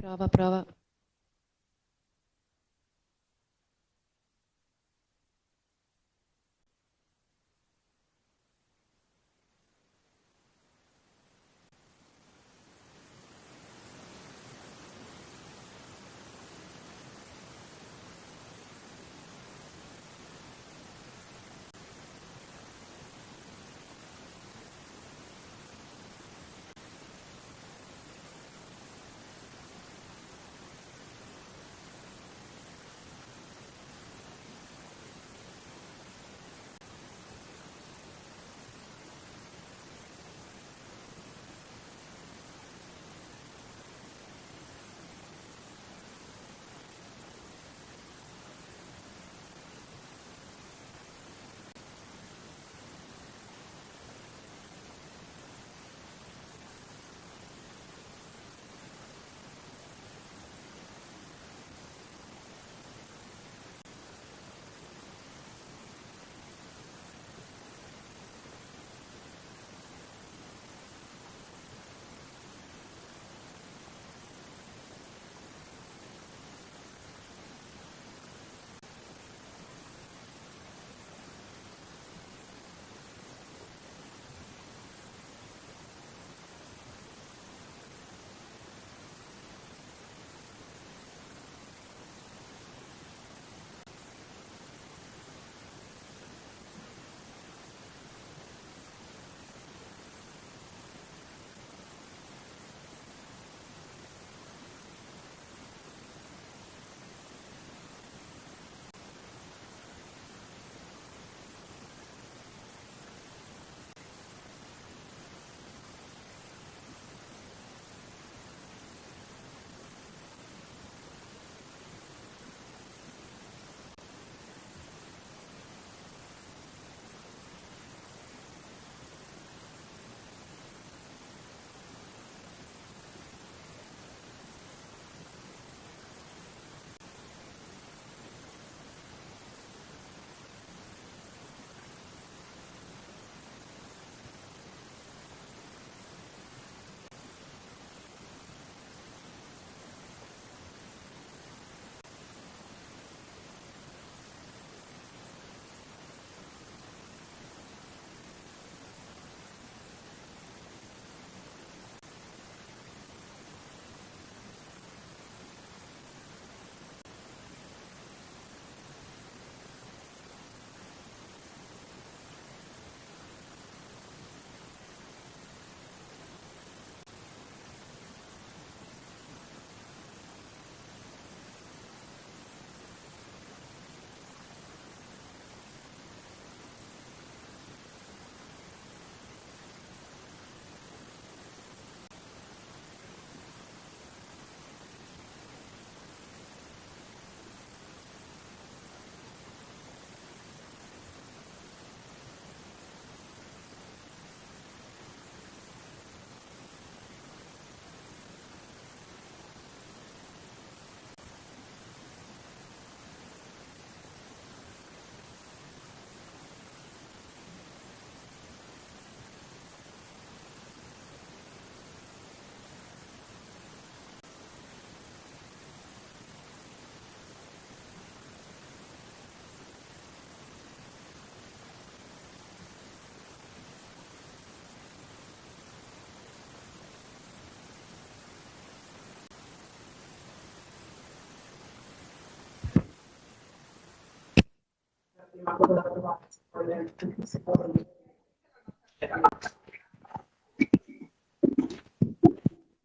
Prova, prova.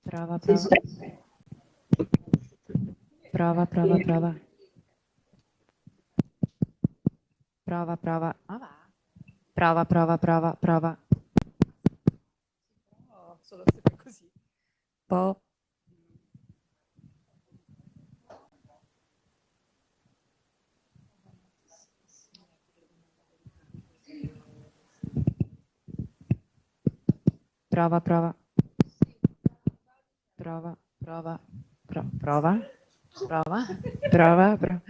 Prova, prova. Prova, prova, prova. Prova, prova. Prova, prova, prova, prova. Oh, solo se fai così. Po'. Prova, prova. Prova, prova, prova, prova, prova, prova.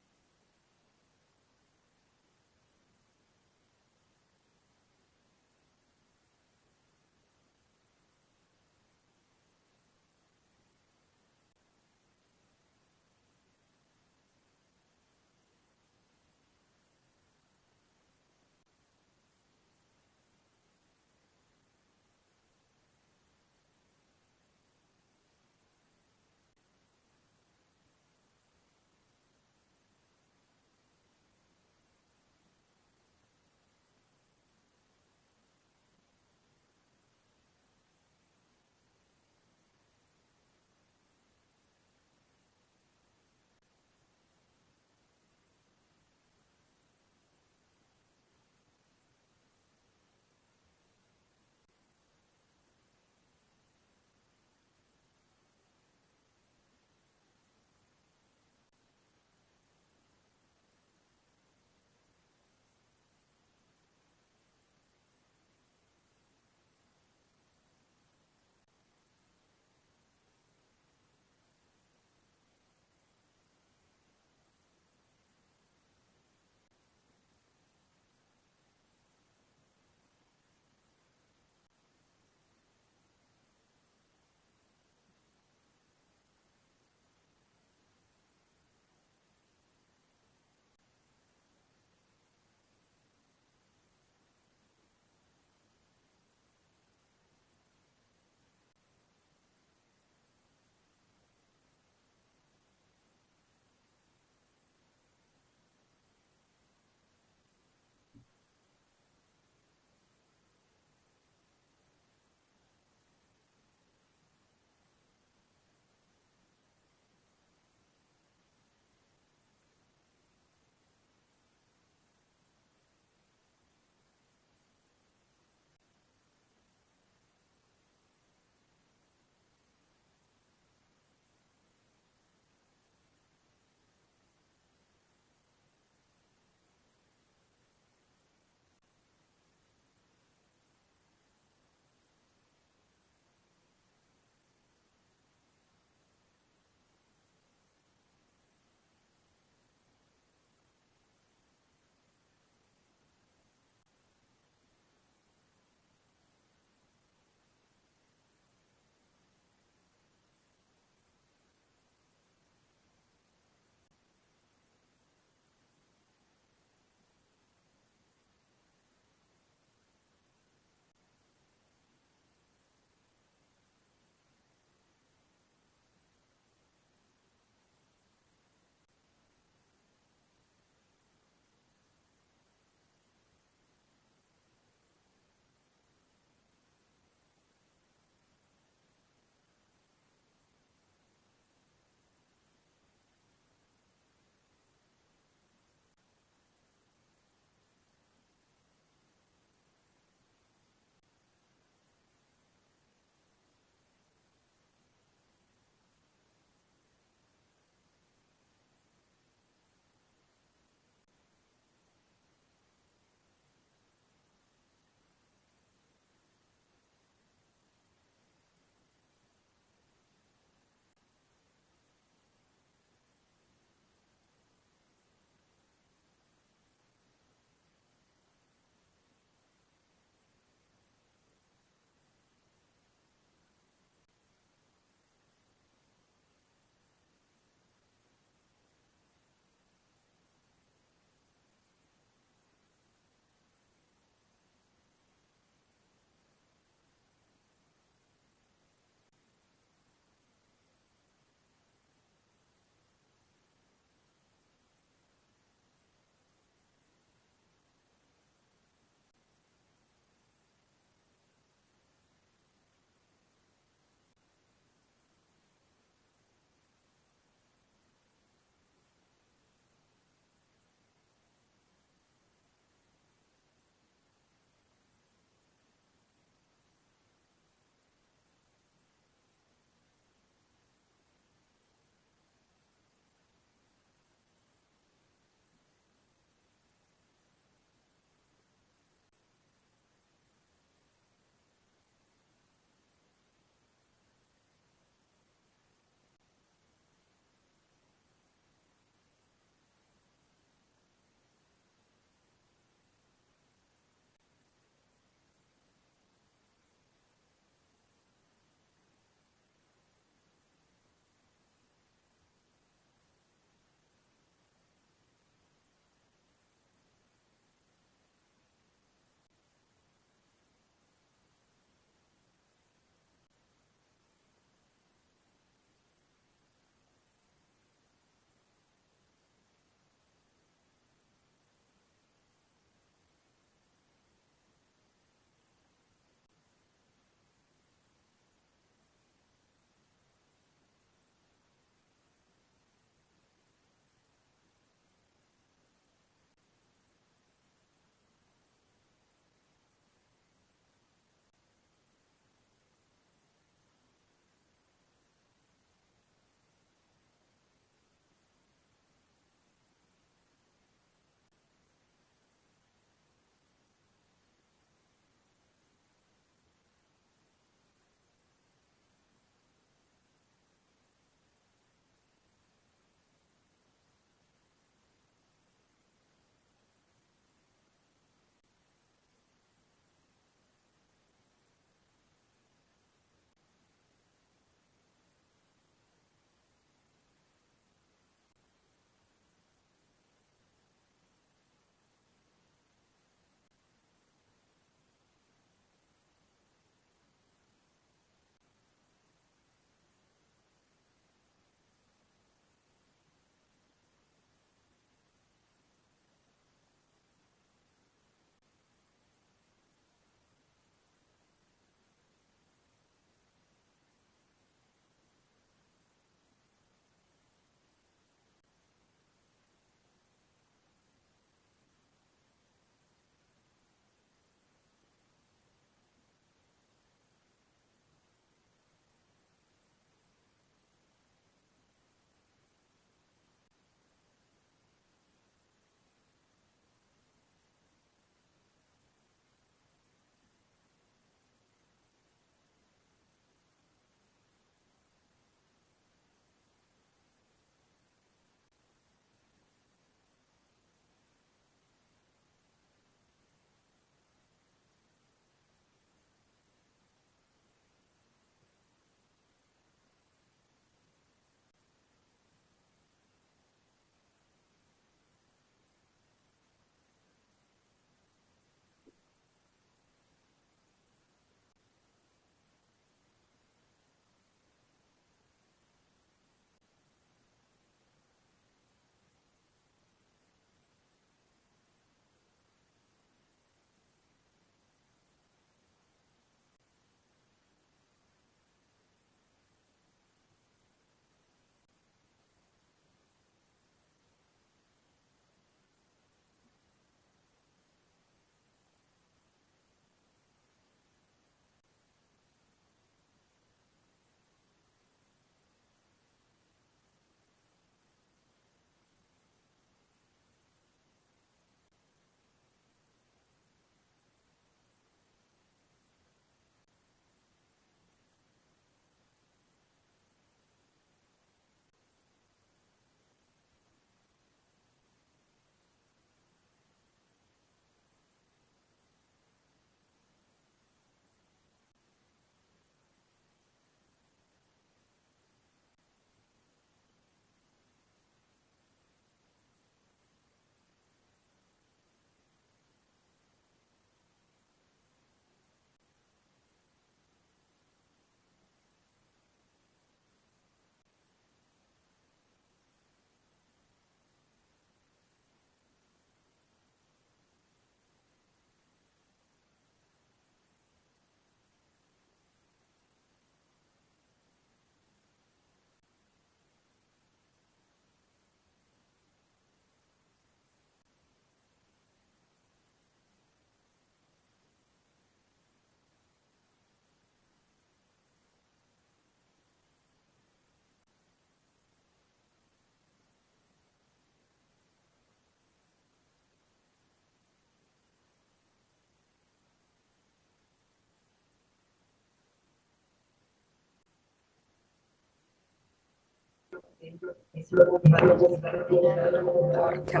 Porca.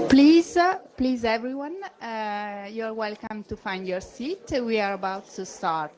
Please, everyone, you're welcome to find your seat. We are about to start.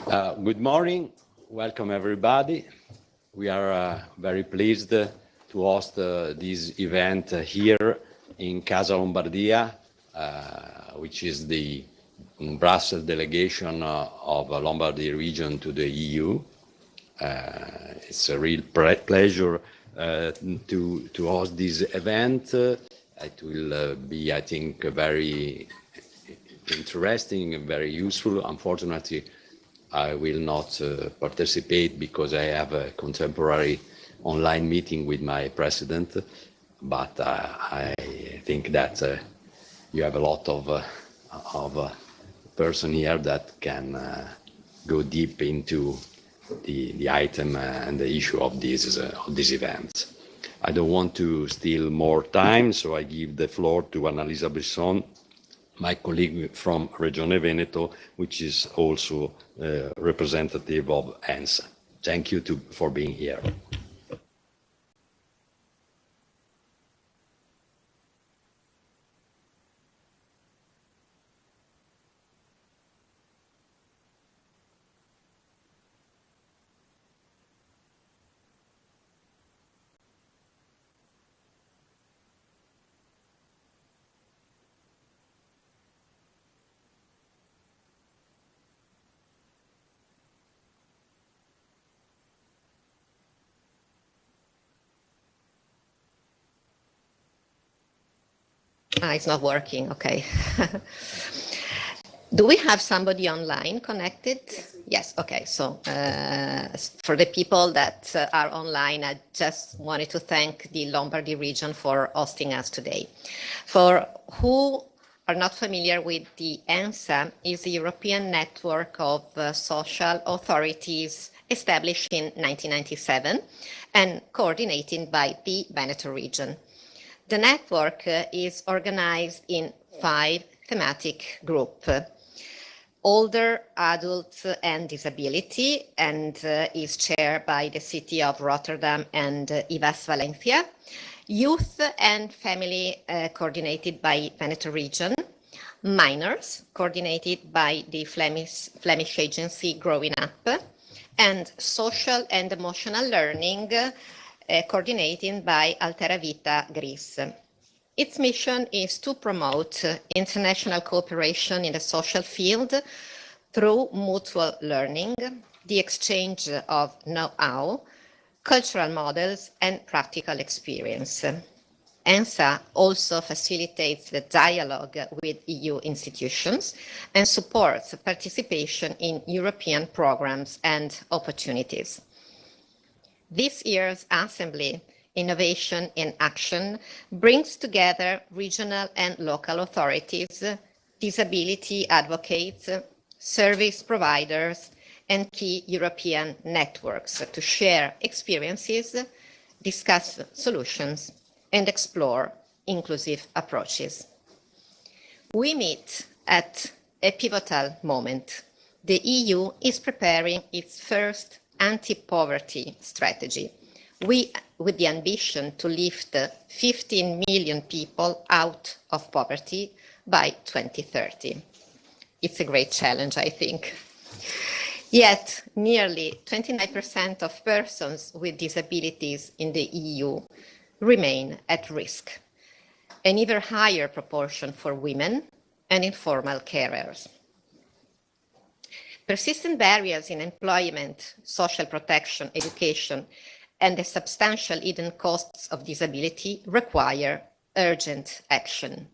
Good morning. Welcome, everybody. We are very pleased to host this event here in Casa Lombardia, which is the Brussels delegation of Lombardy region to the EU. It's a real pleasure to host this event. It will be, I think, very interesting and very useful. Unfortunately, I will not participate because I have a contemporary online meeting with my president, but I think that you have a lot of person here that can go deep into the item and the issue of this event. I don't want to steal more time, so I give the floor to Annalisa Brisson, my colleague from Regione Veneto, which is also representative of ENSA. Thank you for being here. It's not working, okay. Do we have somebody online connected? Yes, okay. So for the people that are online, I just wanted to thank the Lombardy region for hosting us today. For who are not familiar with the ENSA, is the European network of social authorities established in 1997 and coordinated by the Veneto region. The network is organized in 5 thematic groups: older, adults, and disability, and is chaired by the city of Rotterdam and IVAS Valencia. Youth and family, coordinated by Veneto region. Minors, coordinated by the Flemish agency Growing Up. And social and emotional learning, coordinated by Altera Vita Greece. Its mission is to promote international cooperation in the social field through mutual learning, the exchange of know-how, cultural models, and practical experience. ENSA also facilitates the dialogue with EU institutions and supports participation in European programs and opportunities. This year's Assembly, Innovation in Action, brings together regional and local authorities, disability advocates, service providers, and key European networks to share experiences, discuss solutions, and explore inclusive approaches. We meet at a pivotal moment. The EU is preparing its first anti-poverty strategy, with the ambition to lift 15 million people out of poverty by 2030. It's a great challenge, I think. Yet, nearly 29% of persons with disabilities in the EU remain at risk, an even higher proportion for women and informal carers. Persistent barriers in employment, social protection, education, and the substantial hidden costs of disability require urgent action.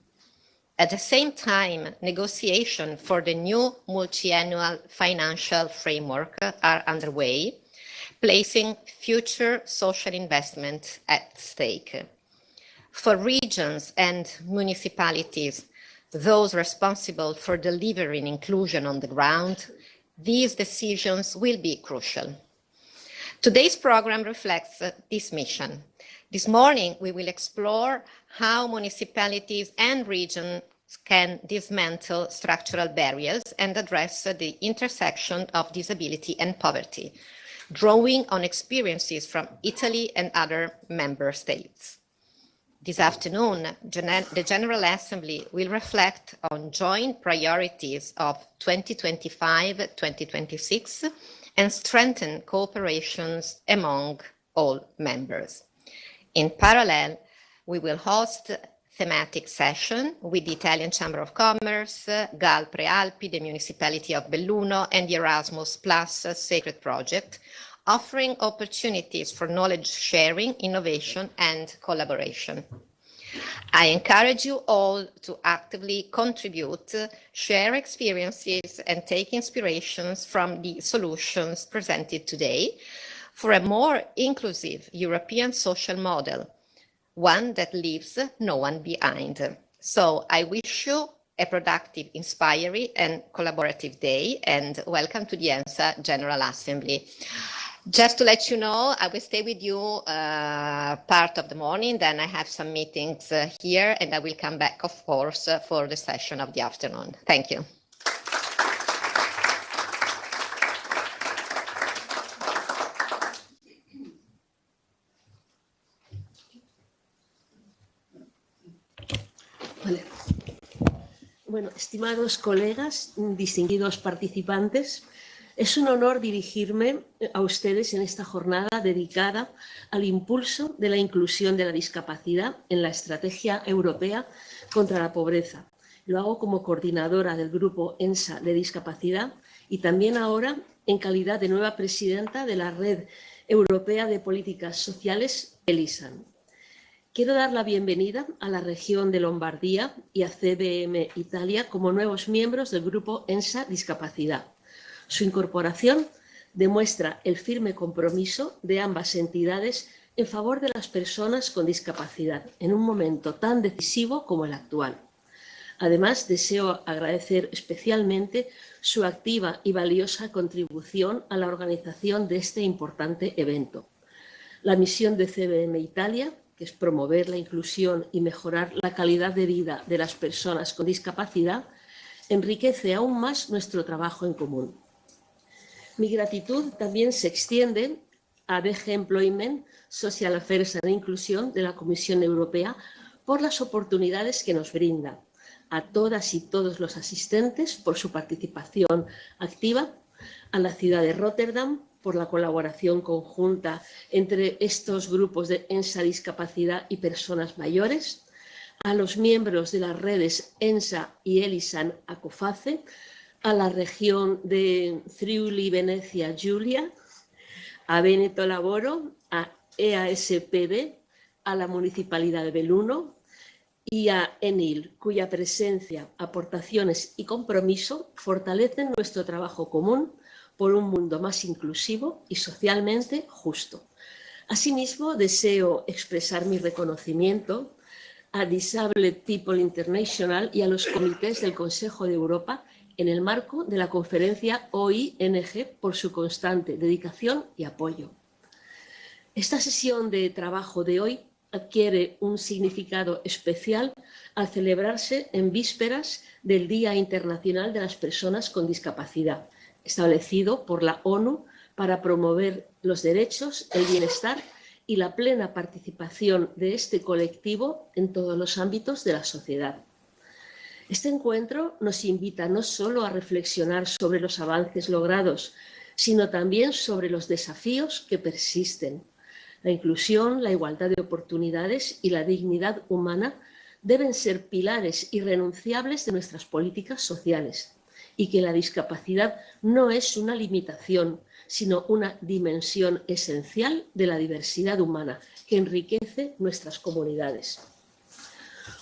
At the same time, negotiations for the new multi-annual financial framework are underway, placing future social investment at stake. For regions and municipalities, those responsible for delivering inclusion on the ground, these decisions will be crucial. Today's program reflects this mission. This morning, we will explore how municipalities and regions can dismantle structural barriers and address the intersection of disability and poverty, drawing on experiences from Italy and other member states. This afternoon, the General Assembly will reflect on joint priorities of 2025-2026 and strengthen cooperations among all members. In parallel, we will host thematic session with the Italian Chamber of Commerce, GAL Prealpi, the Municipality of Belluno, and the Erasmus Plus Sacred Project, offering opportunities for knowledge sharing, innovation, and collaboration. I encourage you all to actively contribute, share experiences, and take inspirations from the solutions presented today for a more inclusive European social model, one that leaves no one behind. So I wish you a productive, inspiring, and collaborative day, and welcome to the ENSA General Assembly. Just to let you know, I will stay with you part of the morning, then I have some meetings here, and I will come back, of course, for the session of the afternoon. Thank you. Vale. Bueno, estimados colegas, distinguidos participantes, es un honor dirigirme a ustedes en esta jornada dedicada al impulso de la inclusión de la discapacidad en la Estrategia Europea contra la Pobreza. Lo hago como coordinadora del Grupo ENSA de Discapacidad y también ahora en calidad de nueva presidenta de la Red Europea de Políticas Sociales, ELISAN. Quiero dar la bienvenida a la región de Lombardía y a CBM Italia como nuevos miembros del Grupo ENSA Discapacidad. Su incorporación demuestra el firme compromiso de ambas entidades en favor de las personas con discapacidad en un momento tan decisivo como el actual. Además, deseo agradecer especialmente su activa y valiosa contribución a la organización de este importante evento. La misión de CBM Italia, que es promover la inclusión y mejorar la calidad de vida de las personas con discapacidad, enriquece aún más nuestro trabajo en común. Mi gratitud también se extiende a DG Employment, Social Affairs and Inclusion de la Comisión Europea por las oportunidades que nos brinda, a todas y todos los asistentes por su participación activa, a la ciudad de Rotterdam por la colaboración conjunta entre estos grupos de ENSA Discapacidad y Personas Mayores, a los miembros de las redes ENSA y ELISAN ACOFACE, a la región de Friuli, Venecia, Giulia, a Veneto Laboro, a EASPB, a la Municipalidad de Belluno y a ENIL, cuya presencia, aportaciones y compromiso fortalecen nuestro trabajo común por un mundo más inclusivo y socialmente justo. Asimismo, deseo expresar mi reconocimiento a Disabled People International y a los comités del Consejo de Europa en el marco de la conferencia OING por su constante dedicación y apoyo. Esta sesión de trabajo de hoy adquiere un significado especial al celebrarse en vísperas del Día Internacional de las Personas con Discapacidad, establecido por la ONU para promover los derechos, el bienestar y la plena participación de este colectivo en todos los ámbitos de la sociedad. Este encuentro nos invita no solo a reflexionar sobre los avances logrados, sino también sobre los desafíos que persisten. La inclusión, la igualdad de oportunidades y la dignidad humana deben ser pilares irrenunciables de nuestras políticas sociales y que la discapacidad no es una limitación, sino una dimensión esencial de la diversidad humana que enriquece nuestras comunidades.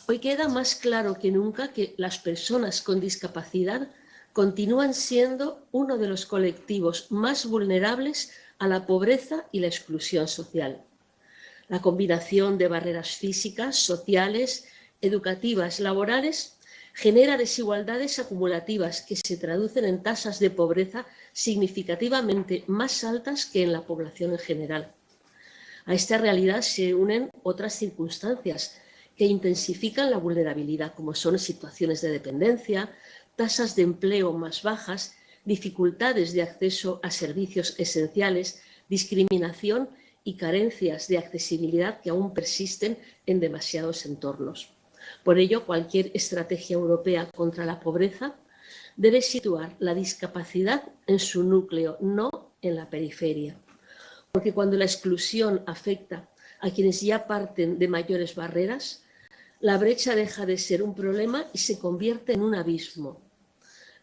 Hoy queda más claro que nunca que las personas con discapacidad continúan siendo uno de los colectivos más vulnerables a la pobreza y la exclusión social. La combinación de barreras físicas, sociales, educativas, laborales genera desigualdades acumulativas que se traducen en tasas de pobreza significativamente más altas que en la población en general. A esta realidad se unen otras circunstancias que intensifican la vulnerabilidad, como son situaciones de dependencia, tasas de empleo más bajas, dificultades de acceso a servicios esenciales, discriminación y carencias de accesibilidad que aún persisten en demasiados entornos. Por ello, cualquier estrategia europea contra la pobreza debe situar la discapacidad en su núcleo, no en la periferia. Porque cuando la exclusión afecta a quienes ya parten de mayores barreras, la brecha deja de ser un problema y se convierte en un abismo.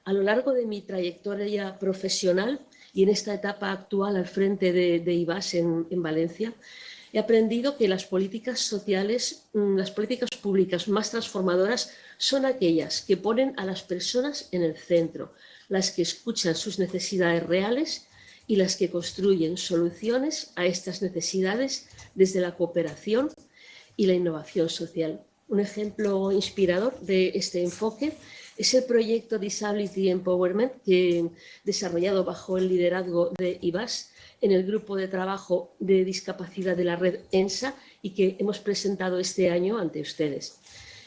A lo largo de mi trayectoria profesional y en esta etapa actual al frente de IVAS en Valencia, he aprendido que las políticas sociales, las políticas públicas más transformadoras son aquellas que ponen a las personas en el centro, las que escuchan sus necesidades reales y las que construyen soluciones a estas necesidades desde la cooperación y la innovación social. Un ejemplo inspirador de este enfoque es el proyecto Disability Empowerment que desarrollado bajo el liderazgo de IVAS en el grupo de trabajo de discapacidad de la red ENSA y que hemos presentado este año ante ustedes.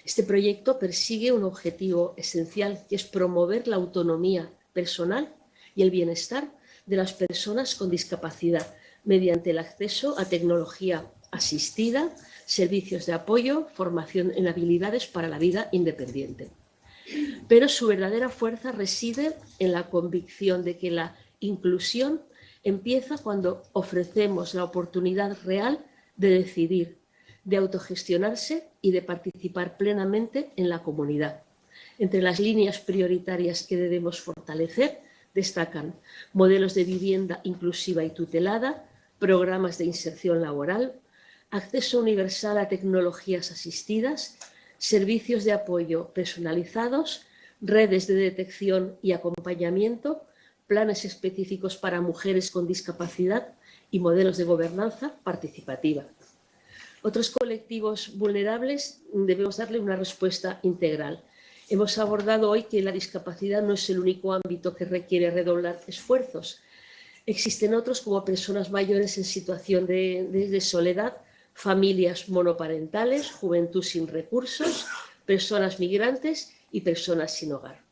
Este proyecto persigue un objetivo esencial que es promover la autonomía personal y el bienestar de las personas con discapacidad mediante el acceso a tecnología asistida, servicios de apoyo, formación en habilidades para la vida independiente. Pero su verdadera fuerza reside en la convicción de que la inclusión empieza cuando ofrecemos la oportunidad real de decidir, de autogestionarse y de participar plenamente en la comunidad. Entre las líneas prioritarias que debemos fortalecer destacan modelos de vivienda inclusiva y tutelada, programas de inserción laboral, acceso universal a tecnologías asistidas, servicios de apoyo personalizados, redes de detección y acompañamiento, planes específicos para mujeres con discapacidad y modelos de gobernanza participativa. Otros colectivos vulnerables debemos darle una respuesta integral. Hemos abordado hoy que la discapacidad no es el único ámbito que requiere redoblar esfuerzos. Existen otros como personas mayores en situación de soledad, familias monoparentales, juventud sin recursos, personas migrantes y personas sin hogar.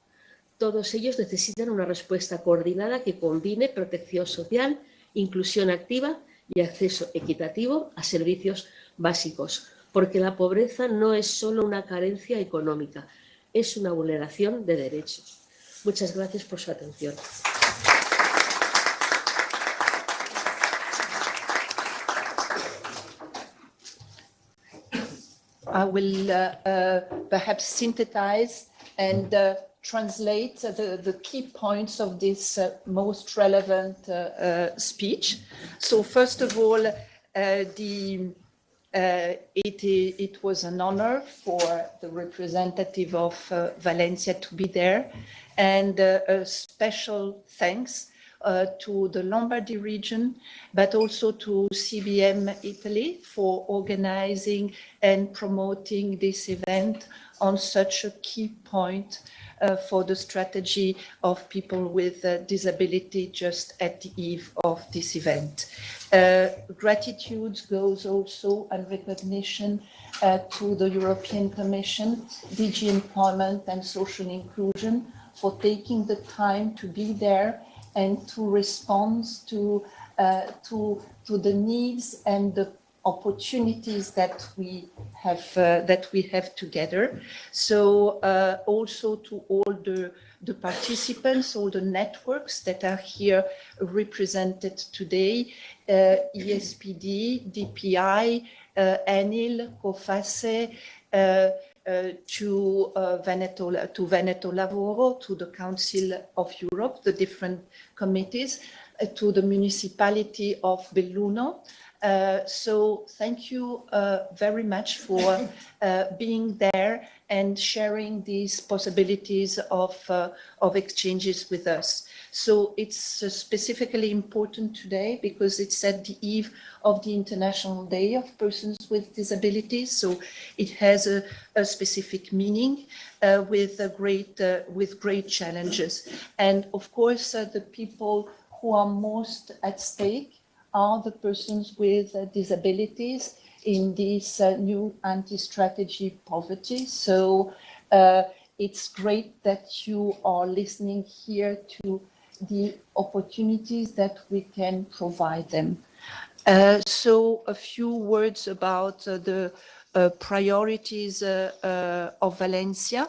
Todos ellos necesitan una respuesta coordinada que combine protección social, inclusión activa y acceso equitativo a servicios básicos, porque la pobreza no es solo una carencia económica, es una vulneración de derechos. Muchas gracias por su atención. I will perhaps synthesize and translate the key points of this most relevant speech. So first of all, it was an honor for the representative of Valencia to be there, and a special thanks to the Lombardy region, but also to CBM Italy for organizing and promoting this event on such a key point for the strategy of people with disability just at the eve of this event. Gratitude goes also and recognition to the European Commission, DG Employment and Social Inclusion, for taking the time to be there and to respond to the needs and the opportunities that we have together. So also to all the participants, all the networks that are here represented today, ESPD, DPI, ENIL, COFASE, to Veneto Lavoro, to the Council of Europe, the different committees, to the municipality of Belluno. So thank you very much for being there and sharing these possibilities of exchanges with us. So it's specifically important today because it's at the eve of the International Day of Persons with Disabilities. So it has a specific meaning with great challenges. And of course, the people who are most at stake are the persons with disabilities in this new anti-strategy poverty. So it's great that you are listening here to the opportunities that we can provide them. So a few words about the priorities of Valencia.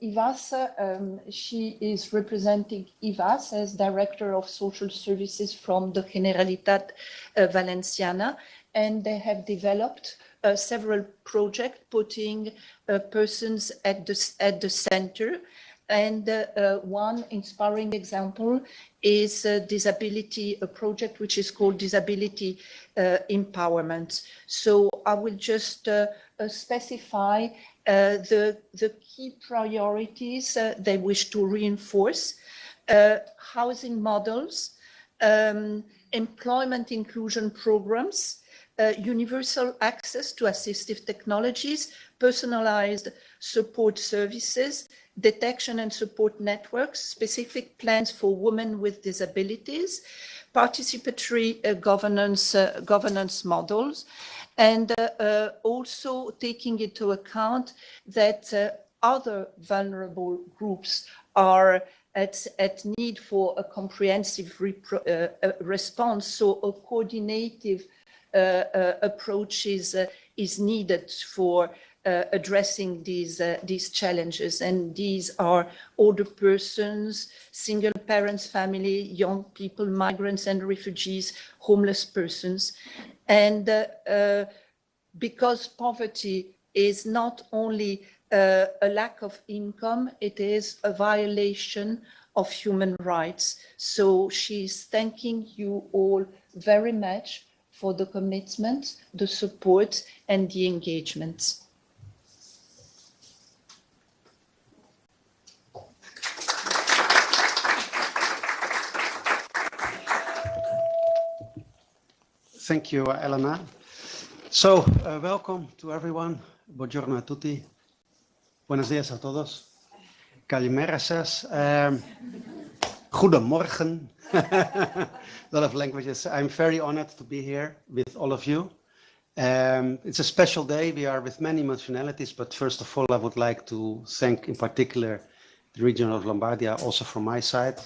IVAS, she is representing IVAS as Director of Social Services from the Generalitat Valenciana, and they have developed several projects putting persons at the center. And one inspiring example is a project which is called Disability Empowerment. So I will just specify the key priorities they wish to reinforce: housing models, employment inclusion programs, universal access to assistive technologies, personalized support services, detection and support networks, specific plans for women with disabilities, participatory governance models, and also taking into account that other vulnerable groups are at need for a comprehensive response. So a coordinative approach is needed for addressing these challenges, and these are older persons, single parents, family, young people, migrants and refugees, homeless persons. And because poverty is not only a lack of income, it is a violation of human rights. So she's thanking you all very much for the commitment, the support and the engagement. Thank you, Elena. So, welcome to everyone. Buongiorno a tutti. Buenos días a todos. Kalimera says. Goedemorgen. A lot of languages. I'm very honored to be here with all of you. It's a special day. We are with many nationalities, but first of all, I would like to thank in particular the region of Lombardia, also from my side,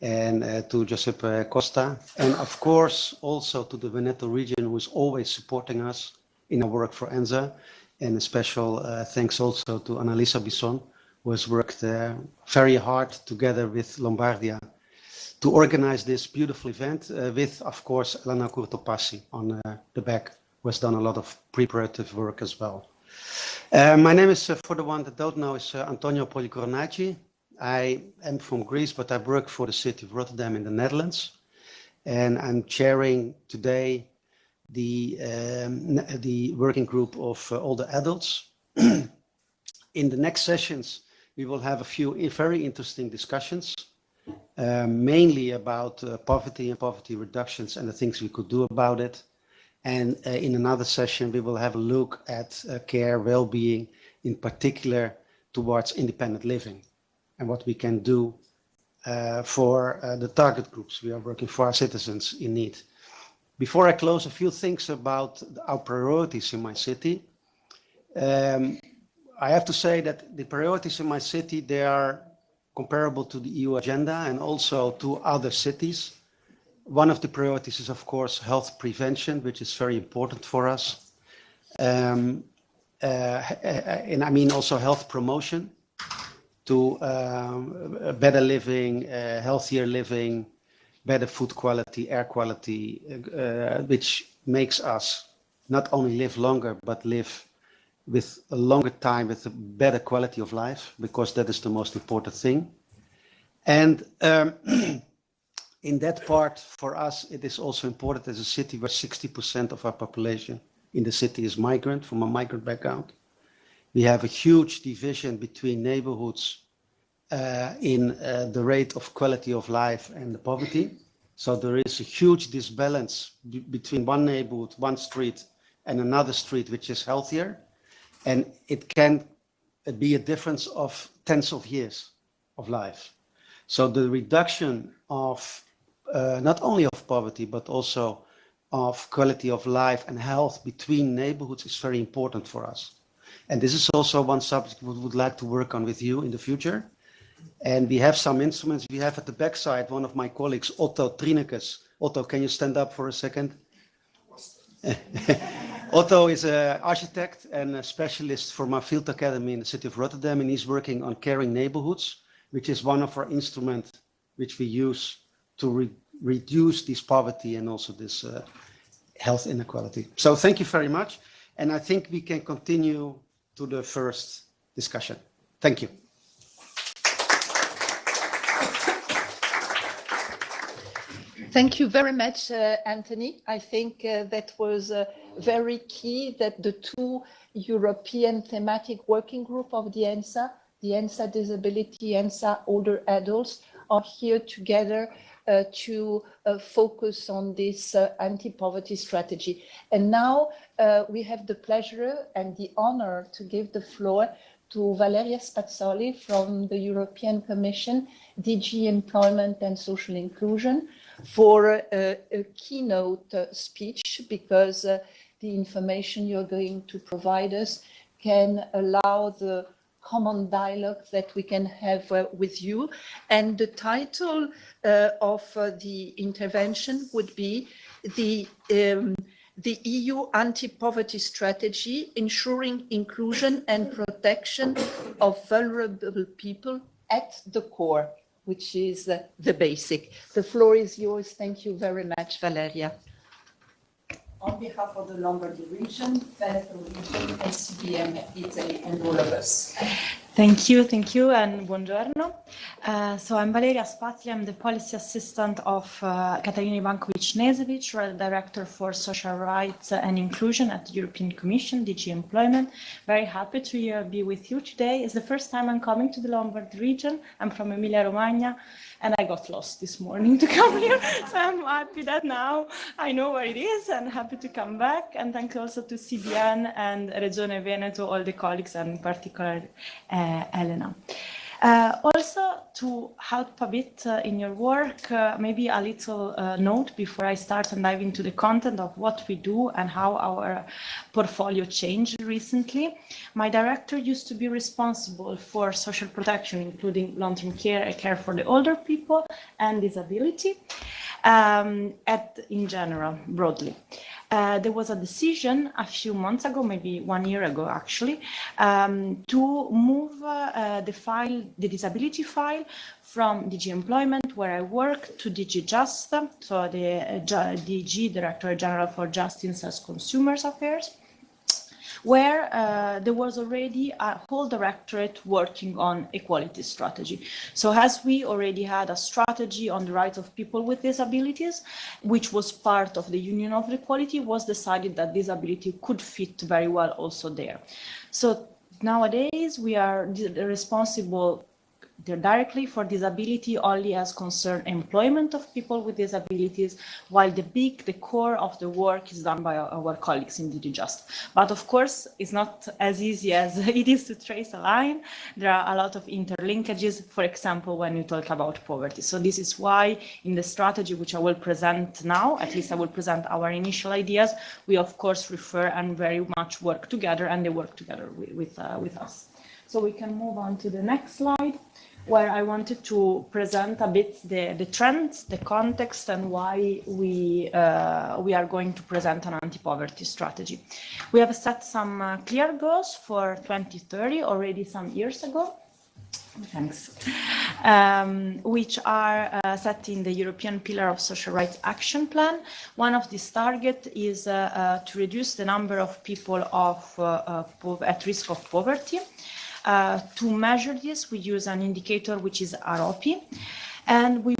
and to Giuseppe Costa, and of course also to the Veneto region, who is always supporting us in our work for ENSA, and a special thanks also to Annalisa Bisson, who has worked very hard together with Lombardia to organize this beautiful event with, of course, Elena Curtopassi on the back, who has done a lot of preparative work as well. My name is, for the one that don't know, is Antonio Policornacci. I am from Greece, but I work for the city of Rotterdam in the Netherlands. And I'm chairing today the working group of older adults. In the next sessions, we will have a few very interesting discussions, mainly about poverty and poverty reductions and the things we could do about it. And in another session, we will have a look at care, well-being, in particular towards independent living, and what we can do for the target groups we are working for, our citizens in need. Before I close, a few things about our priorities in my city. I have to say that the priorities in my city, they are comparable to the EU agenda and also to other cities. One of the priorities is, of course, health prevention, which is very important for us. And I mean also health promotion, to better living, healthier living, better food quality, air quality, which makes us not only live longer, but live with a longer time, with a better quality of life, because that is the most important thing. And in that part, for us, it is also important as a city where 60% of our population in the city is migrant, from a migrant background. We have a huge division between neighborhoods in the rate of quality of life and the poverty. So there is a huge disbalance between one neighborhood, one street, and another street which is healthier. And it can be a difference of tens of years of life. So the reduction of not only of poverty, but also of quality of life and health between neighborhoods is very important for us. And this is also one subject we would like to work on with you in the future. And we have some instruments. We have at the backside one of my colleagues, Otto Trinekes. Otto, can you stand up for a second? Otto is an architect and a specialist for my field academy in the city of Rotterdam, and he's working on caring neighborhoods, which is one of our instruments which we use to reduce this poverty and also this health inequality. So thank you very much. And I think we can continue to the first discussion. Thank you. Thank you very much, Anthony. I think that was very key that the two European thematic working group of the ENSA Disability, ENSA Older Adults, are here together to focus on this anti-poverty strategy. And now we have the pleasure and the honor to give the floor to Valeria Spazzoli from the European Commission, DG Employment and Social Inclusion, for a keynote speech, because the information you're going to provide us can allow the common dialogue that we can have with you. And the title of the intervention would be the EU Anti-Poverty Strategy, Ensuring Inclusion and Protection of Vulnerable People at the Core, which is the basic. The floor is yours. Thank you very much, Valeria. On behalf of the Lombardy region, Veneto region, and CBM Italy, and all of us. Thank you, and buongiorno. So I'm Valeria Spazzoli. I'm the policy assistant of Katarina Ivankovic-Nezevic, Director for Social Rights and Inclusion at the European Commission, DG Employment. Very happy to be with you today. It's the first time I'm coming to the Lombardy region. I'm from Emilia-Romagna, and I got lost this morning to come here. So I'm happy that now I know where it is, and happy to come back. And thank you also to CBN and Regione Veneto, all the colleagues, and in particular Elena. Also, to help a bit in your work, maybe a little note before I start and dive into the content of what we do and how our portfolio changed recently. My director used to be responsible for social protection, including long-term care and care for the older people and disability, in general, broadly. There was a decision a few months ago, maybe 1 year ago actually, to move the disability file from DG Employment, where I work, to DG Just, so the DG Director General for Justice and Consumers Affairs, where there was already a whole directorate working on equality strategy. So as we already had a strategy on the rights of people with disabilities, which was part of the Union of Equality, was decided that disability could fit very well also there. So nowadays we are responsible directly for disability only as concern employment of people with disabilities, while the core of the work is done by our colleagues in DG Just. But of course, it's not as easy as it is to trace a line. There are a lot of interlinkages, for example, when you talk about poverty. So this is why in the strategy, which I will present now, at least I will present our initial ideas, we of course refer and very much work together, and they work together with us. So we can move on to the next slide, where I wanted to present a bit the trends, the context, and why we are going to present an anti-poverty strategy. We have set some clear goals for 2030 already some years ago. Thanks. Which are set in the European Pillar of Social Rights Action Plan. One of these targets is to reduce the number of people at risk of poverty. To measure this, we use an indicator which is ROP. And we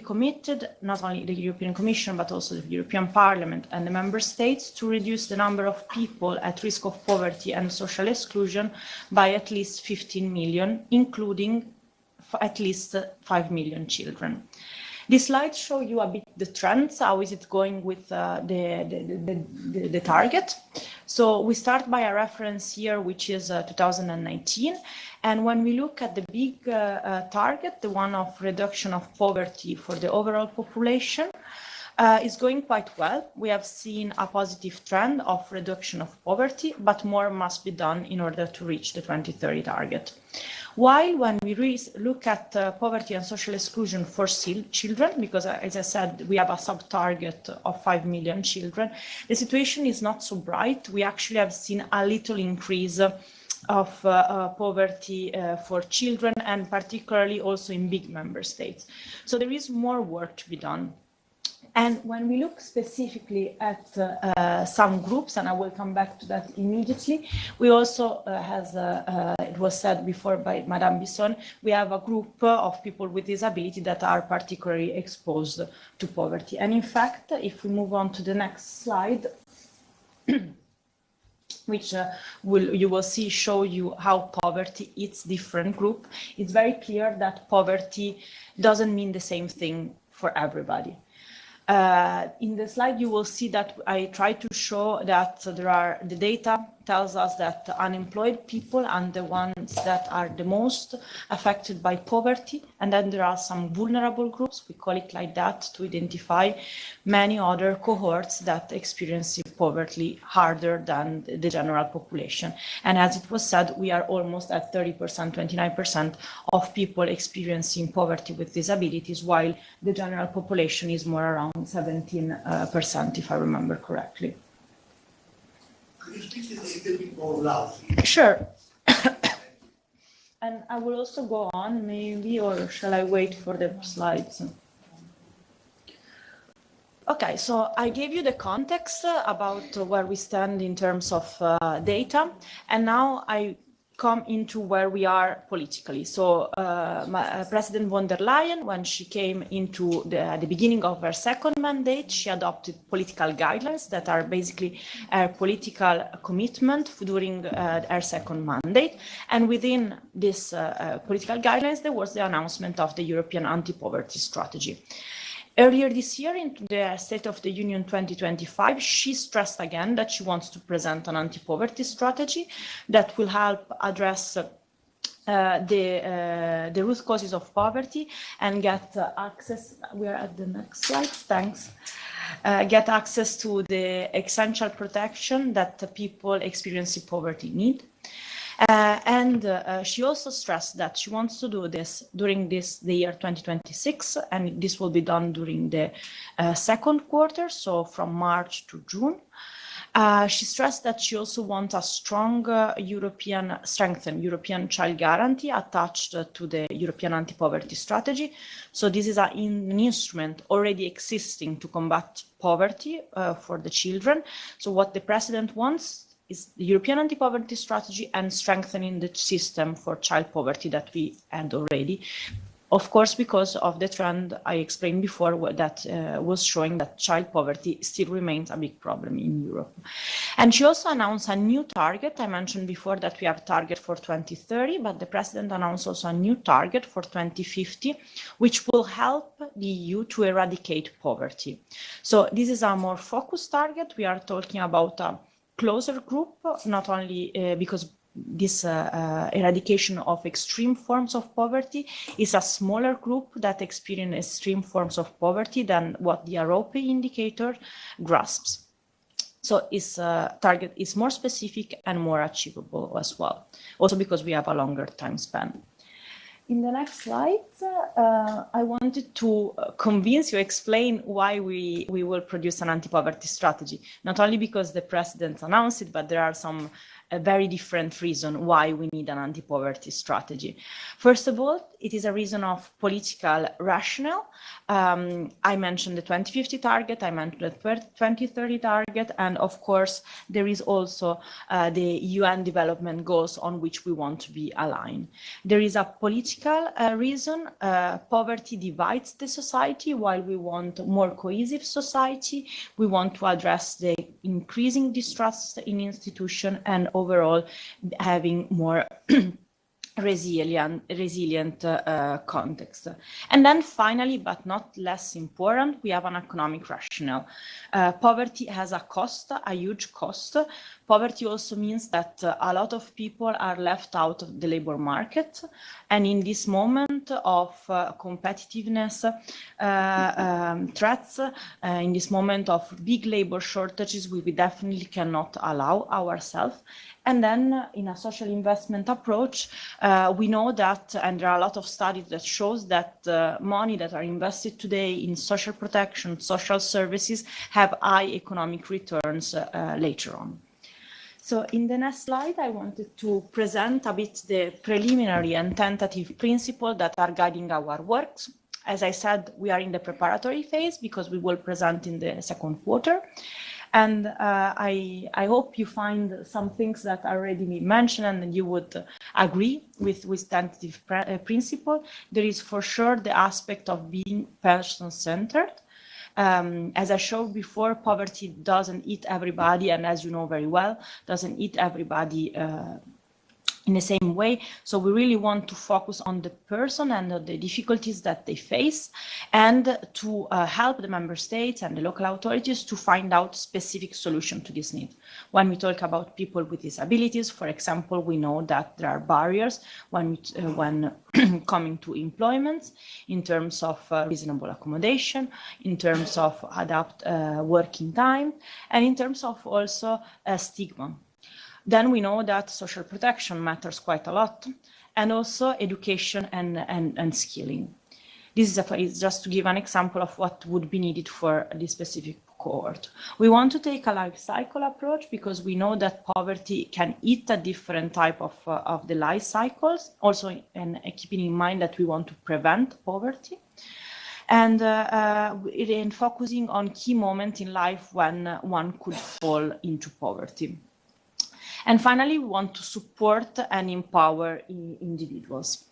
committed, not only the European Commission, but also the European Parliament and the Member States, to reduce the number of people at risk of poverty and social exclusion by at least 15 million, including at least 5 million children. These slides show you a bit the trends, how is it going with the target. So we start by a reference year, which is 2019. And when we look at the big target, the one of reduction of poverty for the overall population, is going quite well. We have seen a positive trend of reduction of poverty, but more must be done in order to reach the 2030 target. While when we look at poverty and social exclusion for children, because as I said, we have a sub-target of 5 million children, the situation is not so bright. We actually have seen a little increase of poverty for children, and particularly also in big member states. So there is more work to be done. And when we look specifically at some groups, and I will come back to that immediately, we also, as it was said before by Madame Bisson, we have a group of people with disability that are particularly exposed to poverty. And in fact, if we move on to the next slide, which you will see show you how poverty is different group, it's very clear that poverty doesn't mean the same thing for everybody. In the slide, you will see that I try to show that the data tells us that unemployed people are the ones that are the most affected by poverty. And then there are some vulnerable groups, we call it like that, to identify many other cohorts that experience poverty harder than the general population. And as it was said, we are almost at 30%, 29% of people experiencing poverty with disabilities, while the general population is more around 17%, if I remember correctly. Could you speak a little bit more loudly? Sure. And I will also go on, maybe, or shall I wait for the slides? Okay, so I gave you the context about where we stand in terms of data, and now I come into where we are politically. So President von der Leyen, when she came into the beginning of her second mandate, she adopted political guidelines that are basically a political commitment during her second mandate. And within this political guidelines, there was the announcement of the European anti-poverty strategy. Earlier this year, in the State of the Union 2025, she stressed again that she wants to present an anti-poverty strategy that will help address the root causes of poverty and get access. We are at the next slide, thanks. Get access to the essential protection that the people experiencing poverty need. And she also stressed that she wants to do this during the year 2026, and this will be done during the second quarter, so from March to June. She stressed that she also wants a strong strengthened European child guarantee attached to the European anti-poverty strategy. So this is an instrument already existing to combat poverty for the children. So what the President wants is the European anti-poverty strategy and strengthening the system for child poverty that we had already. Of course, because of the trend I explained before that was showing that child poverty still remains a big problem in Europe. And she also announced a new target. I mentioned before that we have a target for 2030, but the President announced also a new target for 2050, which will help the EU to eradicate poverty. So this is a more focused target. We are talking about a closer group, not only because this eradication of extreme forms of poverty is a smaller group that experience extreme forms of poverty than what the Europe indicator grasps. So its target is more specific and more achievable as well, also because we have a longer time span. In the next slides, I wanted to convince you, explain why we will produce an anti-poverty strategy. Not only because the President announced it, but there are some very different reasons why we need an anti-poverty strategy. First of all, it is a reason of political rationale. I mentioned the 2050 target, I mentioned the 2030 target, and of course, there is also the UN development goals on which we want to be aligned. There is a political reason. Poverty divides the society, while we want more cohesive society. We want to address the increasing distrust in institutions and overall having more resilient context. And then finally, but not less important, we have an economic rationale. Poverty has a cost, a huge cost. Poverty also means that a lot of people are left out of the labor market. And in this moment of competitiveness threats, in this moment of big labor shortages, we definitely cannot allow ourselves. And then in a social investment approach, we know that, and there are a lot of studies that shows that money that are invested today in social protection, social services have high economic returns later on. So in the next slide, I wanted to present a bit the preliminary and tentative principles that are guiding our works. As I said, we are in the preparatory phase because we will present in the second quarter. And I hope you find some things that are already been mentioned and you would agree with tentative principle. There is for sure the aspect of being person-centered. As I showed before, poverty doesn't eat everybody, and as you know very well, doesn't eat everybody in the same way. So we really want to focus on the person and the difficulties that they face, and to help the member states and the local authorities to find out specific solution to this need. When we talk about people with disabilities, for example, we know that there are barriers when coming to employment in terms of reasonable accommodation, in terms of adapt working time, and in terms of also stigma. Then we know that social protection matters quite a lot, and also education and skilling. This is just to give an example of what would be needed for this specific cohort. We want to take a life cycle approach because we know that poverty can eat a different type of the life cycles, also and keeping in mind that we want to prevent poverty. And in focusing on key moments in life when one could fall into poverty. And finally, we want to support and empower individuals.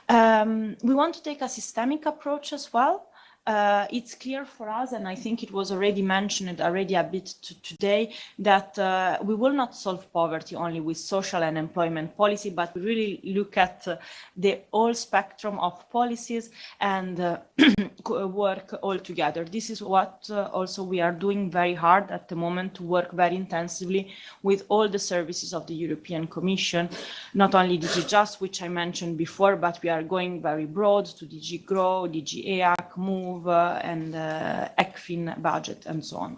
We want to take a systemic approach as well. It's clear for us, and I think it was already mentioned already a bit today, that we will not solve poverty only with social and employment policy, but we really look at the whole spectrum of policies and work all together. This is what also we are doing very hard at the moment, to work very intensively with all the services of the European Commission, not only DG Just, which I mentioned before, but we are going very broad to DG Grow, DG EAC, MOVE, and ECFIN budget and so on.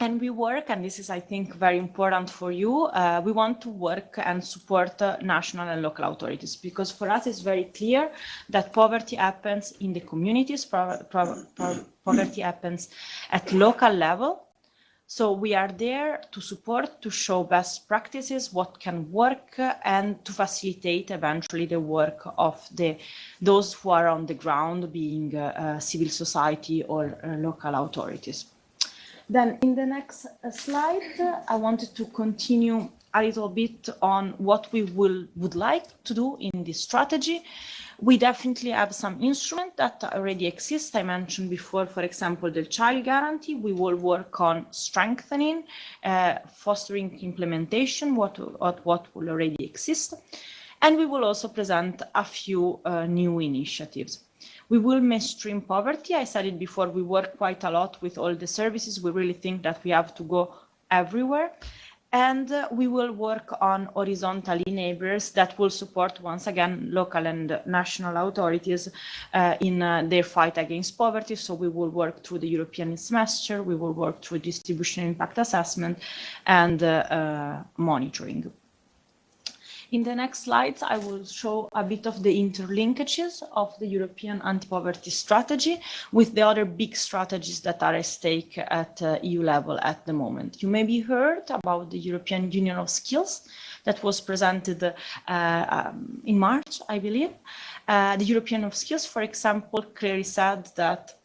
And we work, and this is, I think, very important for you, we want to work and support national and local authorities, because for us it's very clear that poverty happens in the communities, poverty happens at local level. So we are there to support, to show best practices, what can work, and to facilitate eventually the work of those who are on the ground, being civil society or local authorities. Then in the next slide, I wanted to continue a little bit on what we would like to do in this strategy. We definitely have some instruments that already exist. I mentioned before, for example, the child guarantee. We will work on strengthening, fostering implementation, what will already exist. And we will also present a few new initiatives. We will mainstream poverty. I said it before, we work quite a lot with all the services. We really think that we have to go everywhere. And we will work on horizontal enablers that will support, once again, local and national authorities in their fight against poverty. So we will work through the European semester, we will work through distribution impact assessment and monitoring. In the next slides, I will show a bit of the interlinkages of the European anti-poverty strategy with the other big strategies that are at stake at EU level at the moment. You maybe heard about the European Union of Skills that was presented in March, I believe. The European of Skills, for example, clearly said that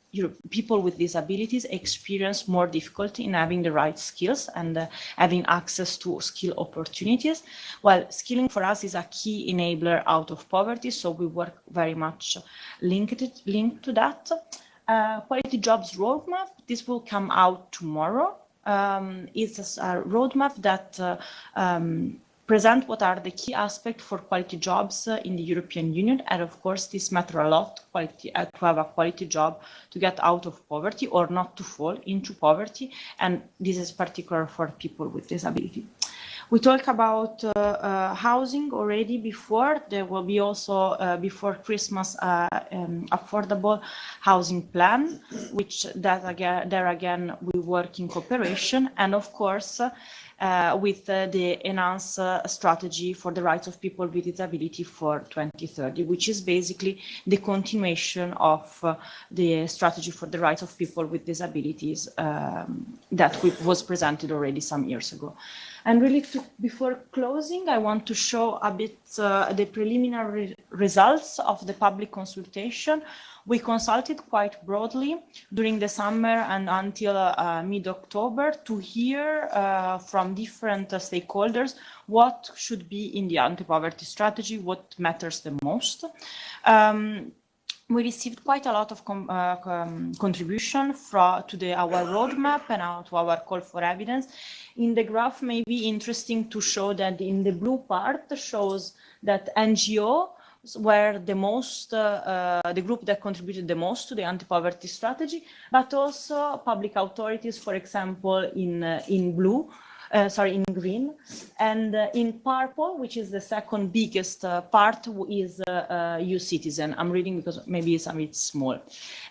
people with disabilities experience more difficulty in having the right skills and having access to skill opportunities. Well, skilling for us is a key enabler out of poverty, so we work very much linked to that. Quality Jobs Roadmap, this will come out tomorrow. It's a roadmap that present what are the key aspects for quality jobs in the European Union. And of course, this matters a lot, to have a quality job, to get out of poverty or not to fall into poverty. And this is particular for people with disability. We talked about housing already before. There will be also, before Christmas, affordable housing plan, which there again, we work in cooperation. And of course, with the ENSA strategy for the rights of people with disability for 2030, which is basically the continuation of the strategy for the rights of people with disabilities that was presented already some years ago. And really, before closing, I want to show a bit the preliminary results of the public consultation. We consulted quite broadly during the summer and until mid-October to hear from different stakeholders what should be in the anti-poverty strategy, what matters the most. We received quite a lot of contribution to our roadmap and to our call for evidence. In the graph, may be interesting to show that in the blue part shows that NGO were the most, the group that contributed the most to the anti-poverty strategy, but also public authorities, for example, in blue. In green, and in purple, which is the second biggest part, is EU citizen. I'm reading because maybe it's a bit small.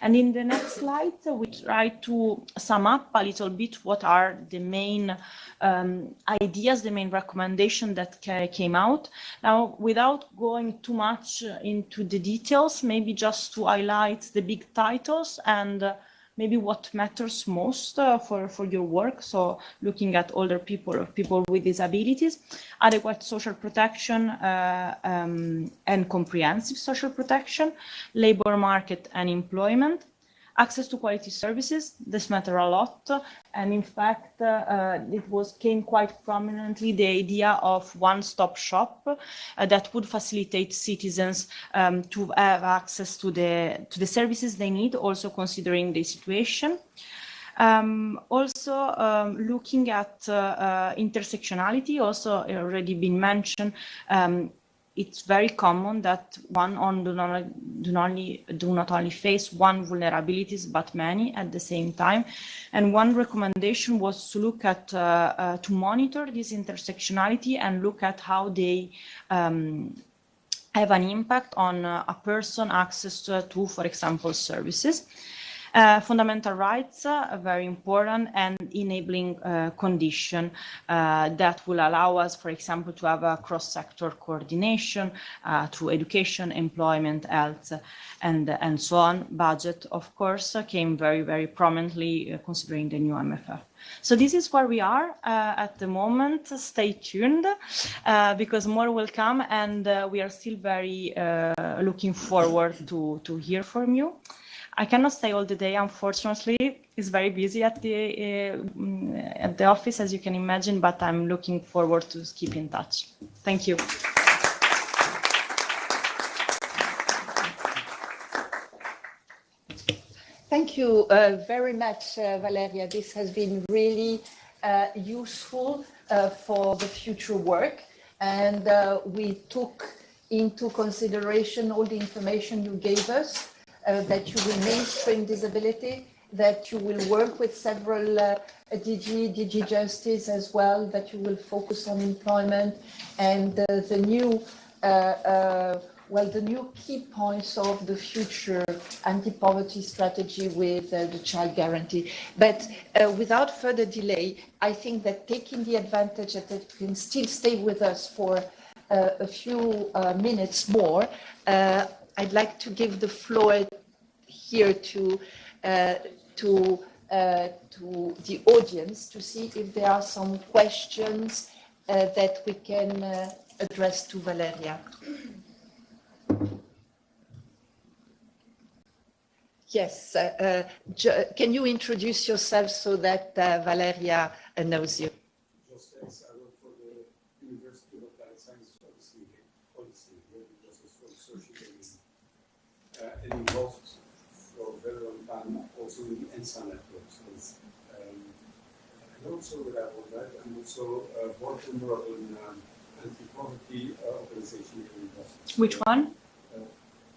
And in the next slide, we try to sum up a little bit what are the main ideas, the main recommendation that came out. Now, without going too much into the details, maybe just to highlight the big titles and maybe what matters most for your work. So looking at older people, people with disabilities, adequate social protection and comprehensive social protection, labor market and employment, access to quality services. This matter a lot. And in fact, came quite prominently the idea of one-stop shop that would facilitate citizens to have access to the services they need, also considering the situation. Looking at intersectionality, also already been mentioned. It's very common that one do not only face one vulnerabilities, but many at the same time. And one recommendation was to look at, to monitor this intersectionality and look at how they have an impact on a person access to, for example, services. Fundamental rights are very important, and enabling condition that will allow us, for example, to have a cross-sector coordination through education, employment, health, and so on. Budget, of course, came very, very prominently considering the new MFF. So this is where we are at the moment. Stay tuned because more will come, and we are still very looking forward to hear from you. I cannot stay all the day, unfortunately. It's very busy at the office, as you can imagine, but I'm looking forward to keep in touch. Thank you. Thank you very much, Valeria. This has been really useful for the future work. And we took into consideration all the information you gave us. That you will mainstream disability, that you will work with several DG Justice as well, that you will focus on employment and the new key points of the future anti-poverty strategy with the child guarantee. But without further delay, I think that taking the advantage that you can still stay with us for a few minutes more, I'd like to give the floor here to the audience to see if there are some questions that we can address to Valeria. Yes, can you introduce yourself so that Valeria knows you? And involved for a very long time also in the ENSA network. So and also that I would like, I'm also a board member of an anti-poverty organization here in Brussels. Which one?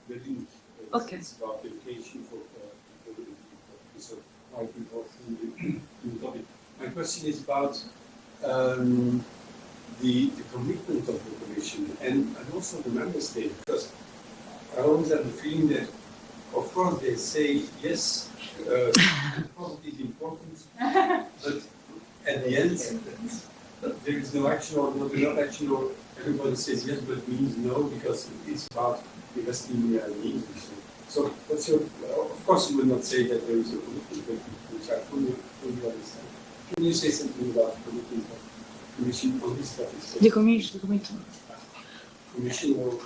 The link. Okay. It's about education for people with poverty. So quite important topic. My question is about the commitment of the Commission and also the Member State, because I always have the feeling that, of course, they say yes, poverty is important, but at the end, there is no action or not enough action, or everybody says yes, but means no, because it's about investing in needs. So what's your, of course, you will not say that there is a commitment, which I fully understand. Can you say something about the commitment of the Commission on this topic? The Commission. Commission or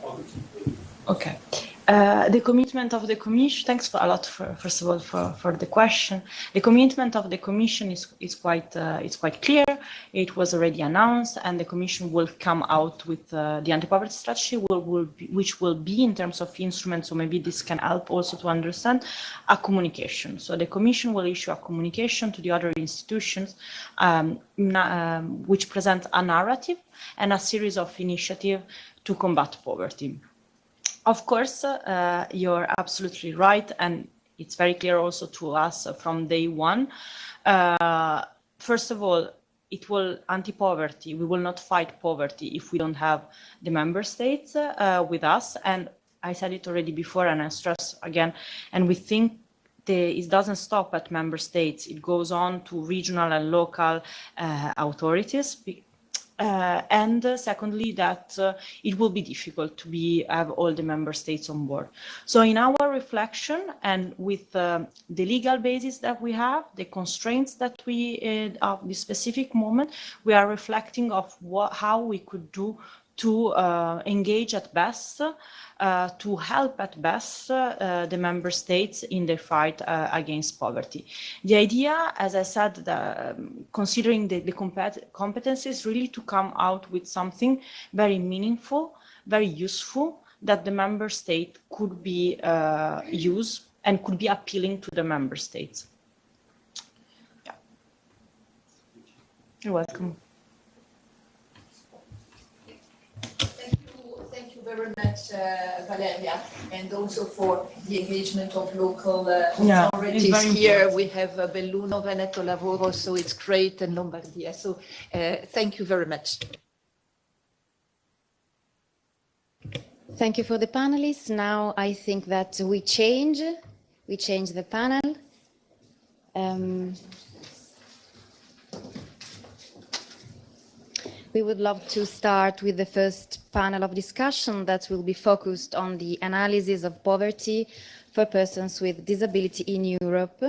other people? Okay. The commitment of the Commission, thanks a lot first of all for the question. The commitment of the Commission is quite clear. It was already announced, and the Commission will come out with the anti-poverty strategy, which will be in terms of instruments, so maybe this can help also to understand, a communication. So the Commission will issue a communication to the other institutions which present a narrative and a series of initiatives to combat poverty. Of course, you're absolutely right, and it's very clear also to us from day one. First of all, it will anti-poverty. We will not fight poverty if we don't have the member states with us. And I said it already before, and I stress again, and we think it doesn't stop at member states. It goes on to regional and local authorities. And secondly, that it will be difficult to have all the member states on board. So in our reflection, and with the legal basis that we have, the constraints that we of this specific moment, we are reflecting of how we could do to engage at best, to help at best the member states in their fight against poverty. The idea, as I said, considering the competencies, really to come out with something very meaningful, very useful, that the member state could be used and could be appealing to the member states. Yeah. You're welcome. Thank you very much, Valeria, and also for the engagement of local authorities here. We have Belluno, Veneto Lavoro, so it's great, and Lombardia. So thank you very much. Thank you for the panelists. Now I think that we change the panel. We would love to start with the first panel of discussion that will be focused on the analysis of poverty for persons with disability in Europe.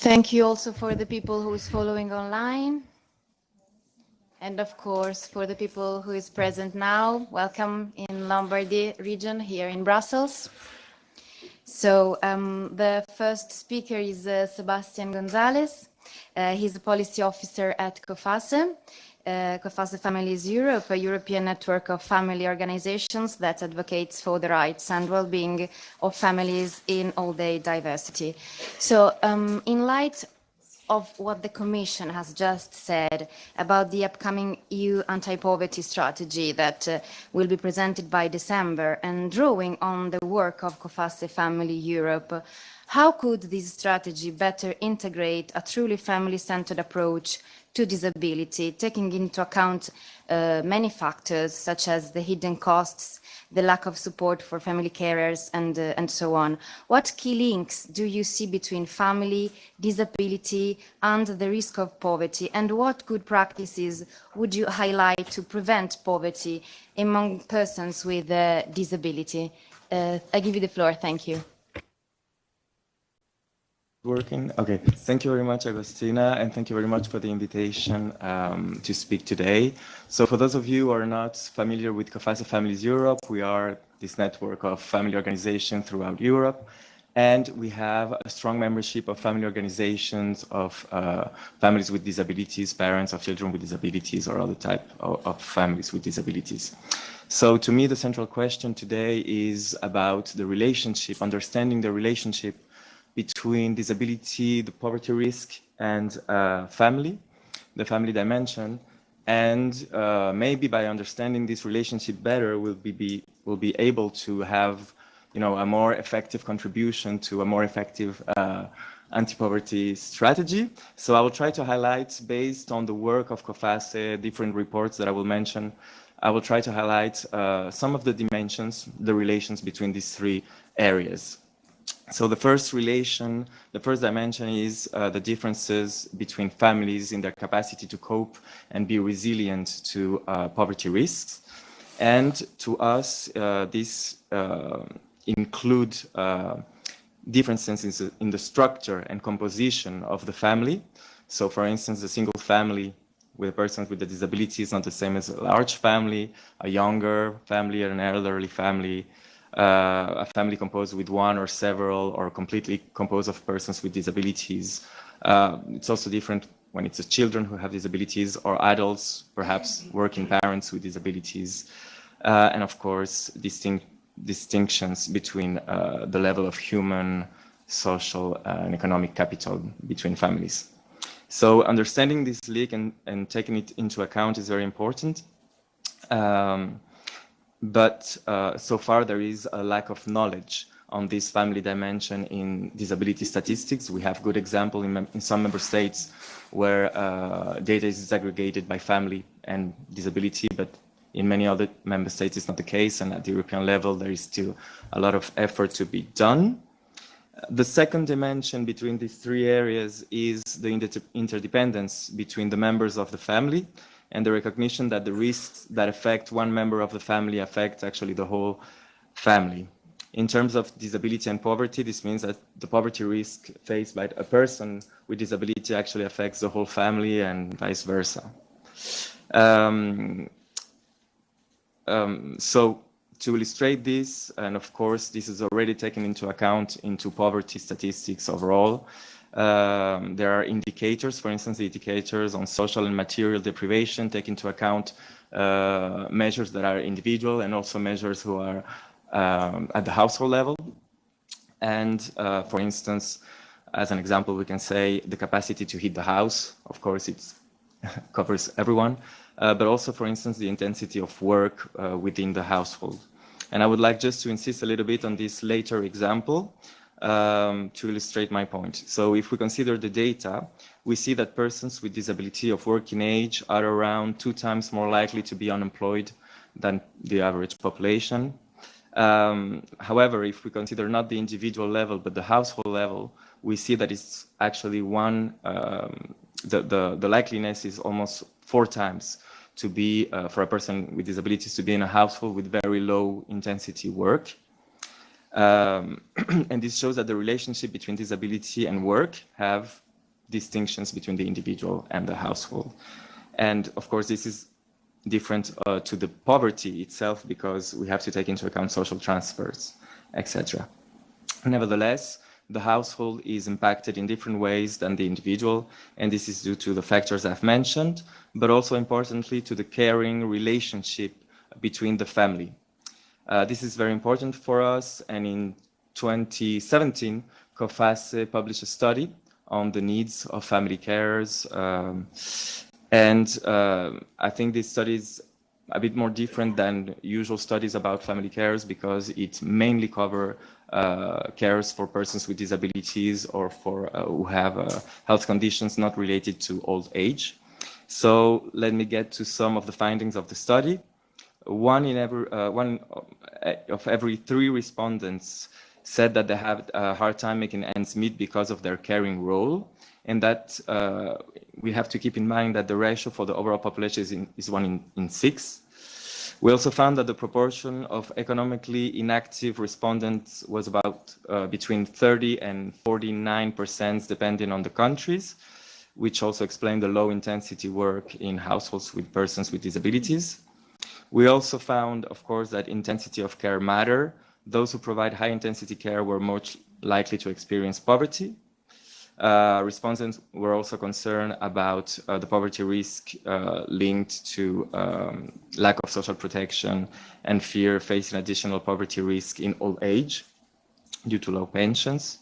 Thank you also for the people who is following online. And of course, for the people who is present now, welcome in Lombardy region here in Brussels. So the first speaker is Sebastian Gonzalez. He's a policy officer at COFASE. COFASE Families Europe, a European network of family organizations that advocates for the rights and well-being of families in all their diversity. So in light of what the Commission has just said about the upcoming EU anti-poverty strategy that will be presented by December, and drawing on the work of COFASE Family Europe, how could this strategy better integrate a truly family-centered approach to disability, taking into account many factors such as the hidden costs, the lack of support for family carers, and so on? What key links do you see between family, disability, and the risk of poverty? And what good practices would you highlight to prevent poverty among persons with disability? I give you the floor. Thank you. Working? Okay. Thank you very much, Agostina, and thank you very much for the invitation to speak today. So for those of you who are not familiar with COFASE Families Europe, we are this network of family organizations throughout Europe, and we have a strong membership of family organizations of families with disabilities, parents of children with disabilities, or other type of families with disabilities. So to me, the central question today is about the relationship, understanding the relationship between disability, the poverty risk, and family, the family dimension. And maybe by understanding this relationship better, we'll be able to have, a more effective contribution to a more effective anti-poverty strategy. So I will try to highlight, based on the work of COFASE, different reports that I will mention, I will try to highlight some of the dimensions, the relations between these three areas. So the first dimension is the differences between families in their capacity to cope and be resilient to poverty risks. And to us, this include differences in the structure and composition of the family. So for instance, a single family with persons with a disability is not the same as a large family, a younger family, an elderly family, a family composed with one or several or completely composed of persons with disabilities. It's also different when it's children who have disabilities or adults, perhaps working parents with disabilities. And of course, distinctions between the level of human, social, and economic capital between families. So understanding this link and taking it into account is very important. But so far there is a lack of knowledge on this family dimension in disability statistics. We have good example in some member states where data is disaggregated by family and disability, but in many other member states it's not the case, and at the European level there is still a lot of effort to be done. The second dimension between these three areas is the interdependence between the members of the family, and the recognition that the risks that affect one member of the family affect actually the whole family. In terms of disability and poverty, this means that the poverty risk faced by a person with disability actually affects the whole family and vice versa. So to illustrate this, and of course this is already taken into account into poverty statistics overall, there are indicators, for instance, the indicators on social and material deprivation take into account measures that are individual and also measures who are at the household level. And for instance, as an example, we can say the capacity to heat the house. Of course, it covers everyone, but also, for instance, the intensity of work within the household. And I would like just to insist a little bit on this later example to illustrate my point. So if we consider the data, we see that persons with disability of working age are around 2 times more likely to be unemployed than the average population. However, if we consider not the individual level, but the household level, we see that it's actually the likeliness is almost 4 times to be, for a person with disabilities, to be in a household with very low intensity work. And this shows that the relationship between disability and work have distinctions between the individual and the household. And of course, this is different to the poverty itself, because we have to take into account social transfers, etc. Nevertheless, the household is impacted in different ways than the individual, and this is due to the factors I've mentioned, but also importantly to the caring relationship between the family. This is very important for us, and in 2017, COFASE published a study on the needs of family carers. And I think this study is a bit more different than usual studies about family carers because it mainly cover cares for persons with disabilities or for who have health conditions not related to old age. So let me get to some of the findings of the study. One of every 3 respondents said that they have a hard time making ends meet because of their caring role, and that we have to keep in mind that the ratio for the overall population is 1 in 6. We also found that the proportion of economically inactive respondents was about between 30 and 49%, depending on the countries, which also explained the low intensity work in households with persons with disabilities. We also found, of course, that intensity of care matter. Those who provide high intensity care were more likely to experience poverty. Respondents were also concerned about the poverty risk linked to lack of social protection and fear facing additional poverty risk in old age due to low pensions.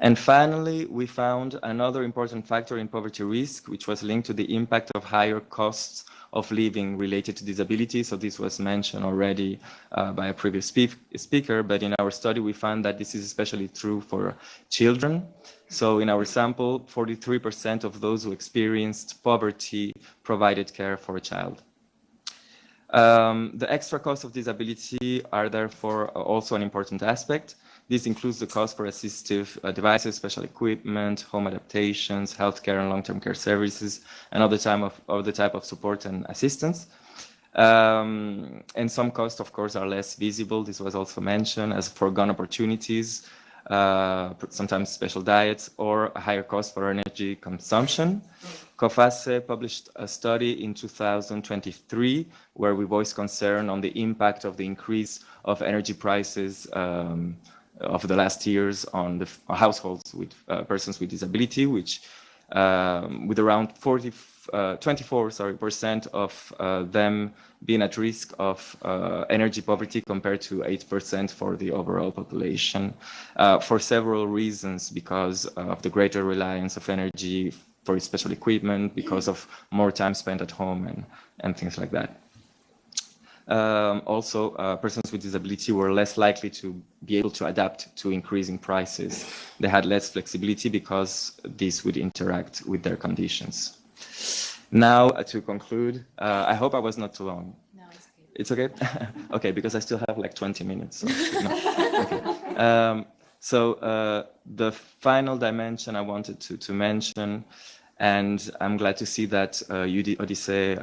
And finally, we found another important factor in poverty risk, which was linked to the impact of higher costs of living related to disability. So this was mentioned already by a previous speaker, but in our study we found that this is especially true for children. So in our sample, 43% of those who experienced poverty provided care for a child. The extra costs of disability are therefore also an important aspect. This includes the cost for assistive devices, special equipment, home adaptations, healthcare and long-term care services, and other type of support and assistance. And some costs, of course, are less visible. This was also mentioned as foregone opportunities, sometimes special diets, or a higher cost for energy consumption. COFACE published a study in 2023 where we voiced concern on the impact of the increase of energy prices of the last years on the households with persons with disability, which with around 24% of them being at risk of energy poverty compared to 8% for the overall population, for several reasons, because of the greater reliance of energy for special equipment, because of more time spent at home and things like that. Also, persons with disability were less likely to be able to adapt to increasing prices. They had less flexibility because this would interact with their conditions. Now, to conclude, I hope I was not too long. No, it's okay. It's okay? Okay, because I still have like 20 minutes. So, no. Okay. So the final dimension I wanted to mention, and I'm glad to see that Odyssey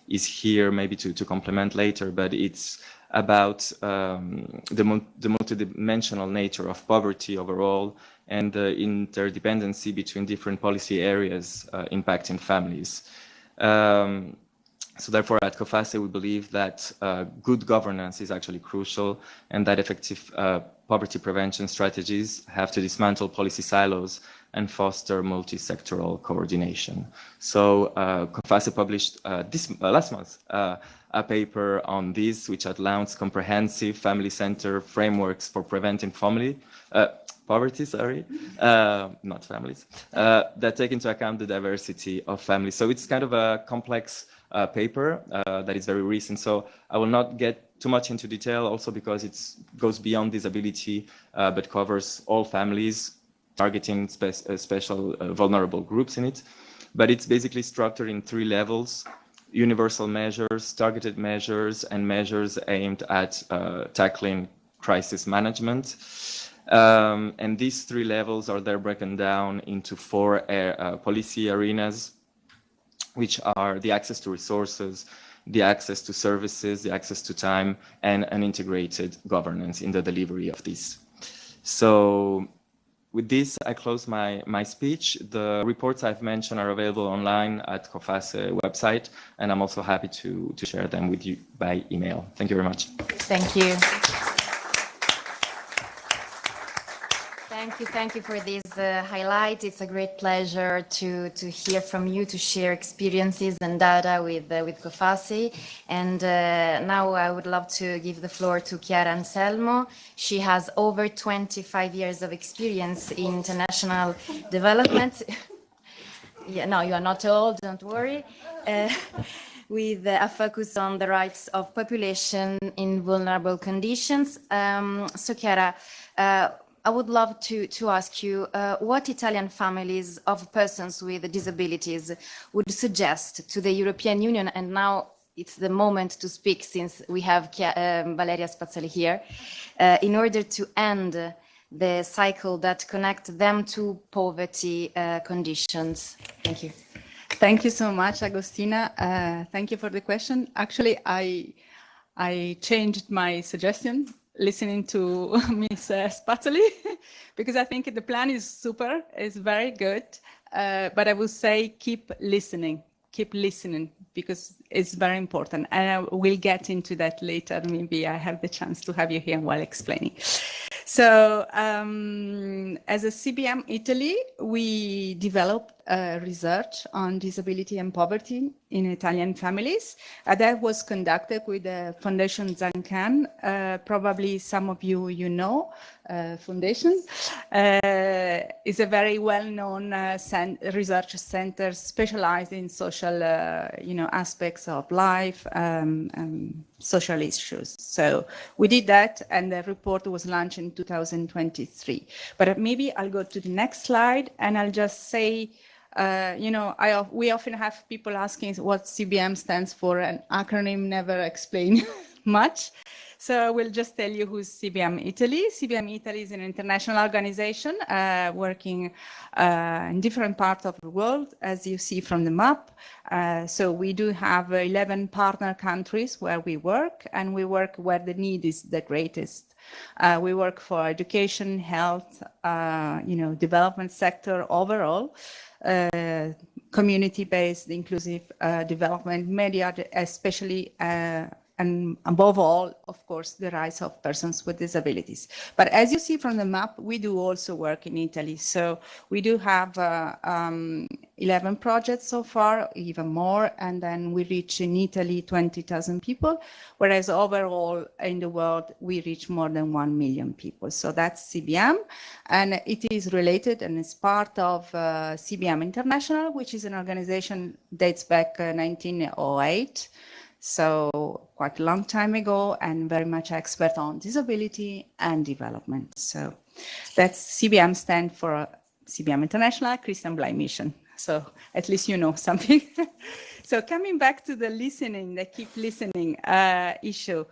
is here maybe to complement later, but it's about the multidimensional nature of poverty overall and the interdependency between different policy areas impacting families. So therefore, at COFACE, we believe that good governance is actually crucial, and that effective poverty prevention strategies have to dismantle policy silos and foster multi-sectoral coordination. So COFACE published last month a paper on this, which outlines comprehensive family-centered frameworks for preventing poverty, not families, that take into account the diversity of families. So it's kind of a complex paper that is very recent. So I will not get too much into detail, also because it goes beyond disability, but covers all families, targeting special vulnerable groups in it. But it's basically structured in 3 levels: universal measures, targeted measures, and measures aimed at tackling crisis management. And these 3 levels are there broken down into 4 policy arenas, which are the access to resources, the access to services, the access to time, and an integrated governance in the delivery of this. So with this, I close my speech. The reports I've mentioned are available online at COFACE website, and I'm also happy to share them with you by email. Thank you very much. Thank you. Thanks Thank you for this highlight. It's a great pleasure to hear from you, to share experiences and data with COFASI. And now I would love to give the floor to Chiara Anselmo. She has over 25 years of experience in international development. Yeah, no, you are not old, don't worry. With a focus on the rights of population in vulnerable conditions. So Chiara, I would love to ask you what Italian families of persons with disabilities would suggest to the European Union, and now it's the moment to speak since we have Valeria Spazzali here, in order to end the cycle that connects them to poverty conditions. Thank you. Thank you so much, Agostina. Thank you for the question. Actually, I changed my suggestion listening to Ms. Spazzali because I think the plan is super, it's very good, but I would say keep listening because it's very important. And I will get into that later. Maybe I have the chance to have you here while explaining. So as a CBM Italy, we developed research on disability and poverty in Italian families. That was conducted with the Foundation Zancan. Probably some of you know Foundation. Is a very well-known research center specialized in social aspects of life and social issues. So we did that, and the report was launched in 2023. But maybe I'll go to the next slide, and I'll just say, we often have people asking what CBM stands for, an acronym never explained much. So I will just tell you who's CBM Italy. CBM Italy is an international organization working in different parts of the world, as you see from the map. So we do have 11 partner countries where we work, and we work where the need is the greatest. We work for education, health, development sector overall, community-based, inclusive development, media, especially, and above all, of course, the rights of persons with disabilities. But as you see from the map, we do also work in Italy. So we do have 11 projects so far, even more, and then we reach in Italy 20,000 people, whereas overall in the world, we reach more than 1 million people. So that's CBM, and it is related and is part of CBM International, which is an organization dates back 1908. So quite a long time ago, and very much expert on disability and development. So that's CBM stand for CBM International Christian Blind Mission. So at least you know something. So coming back to the listening, the keep listening issue.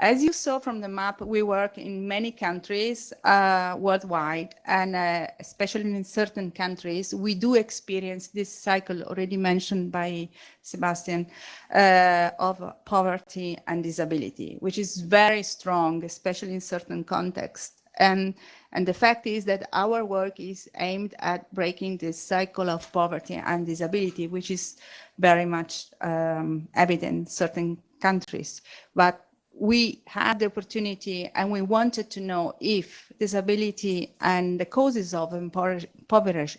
As you saw from the map, we work in many countries worldwide, and especially in certain countries, we do experience this cycle already mentioned by Sebastian of poverty and disability, which is very strong, especially in certain contexts. And the fact is that our work is aimed at breaking this cycle of poverty and disability, which is very much evident in certain countries. But we had the opportunity and we wanted to know if disability and the causes of impoverishment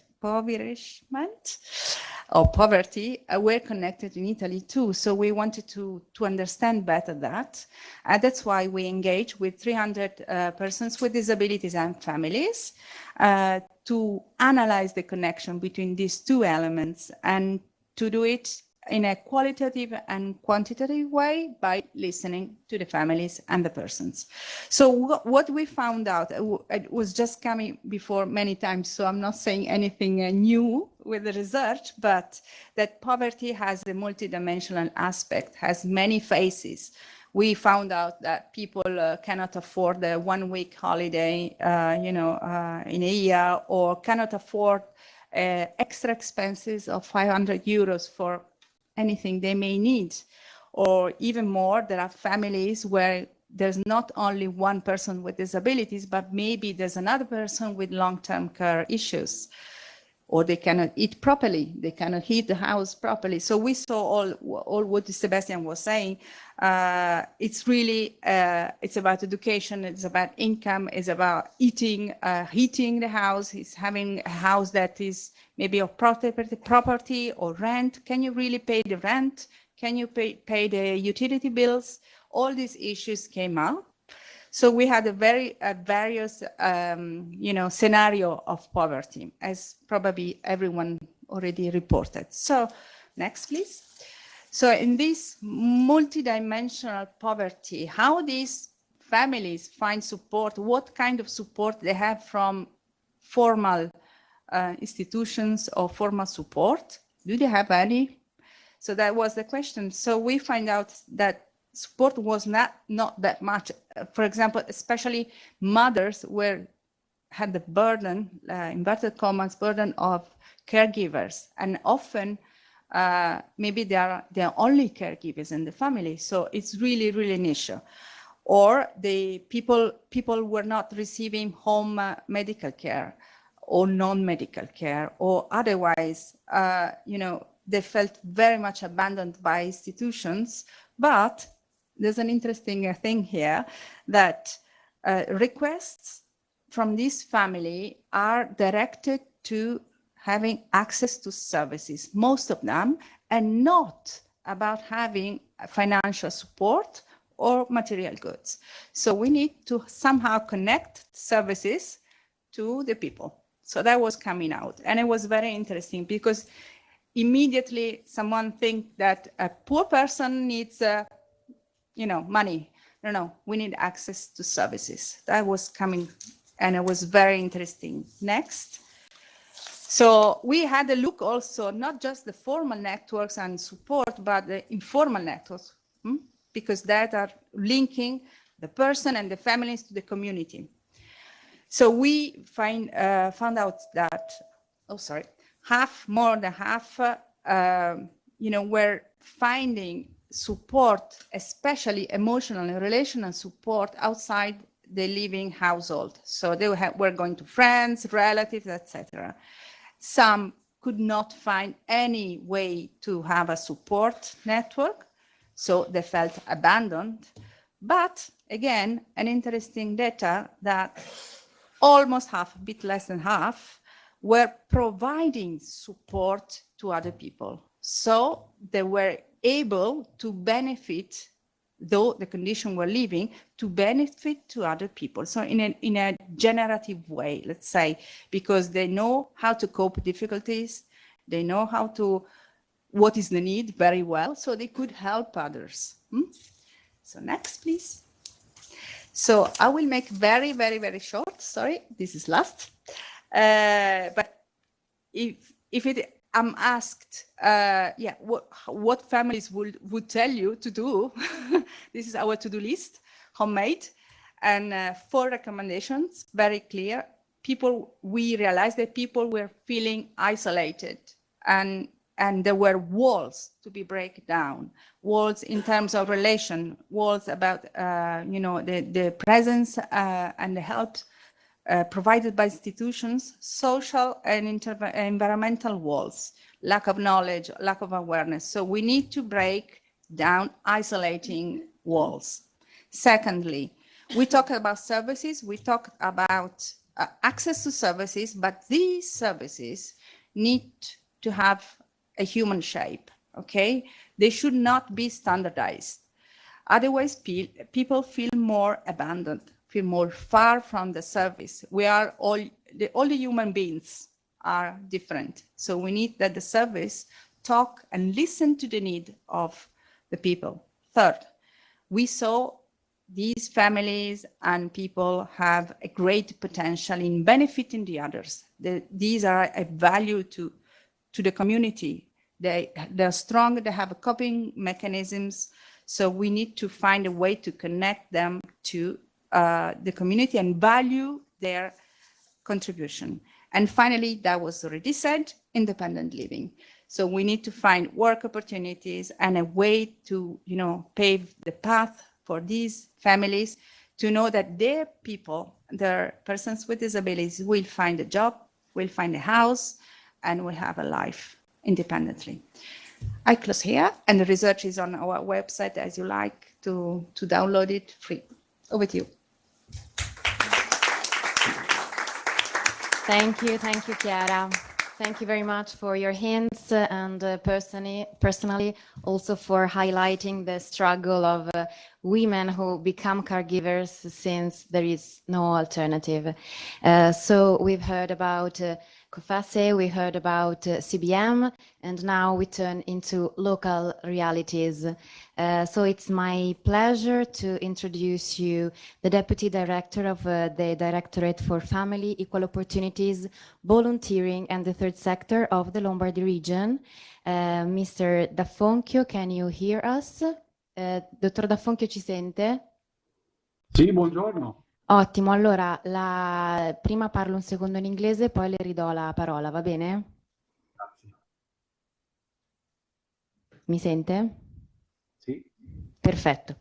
or poverty were connected in Italy too. So we wanted to understand better that. And that's why we engaged with 300 persons with disabilities and families to analyze the connection between these two elements, and to do it in a qualitative and quantitative way by listening to the families and the persons. So what we found out, it was just coming before many times, so I'm not saying anything new with the research, but that poverty has a multidimensional aspect, has many faces. We found out that people cannot afford a 1 week holiday, in a year, or cannot afford extra expenses of 500 euros for anything they may need. Or even more, there are families where there's not only one person with disabilities, but maybe there's another person with long-term care issues. or they cannot eat properly, they cannot heat the house properly. So we saw all what Sebastian was saying. It's really, it's about education, it's about income, it's about eating, heating the house, it's having a house that is maybe of property or rent. Can you really pay the rent? Can you pay the utility bills? All these issues came out. So we had a various, scenario of poverty, as probably everyone already reported. So next, please. So in this multidimensional poverty, how these families find support, what kind of support they have from formal institutions or formal support? Do they have any? So that was the question. So we find out that support was not that much. For example, especially mothers had the burden, inverted commas, burden of caregivers, and often maybe they are only caregivers in the family. So it's really, really an issue. Or the people were not receiving home medical care or non-medical care, or otherwise, they felt very much abandoned by institutions. But there's an interesting thing here that requests from this family are directed to having access to services, most of them, and not about having financial support or material goods. So we need to somehow connect services to the people. So that was coming out. And it was very interesting because immediately someone think that a poor person needs money. No, we need access to services. That was coming, and it was very interesting. Next. So we had a look also, not just the formal networks and support, but the informal networks, because that are linking the person and the families to the community. So we found out that, more than half, were finding support, especially emotional and relational support, outside the living household. So they were going to friends, relatives, etc. Some could not find any way to have a support network, so they felt abandoned. But again, an interesting data that almost half, a bit less than half, were providing support to other people. So they were able to benefit, though the condition we're living, to benefit to other people. So in a generative way, let's say, because they know how to cope with difficulties, they know what is the need very well, so they could help others. So next, please. So I will make very, very, very short. Sorry, this is last. But I'm asked, what families would tell you to do. This is our to-do list, homemade, and 4 recommendations, very clear. We realized that people were feeling isolated, and there were walls to be break down, walls in terms of relation, walls about the presence and the help provided by institutions, social and environmental walls, lack of knowledge, lack of awareness. So we need to break down isolating walls. Secondly, we talk about services, we talk about access to services, but these services need to have a human shape, okay? They should not be standardized. Otherwise, people feel more abandoned, feel more far from the service. We are all the human beings are different. So we need that the service talk and listen to the need of the people. Third, we saw these families and people have a great potential in benefiting the others. These are a value to the community. They're strong, they have coping mechanisms. So we need to find a way to connect them to the community and value their contribution. And finally, that was already said, independent living. So we need to find work opportunities and a way to, pave the path for these families to know that their people, their persons with disabilities will find a job, will find a house, and will have a life independently. I close here, and the research is on our website as you like to download it free. Over to you. Thank you, Chiara. Thank you very much for your hints and personally also for highlighting the struggle of women who become caregivers since there is no alternative. So we've heard about COFASE, we heard about CBM, and now we turn into local realities. So it's my pleasure to introduce you the Deputy Director of the Directorate for Family, Equal Opportunities, Volunteering and the Third Sector of the Lombardy region. Mr. D'Affonchio, can you hear us? Dottor D'Affonchio, ci sente? Sì, buongiorno. Ottimo, allora prima parlo un secondo in inglese, poi le ridò la parola, va bene? Grazie. Mi sente? Sì. Perfetto.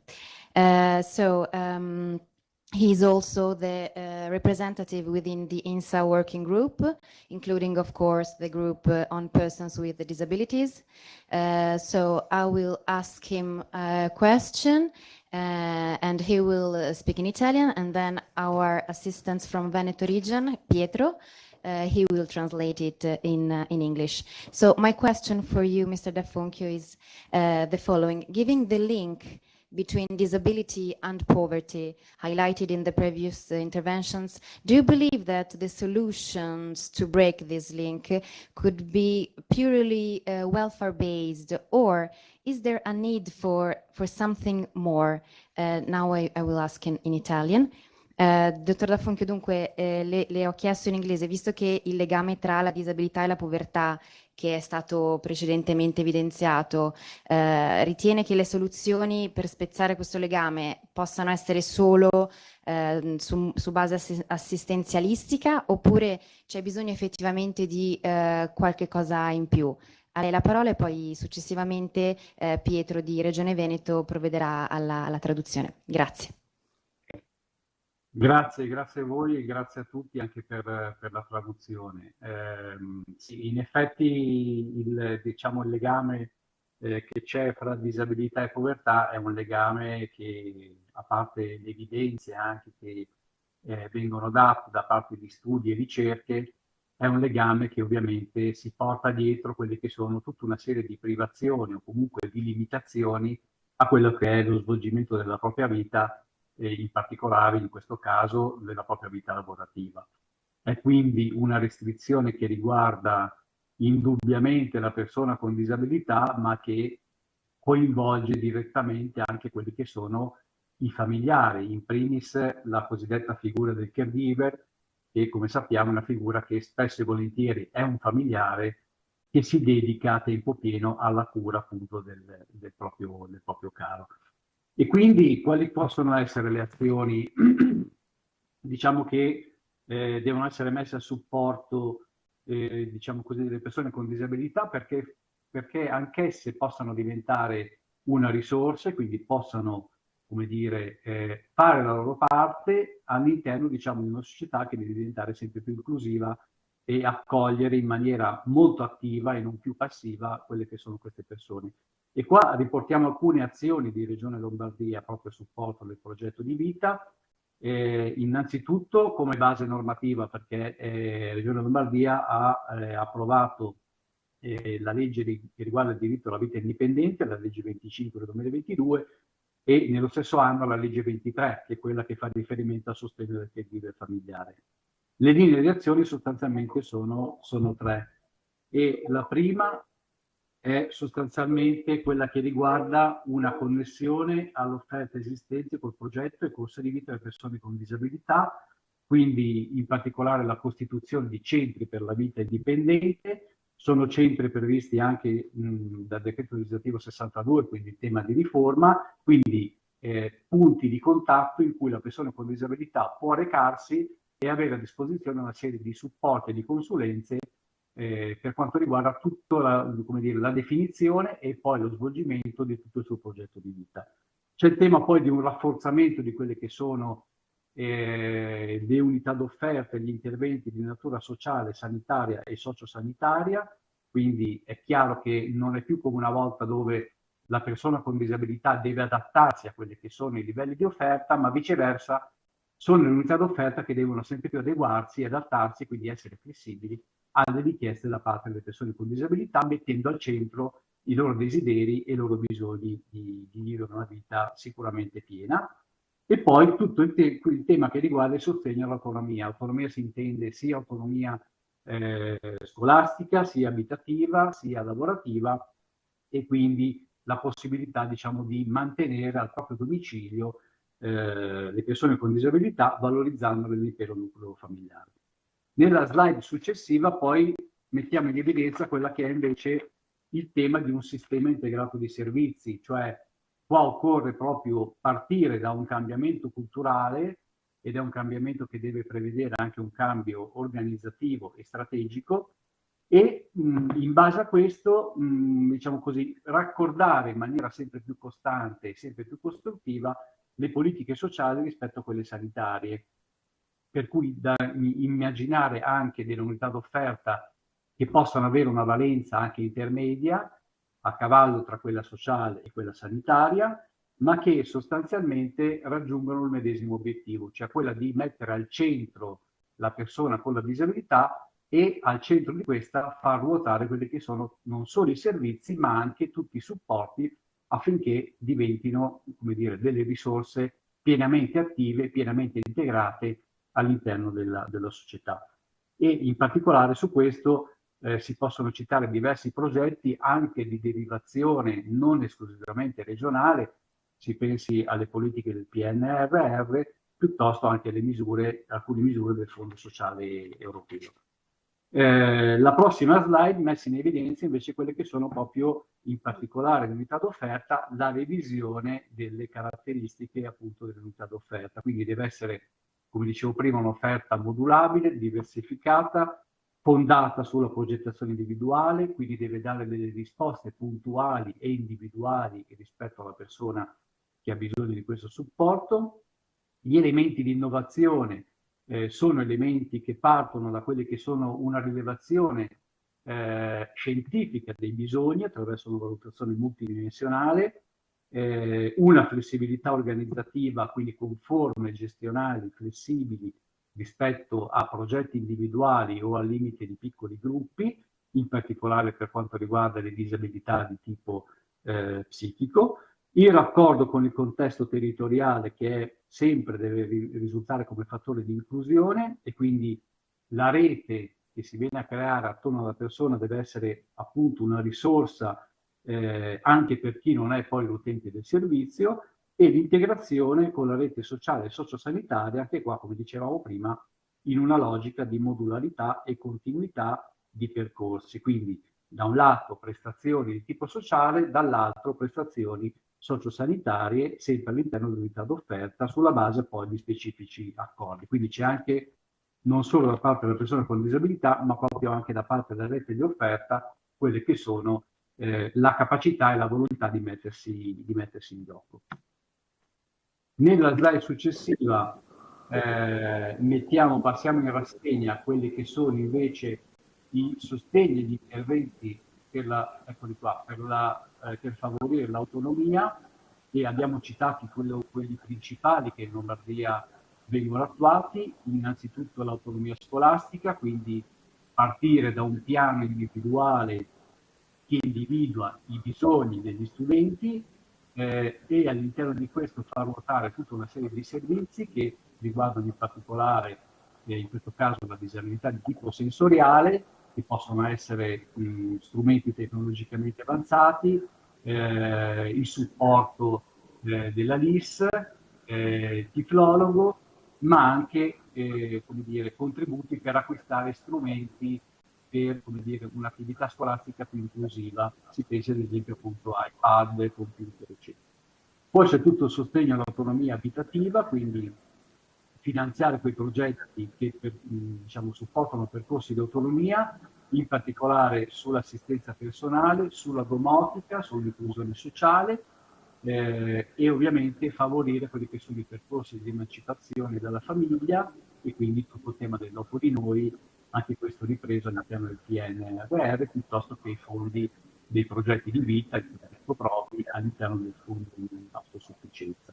He's also the representative within the ENSA working group, including, of course, the group on persons with disabilities. So I will ask him a question and he will speak in Italian, and then our assistant from Veneto region, Pietro, he will translate it in English. So my question for you, Mr. D'Affonchio, is the following. Given the link between disability and poverty highlighted in the previous interventions, do you believe that the solutions to break this link could be purely welfare-based, or is there a need for something more? Now I will ask in Italian. Dottor D'Affonchio, dunque le ho chiesto in inglese, visto che il legame tra la disabilità e la povertà che è stato precedentemente evidenziato, ritiene che le soluzioni per spezzare questo legame possano essere solo su base assistenzialistica, oppure c'è bisogno effettivamente di qualche cosa in più? A lei la parola e poi successivamente Pietro di Regione Veneto provvederà alla traduzione. Grazie. Grazie a voi e grazie a tutti anche per la traduzione. Sì, in effetti il legame che c'è fra disabilità e povertà è un legame che, a parte le evidenze anche che vengono date da parte di studi e ricerche, è un legame che ovviamente si porta dietro quelle che sono tutta una serie di privazioni o comunque di limitazioni a quello che è lo svolgimento della propria vita, in particolare in questo caso della propria vita lavorativa. È quindi una restrizione che riguarda indubbiamente la persona con disabilità, ma che coinvolge direttamente anche quelli che sono i familiari, in primis la cosiddetta figura del caregiver, che come sappiamo è una figura che spesso e volentieri è un familiare che si dedica a tempo pieno alla cura appunto del proprio caro. E quindi quali possono essere le azioni, diciamo che devono essere messe a supporto, diciamo così, delle persone con disabilità, perché anch'esse possano diventare una risorsa e quindi possano, come dire, fare la loro parte all'interno, diciamo, di una società che deve diventare sempre più inclusiva e accogliere in maniera molto attiva e non più passiva quelle che sono queste persone. E qua riportiamo alcune azioni di Regione Lombardia proprio a supporto del progetto di vita. Innanzitutto come base normativa, perché Regione Lombardia ha approvato la legge che riguarda il diritto alla vita indipendente, la legge 25 del 2022, e nello stesso anno la legge 23, che è quella che fa riferimento al sostegno del caregiver familiare. Le linee di azione sostanzialmente sono tre. E la prima è sostanzialmente quella che riguarda una connessione all'offerta esistente col progetto e corso di vita delle persone con disabilità, quindi in particolare la costituzione di centri per la vita indipendente. Sono centri previsti anche dal decreto legislativo 62, quindi in tema di riforma, quindi punti di contatto in cui la persona con disabilità può recarsi e avere a disposizione una serie di supporti e di consulenze per quanto riguarda tutta la definizione e poi lo svolgimento di tutto il suo progetto di vita. C'è il tema poi di un rafforzamento di quelle che sono le unità d'offerta e gli interventi di natura sociale, sanitaria e sociosanitaria. Quindi è chiaro che non è più come una volta dove la persona con disabilità deve adattarsi a quelli che sono i livelli di offerta, ma viceversa sono le unità d'offerta che devono sempre più adeguarsi e adattarsi, quindi essere flessibili alle richieste da parte delle persone con disabilità, mettendo al centro i loro desideri e i loro bisogni di vivere una vita sicuramente piena. E poi tutto il tema che riguarda il sostegno all'autonomia. Autonomia si intende sia autonomia scolastica, sia abitativa, sia lavorativa, e quindi la possibilità, diciamo, di mantenere al proprio domicilio le persone con disabilità, valorizzandole l'intero nucleo familiare. Nella slide successiva poi mettiamo in evidenza quella che è invece il tema di un sistema integrato di servizi, cioè qua occorre proprio partire da un cambiamento culturale, ed è un cambiamento che deve prevedere anche un cambio organizzativo e strategico, e in base a questo, diciamo così, raccordare in maniera sempre più costante e sempre più costruttiva le politiche sociali rispetto a quelle sanitarie. Per cui da immaginare anche delle unità d'offerta che possano avere una valenza anche intermedia, a cavallo tra quella sociale e quella sanitaria, ma che sostanzialmente raggiungono il medesimo obiettivo, cioè quella di mettere al centro la persona con la disabilità e al centro di questa far ruotare quelli che sono non solo i servizi, ma anche tutti i supporti affinché diventino, come dire, delle risorse pienamente attive, pienamente integrate all'interno della società. E in particolare su questo si possono citare diversi progetti anche di derivazione non esclusivamente regionale, si pensi alle politiche del PNRR, piuttosto anche alle misure, alcune misure del Fondo Sociale Europeo. La prossima slide messa in evidenza invece quelle che sono proprio in particolare l'unità d'offerta, la revisione delle caratteristiche appunto dell'unità d'offerta. Quindi deve essere, come dicevo prima, un'offerta modulabile, diversificata, fondata sulla progettazione individuale, quindi deve dare delle risposte puntuali e individuali rispetto alla persona che ha bisogno di questo supporto. Gli elementi di innovazione sono elementi che partono da quelle che sono una rilevazione scientifica dei bisogni attraverso una valutazione multidimensionale, una flessibilità organizzativa, quindi con forme gestionali flessibili rispetto a progetti individuali o al limite di piccoli gruppi, in particolare per quanto riguarda le disabilità di tipo psichico, il raccordo con il contesto territoriale che sempre deve risultare come fattore di inclusione, e quindi la rete che si viene a creare attorno alla persona deve essere appunto una risorsa anche per chi non è poi l'utente del servizio, e l'integrazione con la rete sociale e sociosanitaria, che qua, come dicevamo prima, in una logica di modularità e continuità di percorsi. Quindi da un lato prestazioni di tipo sociale, dall'altro prestazioni sociosanitarie, sempre all'interno dell'unità d'offerta, sulla base poi di specifici accordi. Quindi c'è anche, non solo da parte della persona con disabilità, ma proprio anche da parte della rete di offerta, quelle che sono la capacità e la volontà di mettersi in gioco. Nella slide successiva passiamo in rassegna quelli che sono invece i sostegni e gli interventi per favorire l'autonomia, e abbiamo citato quelli principali che in Lombardia vengono attuati. Innanzitutto l'autonomia scolastica, quindi partire da un piano individuale che individua i bisogni degli studenti e all'interno di questo far ruotare tutta una serie di servizi che riguardano in particolare, in questo caso, la disabilità di tipo sensoriale, che possono essere strumenti tecnologicamente avanzati, il supporto della LIS, tiflologo, ma anche come dire, contributi per acquistare strumenti per, come dire, un'attività scolastica più inclusiva. Si pensa ad esempio appunto a iPad, computer, eccetera. Poi c'è tutto il sostegno all'autonomia abitativa, quindi finanziare quei progetti che diciamo, supportano percorsi di autonomia, in particolare sull'assistenza personale, sulla domotica, sull'inclusione sociale, e ovviamente favorire quelli che sono i percorsi di emancipazione dalla famiglia e quindi tutto il tema del dopo di noi, anche questo ripreso all'interno del PNRR, piuttosto che i fondi dei progetti di vita propri all'interno del fondo di autosufficienza.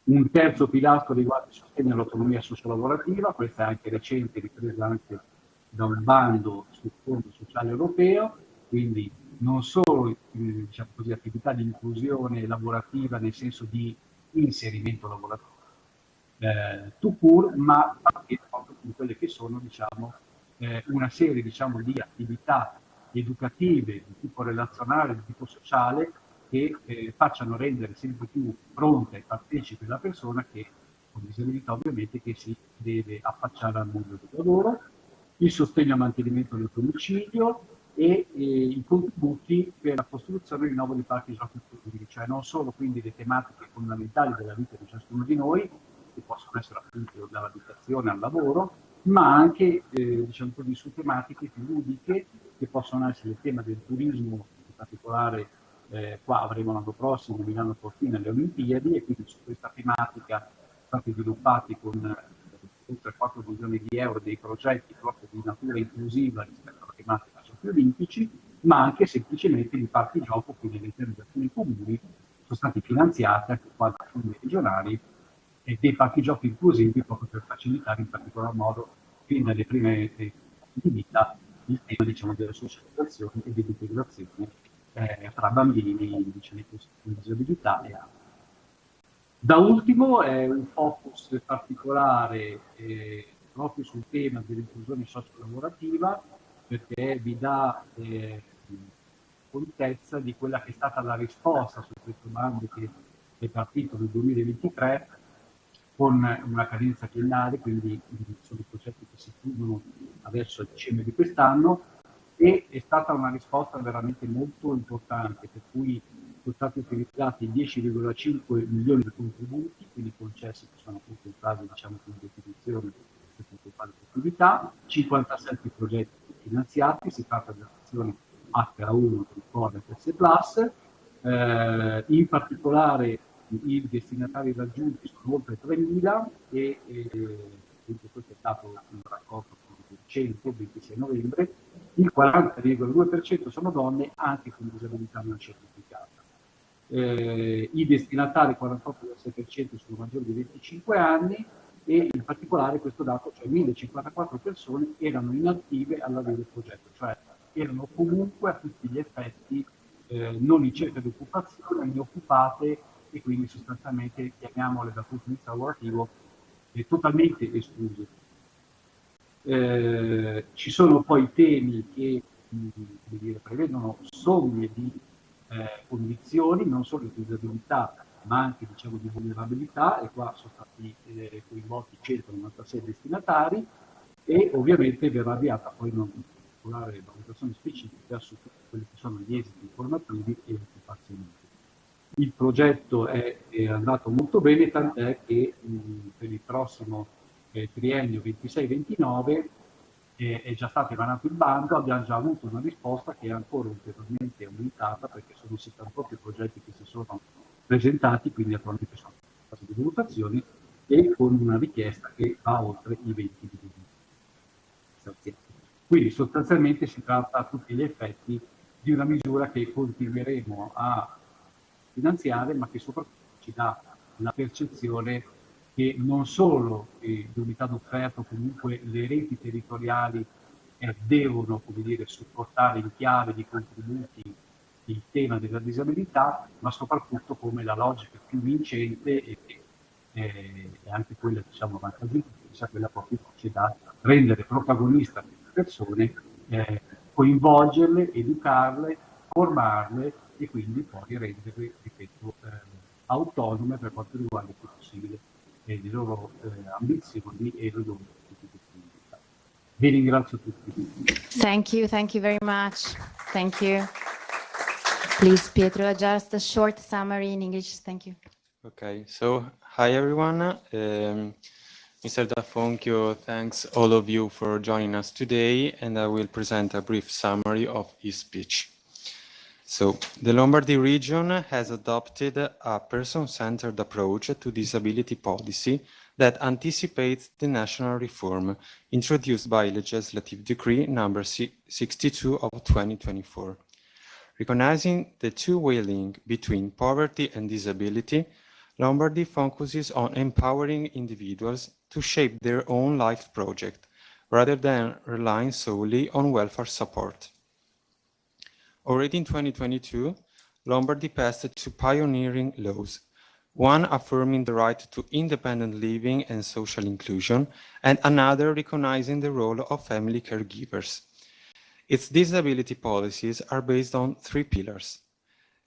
Un terzo pilastro riguarda il sostegno all'autonomia sociolavorativa, questa è anche recente, ripresa anche da un bando sul Fondo Sociale Europeo, quindi non solo diciamo così, attività di inclusione lavorativa nel senso di inserimento lavorativo, tout court, ma anche proprio in quelle che sono diciamo, una serie diciamo, di attività educative di tipo relazionale, di tipo sociale, che facciano rendere sempre più pronta e partecipe la persona che, con disabilità ovviamente, che si deve affacciare al mondo del lavoro, il sostegno al mantenimento del domicilio e i contributi per la costruzione e rinnovo dei parchi giochi inclusivi, cioè non solo quindi le tematiche fondamentali della vita di ciascuno di noi, che possono essere appunto dall'abitazione al lavoro, ma anche diciamo così, su tematiche più ludiche, che possono essere il tema del turismo, in particolare qua avremo l'anno prossimo Milano Cortina le Olimpiadi, e quindi su questa tematica sono stati sviluppati con oltre 4 milioni di euro dei progetti proprio di natura inclusiva rispetto alla tematica Giochi Olimpici, ma anche semplicemente di parchi gioco, quindi all'interno di alcuni comuni sono stati finanziati anche qua da fondi regionali e dei parchi giochi inclusivi proprio per facilitare in particolar modo fin dalle prime di vita il tema diciamo, della socializzazione e dell'integrazione tra bambini diciamo, con disabilità e altri. Da ultimo è un focus particolare proprio sul tema dell'inclusione sociolavorativa, perché vi dà contezza di quella che è stata la risposta su questo bando che è partito nel 2023 con una cadenza triennale, quindi sono progetti che si chiudono adesso a dicembre di quest'anno, e è stata una risposta veramente molto importante, per cui sono stati utilizzati 10,5 milioni di contributi, quindi concessi che sono appunto in fase diciamo, di definizione per fare attività, 57 progetti finanziati, si tratta di azioni H1, Core e S+, in particolare i destinatari raggiunti sono oltre 3.000 e questo è stato un raccolto recente, il 26 novembre, il 40,2% sono donne anche con disabilità non certificata. I destinatari, 48,6%, sono maggiori di 25 anni e in particolare questo dato, cioè 1.054 persone erano inattive all'avvio del progetto, cioè erano comunque a tutti gli effetti non in cerca di occupazione, inoccupate e quindi sostanzialmente, chiamiamole dal punto di vista lavorativo, totalmente escluse. Ci sono poi temi che dire, prevedono somme di condizioni, non solo di disabilità, ma anche diciamo, di vulnerabilità, e qua sono stati coinvolti 196 destinatari, e ovviamente verrà avviata poi una particolare valutazione specifica su quelli che sono gli esiti informativi e occupazionali. Il progetto è andato molto bene, tant'è che per il prossimo triennio 26-29 è già stato emanato il bando, abbiamo già avuto una risposta che è ancora ulteriormente aumentata, perché sono 78 progetti che si sono presentati, quindi attualmente sono in fase di valutazione, e con una richiesta che va oltre i 20 milioni. Quindi sostanzialmente si tratta a tutti gli effetti di una misura che continueremo a finanziare, ma che soprattutto ci dà la percezione che non solo le unità d'offerta o comunque le reti territoriali devono, come dire, supportare in chiave di contributi il tema della disabilità, ma soprattutto come la logica più vincente e anche quella diciamo vantaggiosa, quella proprio che da rendere protagonista le persone, coinvolgerle, educarle, formarle e quindi poi renderle, ripeto, autonome per quanto riguarda il più possibile le loro ambizioni e le loro possibilità. Vi ringrazio tutti. Thank you very much. Thank you. Please, Pietro, just a short summary in English. Thank you. Okay, so hi everyone. Mr. D'Afonchio thanks all of you for joining us today, and I will present a brief summary of his speech. So the Lombardy region has adopted a person-centered approach to disability policy that anticipates the national reform introduced by Legislative Decree number 62 of 2024. Recognizing the two-way link between poverty and disability, Lombardy focuses on empowering individuals to shape their own life project, rather than relying solely on welfare support. Already in 2022, Lombardy passed two pioneering laws, one affirming the right to independent living and social inclusion, and another recognizing the role of family caregivers. Its disability policies are based on three pillars: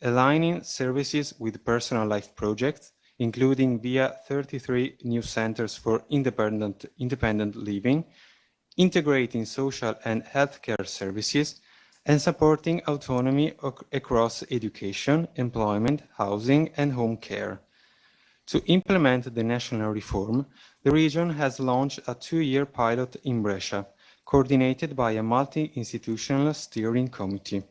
aligning services with personal life projects, including via 33 new centers for independent living, integrating social and healthcare services, and supporting autonomy across education, employment, housing, and home care. To implement the national reform, the region has launched a 2-year pilot in Brescia, coordinated by a multi-institutional steering committee,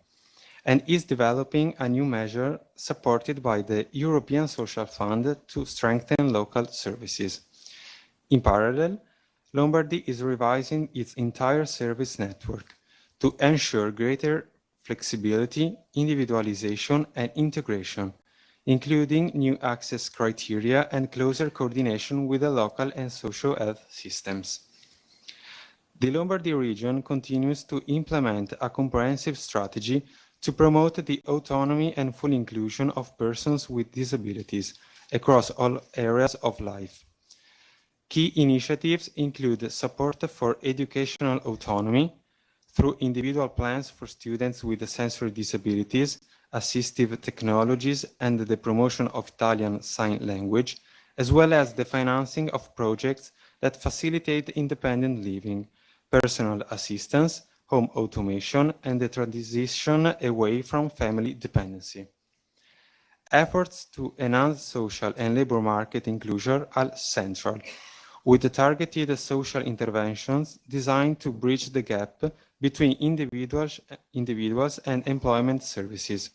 and is developing a new measure supported by the European Social Fund to strengthen local services. In parallel, Lombardy is revising its entire service network to ensure greater flexibility, individualization, and integration, including new access criteria and closer coordination with the local and social health systems. The Lombardy region continues to implement a comprehensive strategy to promote the autonomy and full inclusion of persons with disabilities across all areas of life. Key initiatives include support for educational autonomy through individual plans for students with sensory disabilities, assistive technologies, and the promotion of Italian Sign Language, as well as the financing of projects that facilitate independent living, personal assistance, home automation, and the transition away from family dependency. Efforts to enhance social and labor market inclusion are central, with targeted social interventions designed to bridge the gap between individuals and employment services.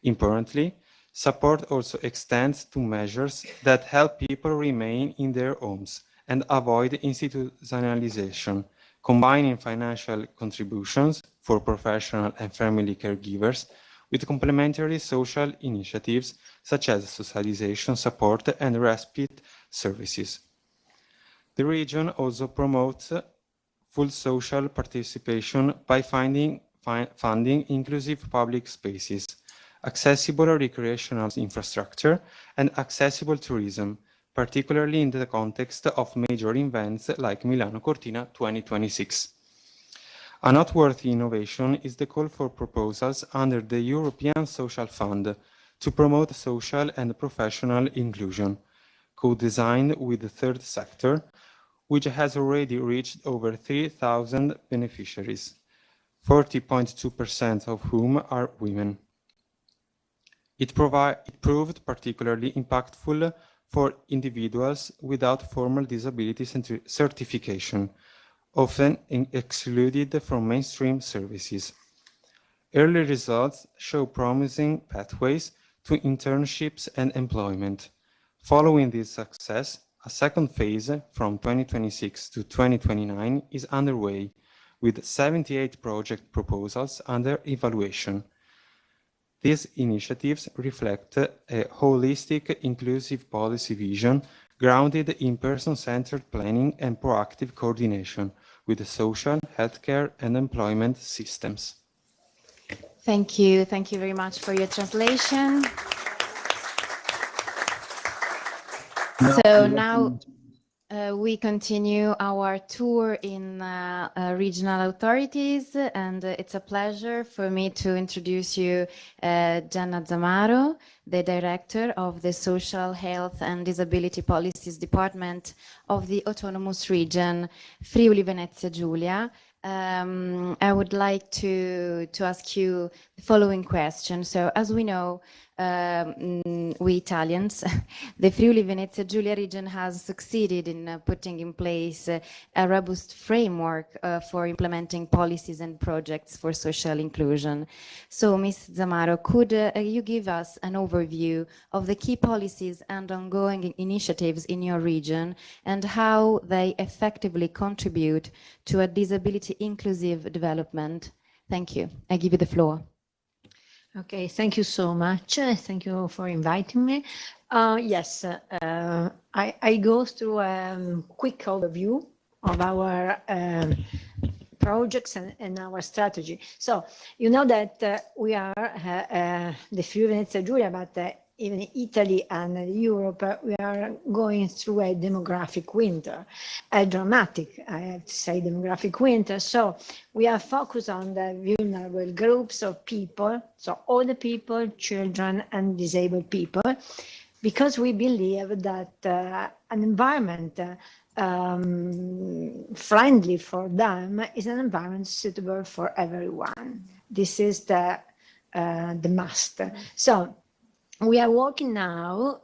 Importantly, support also extends to measures that help people remain in their homes and avoid institutionalization, combining financial contributions for professional and family caregivers with complementary social initiatives such as socialization support and respite services. The region also promotes full social participation by funding inclusive public spaces, accessible recreational infrastructure, and accessible tourism, particularly in the context of major events like Milano Cortina 2026. A noteworthy innovation is the call for proposals under the European Social Fund to promote social and professional inclusion, co-designed with the third sector, which has already reached over 3,000 beneficiaries, 40.2% of whom are women. It proved particularly impactful for individuals without formal disability certification, often excluded from mainstream services. Early results show promising pathways to internships and employment. Following this success, a second phase from 2026 to 2029 is underway, with 78 project proposals under evaluation. These initiatives reflect a holistic, inclusive policy vision grounded in person-centered planning and proactive coordination with the social, healthcare, and employment systems. Thank you. Thank you very much for your translation. So now we continue our tour in regional authorities, and it's a pleasure for me to introduce you Gianna Zamaro, the Director of the Social Health and Disability Policies Department of the Autonomous Region Friuli Venezia Giulia. I would like to ask you the following question. So as we know, we Italians, the Friuli Venezia Giulia region has succeeded in putting in place a robust framework for implementing policies and projects for social inclusion. So, Ms. Zamaro, could you give us an overview of the key policies and ongoing initiatives in your region and how they effectively contribute to a disability inclusive development? Thank you. I give you the floor. Okay, thank you so much. Thank you for inviting me. Yes, I go through a quick overview of our projects and our strategy. So, you know that we are the Friuli Venezia Giulia, but even Italy and Europe, we are going through a demographic winter, a dramatic, I have to say, demographic winter. So we are focused on the vulnerable groups of people, so all the people, children and disabled people, because we believe that an environment friendly for them is an environment suitable for everyone. This is the must. So we are working now,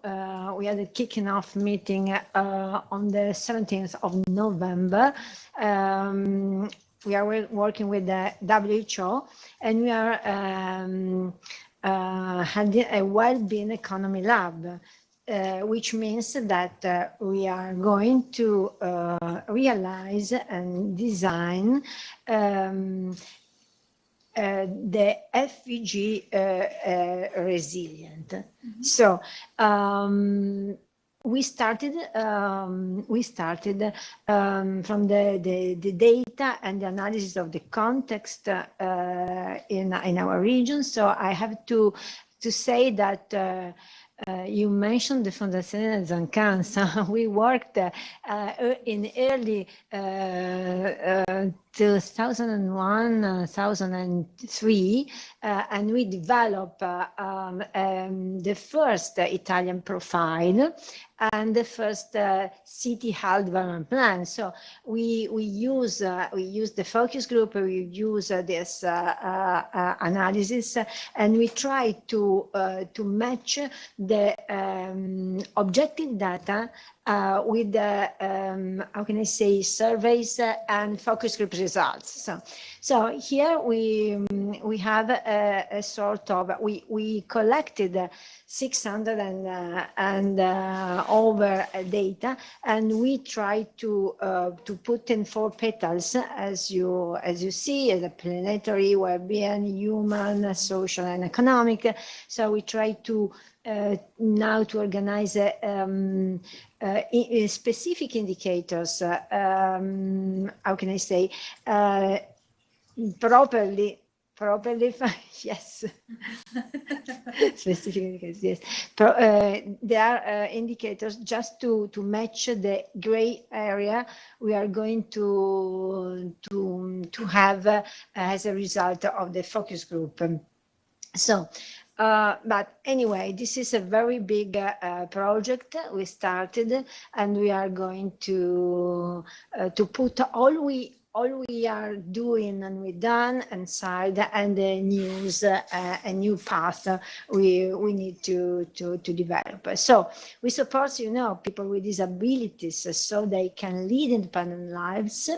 we had a kicking off meeting on the 17th of November. We are working with the WHO and we are having a well-being economy lab, which means that we are going to realize and design the FVG resilient. So we started from the data and the analysis of the context in our region. So I have to say that you mentioned the Fondazione Zancanza. We worked in early 2001, 2003, and we developed the first Italian profile and the first city health development plan. So we use the focus group, we use this analysis, and we try to match the objective data with the how can I say, surveys and focus group results. So here we have a sort of, we collected 600 and over data, and we try to put in 4 petals, as you see, as a planetary, well-being, human, social, and economic. So we try to now to organize specific indicators. How can I say, properly, yes. Specific indicators, yes. There are indicators just to match the gray area we are going to have as a result of the focus group. So, but anyway, this is a very big project we started, and we are going to put all we are doing and we done inside, and the news, a new path we need to develop. So we support, people with disabilities so they can lead independent lives,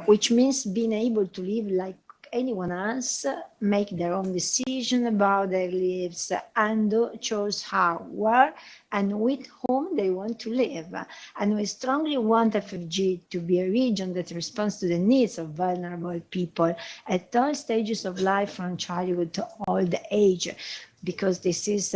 which means being able to live like anyone else, make their own decision about their lives, and choose how, where, and with whom they want to live. And we strongly want FFG to be a region that responds to the needs of vulnerable people at all stages of life, from childhood to old age, because this is,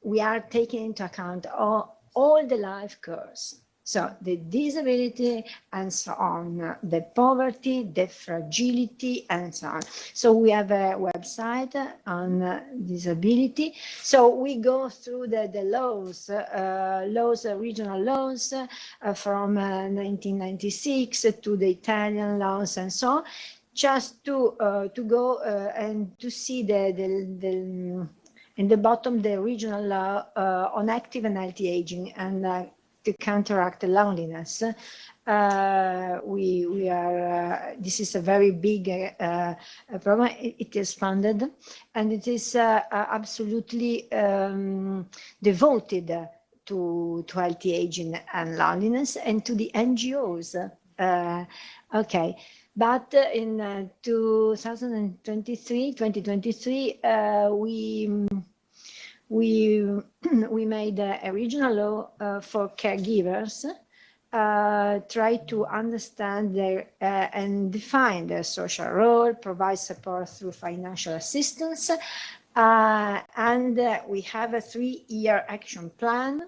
we are taking into account all the life course. So the disability and so on, the poverty, the fragility, and so on. So we have a website on disability. So we go through the laws, regional laws from 1996 to the Italian laws and so on, just to go and to see in the bottom the regional law on active and healthy aging and to counteract loneliness. We are, this is a very big program. It is funded, and it is absolutely devoted to healthy aging and loneliness, and to the NGOs. Okay, but in 2023, we made a regional law for caregivers, try to understand their and define their social role, provide support through financial assistance, and we have a 3-year action plan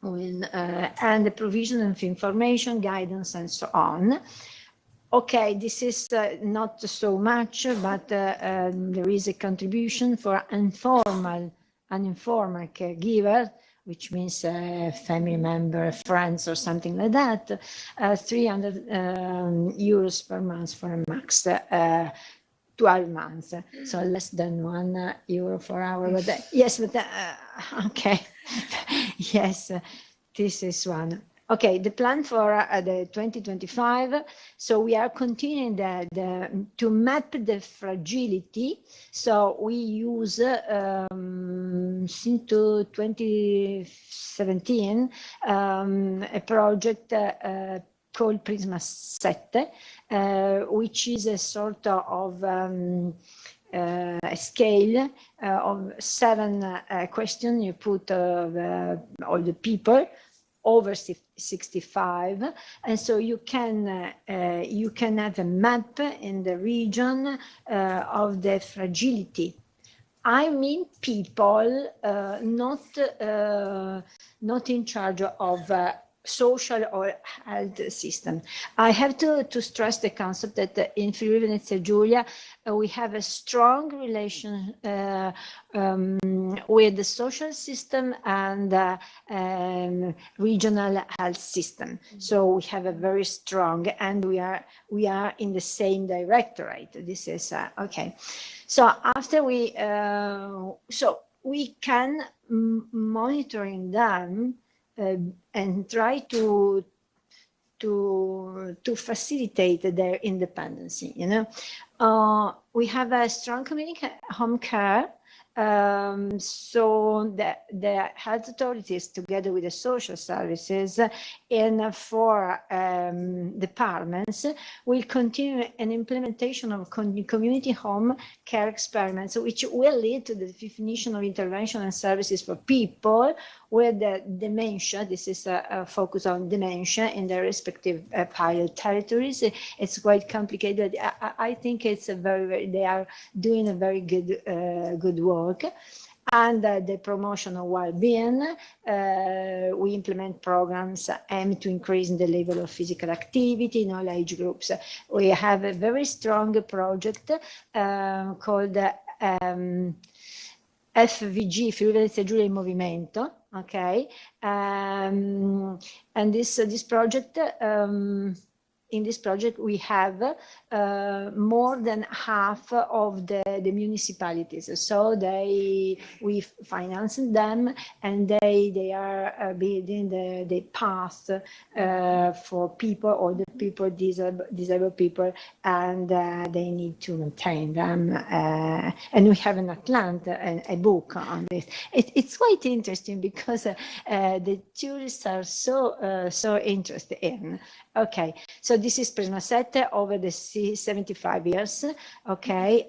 with, and the provision of information, guidance, and so on. Okay, this is not so much, but there is a contribution for uninformal caregiver, which means family member, friends, or something like that, 300 euros per month for a max 12 months, so less than €1 per hour. But yes, but okay, yes, this is one. Okay, the plan for the 2025. So we are continuing to map the fragility. So we use since 2017 a project called Prisma 7, which is a sort of a scale of 7 questions. You put all the people over 65, and so you can have a map in the region of the fragility. I mean people not in charge of social or health system. I have to stress the concept that in Friuli Venezia Giulia we have a strong relation with the social system and regional health system. So we have a very strong, and we are in the same directorate. This is okay. So after we can monitoring them and try to facilitate their independence. You know, we have a strong community home care. So the health authorities, together with the social services and 4 departments, will continue an implementation of community home care experiments, which will lead to the definition of intervention and services for people with dementia. This is a focus on dementia in their respective pilot territories. It's quite complicated. I think it's they are doing a very good work. And the promotion of well-being, we implement programs aimed to increase the level of physical activity in all age groups. We have a very strong project called FVG, Friuli Venezia Giulia in Movimento. Okay, and this project. In this project, we have more than half of the municipalities. So we finance them, and they are building the path for people, or the people, disabled people, and they need to maintain them. And we have in Atlanta a book on this. It's quite interesting because the tourists are so interested in. Okay, so this is Prisma 7 over the 75 years. Okay,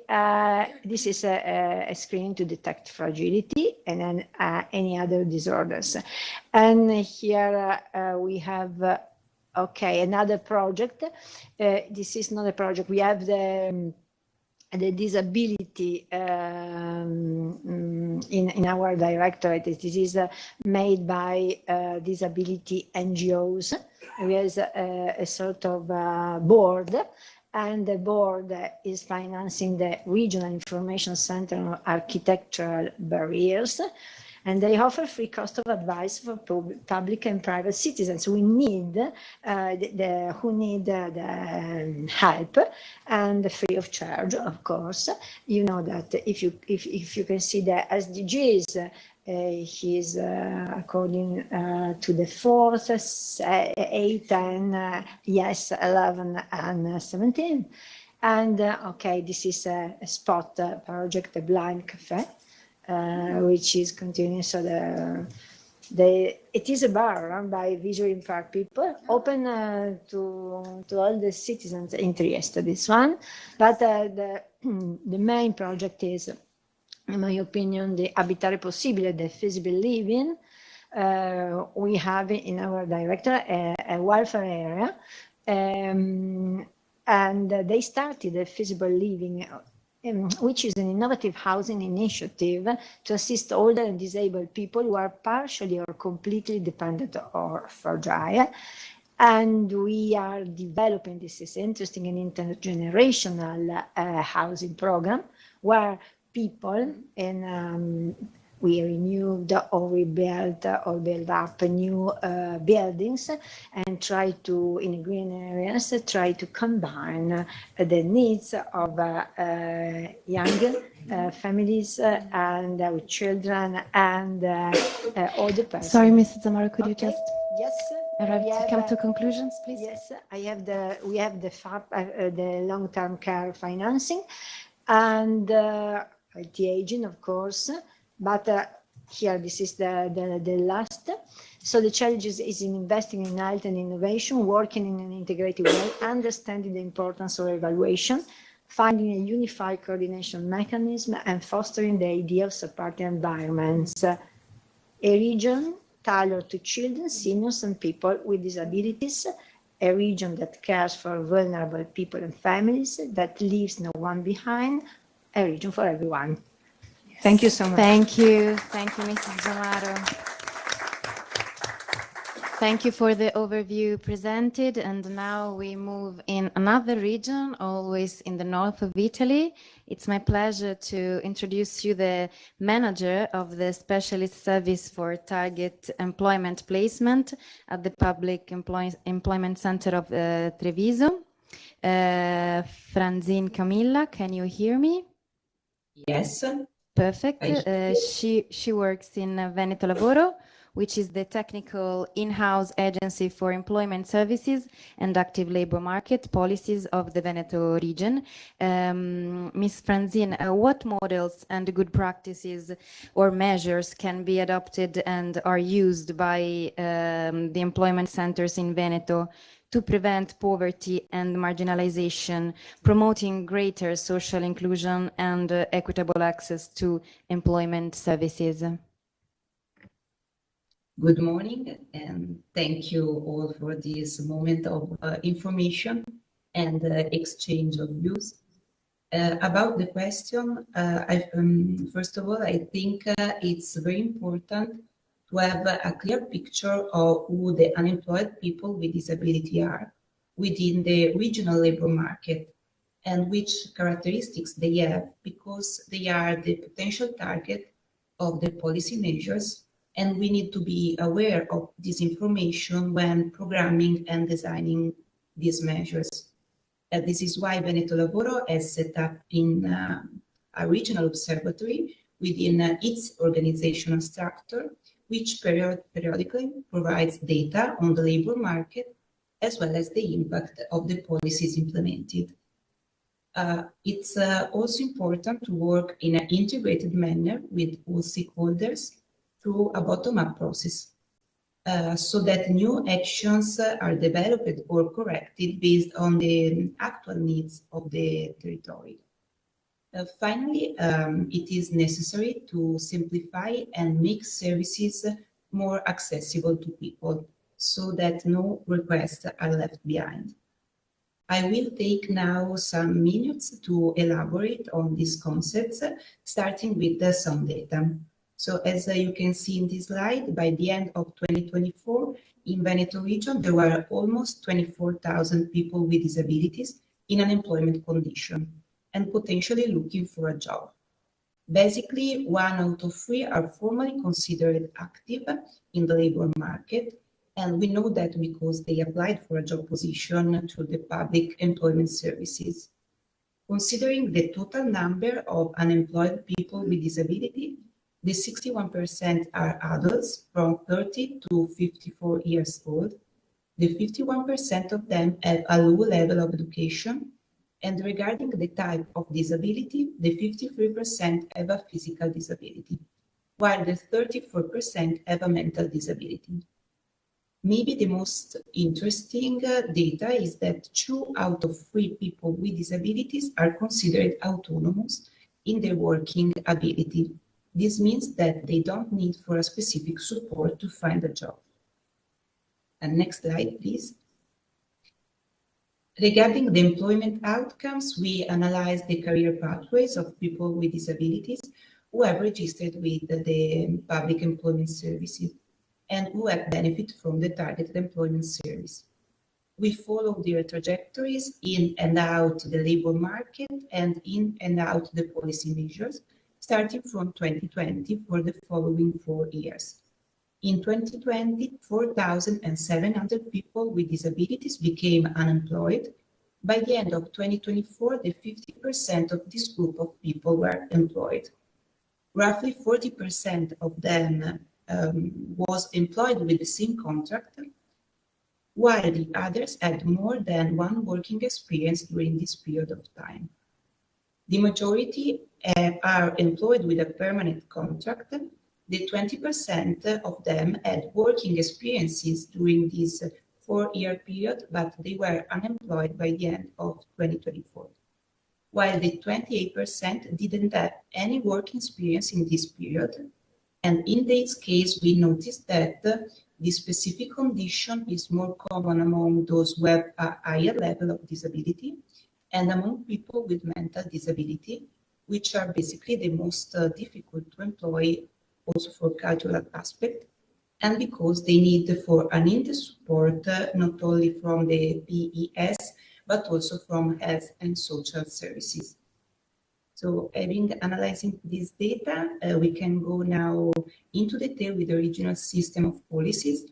this is a screen to detect fragility and then any other disorders. And here we have, okay, another project. This is not a project. We have the disability in our directorate. This is made by disability NGOs. There is a sort of board, and the board is financing the Regional Information Center on Architectural Barriers, and they offer free cost of advice for public and private citizens. We need who need the help, and free of charge, of course. You know that if you can see the SDGs, He's according to the fourth, 8, and yes, 11 and 17. And okay, this is a spot project, a blind cafe, which is continuing. So it is a bar run by visually impaired people, open to all the citizens in Trieste. This one, but the main project is, in my opinion, the Abitare Possibile, the feasible living. We have in our director a welfare area, and they started a feasible living, which is an innovative housing initiative to assist older and disabled people who are partially or completely dependent or fragile. And we are developing, this is interesting, an intergenerational housing program where people we renewed or rebuilt or build up new buildings and try to, in green areas, try to combine the needs of young families and with children and older persons. Sorry, Mrs. Zamaro, could you Okay. just Yes. arrive to come to conclusions, please? Yes, we have the FAP, the long-term care financing, and anti-aging, of course. But here, this is the last. So the challenge is in investing in health and innovation, working in an integrated way, understanding the importance of evaluation, finding a unified coordination mechanism, and fostering the idea of supporting environments. A region tailored to children, seniors, and people with disabilities, a region that cares for vulnerable people and families, that leaves no one behind, a region for everyone. Yes. Thank you so much. Thank you, Mrs. Zamaro. Thank you for the overview presented, and now we move in another region, always in the north of Italy. It's my pleasure to introduce you the manager of the Specialist Service for Target Employment Placement at the Public Employment Center of Treviso. Franzin Camilla, can you hear me? Yes. Perfect. She works in Veneto Lavoro, which is the technical in-house agency for employment services and active labor market policies of the Veneto region. Ms. Franzin, what models and good practices or measures can be adopted and are used by the employment centers in Veneto to prevent poverty and marginalization, promoting greater social inclusion and equitable access to employment services? Good morning, and thank you all for this moment of information and exchange of views. About the question, first of all, I think it's very important to have a clear picture of who the unemployed people with disability are within the regional labor market and which characteristics they have, because they are the potential target of the policy measures, and we need to be aware of this information when programming and designing these measures. This is why Veneto Lavoro has set up in a regional observatory within its organizational structure, which periodically provides data on the labor market as well as the impact of the policies implemented. It's also important to work in an integrated manner with all stakeholders through a bottom-up process, so that new actions are developed or corrected based on the actual needs of the territory. Finally, it is necessary to simplify and make services more accessible to people so that no requests are left behind. I will take now some minutes to elaborate on these concepts, starting with some data. So as you can see in this slide, by the end of 2024, in Veneto region, there were almost 24,000 people with disabilities in unemployment condition and potentially looking for a job. Basically, 1 out of 3 are formally considered active in the labor market, and we know that because they applied for a job position through the public employment services. Considering the total number of unemployed people with disability, The 61% are adults from 30 to 54 years old. The 51% of them have a low level of education. And regarding the type of disability, the 53% have a physical disability, while the 34% have a mental disability. Maybe the most interesting data is that 2 out of 3 people with disabilities are considered autonomous in their working ability. This means that they don't need for a specific support to find a job. And next slide, please. Regarding the employment outcomes, we analyzed the career pathways of people with disabilities who have registered with the public employment services and who have benefited from the targeted employment service. We follow their trajectories in and out the labor market and in and out the policy measures, starting from 2020 for the following 4 years. In 2020, 4,700 people with disabilities became unemployed. By the end of 2024, the 50% of this group of people were employed. Roughly 40% of them was employed with the same contract, while the others had more than one working experience during this period of time. The majority are employed with a permanent contract. The 20% of them had working experiences during this 4-year period, but they were unemployed by the end of 2024. While the 28% didn't have any working experience in this period. And in this case, we noticed that this specific condition is more common among those who have a higher level of disability and among people with mental disability, which are basically the most difficult to employ also for cultural aspect, and because they need for an inter-support not only from the PES, but also from health and social services. So having analyzing this data, we can go now into detail with the regional system of policies.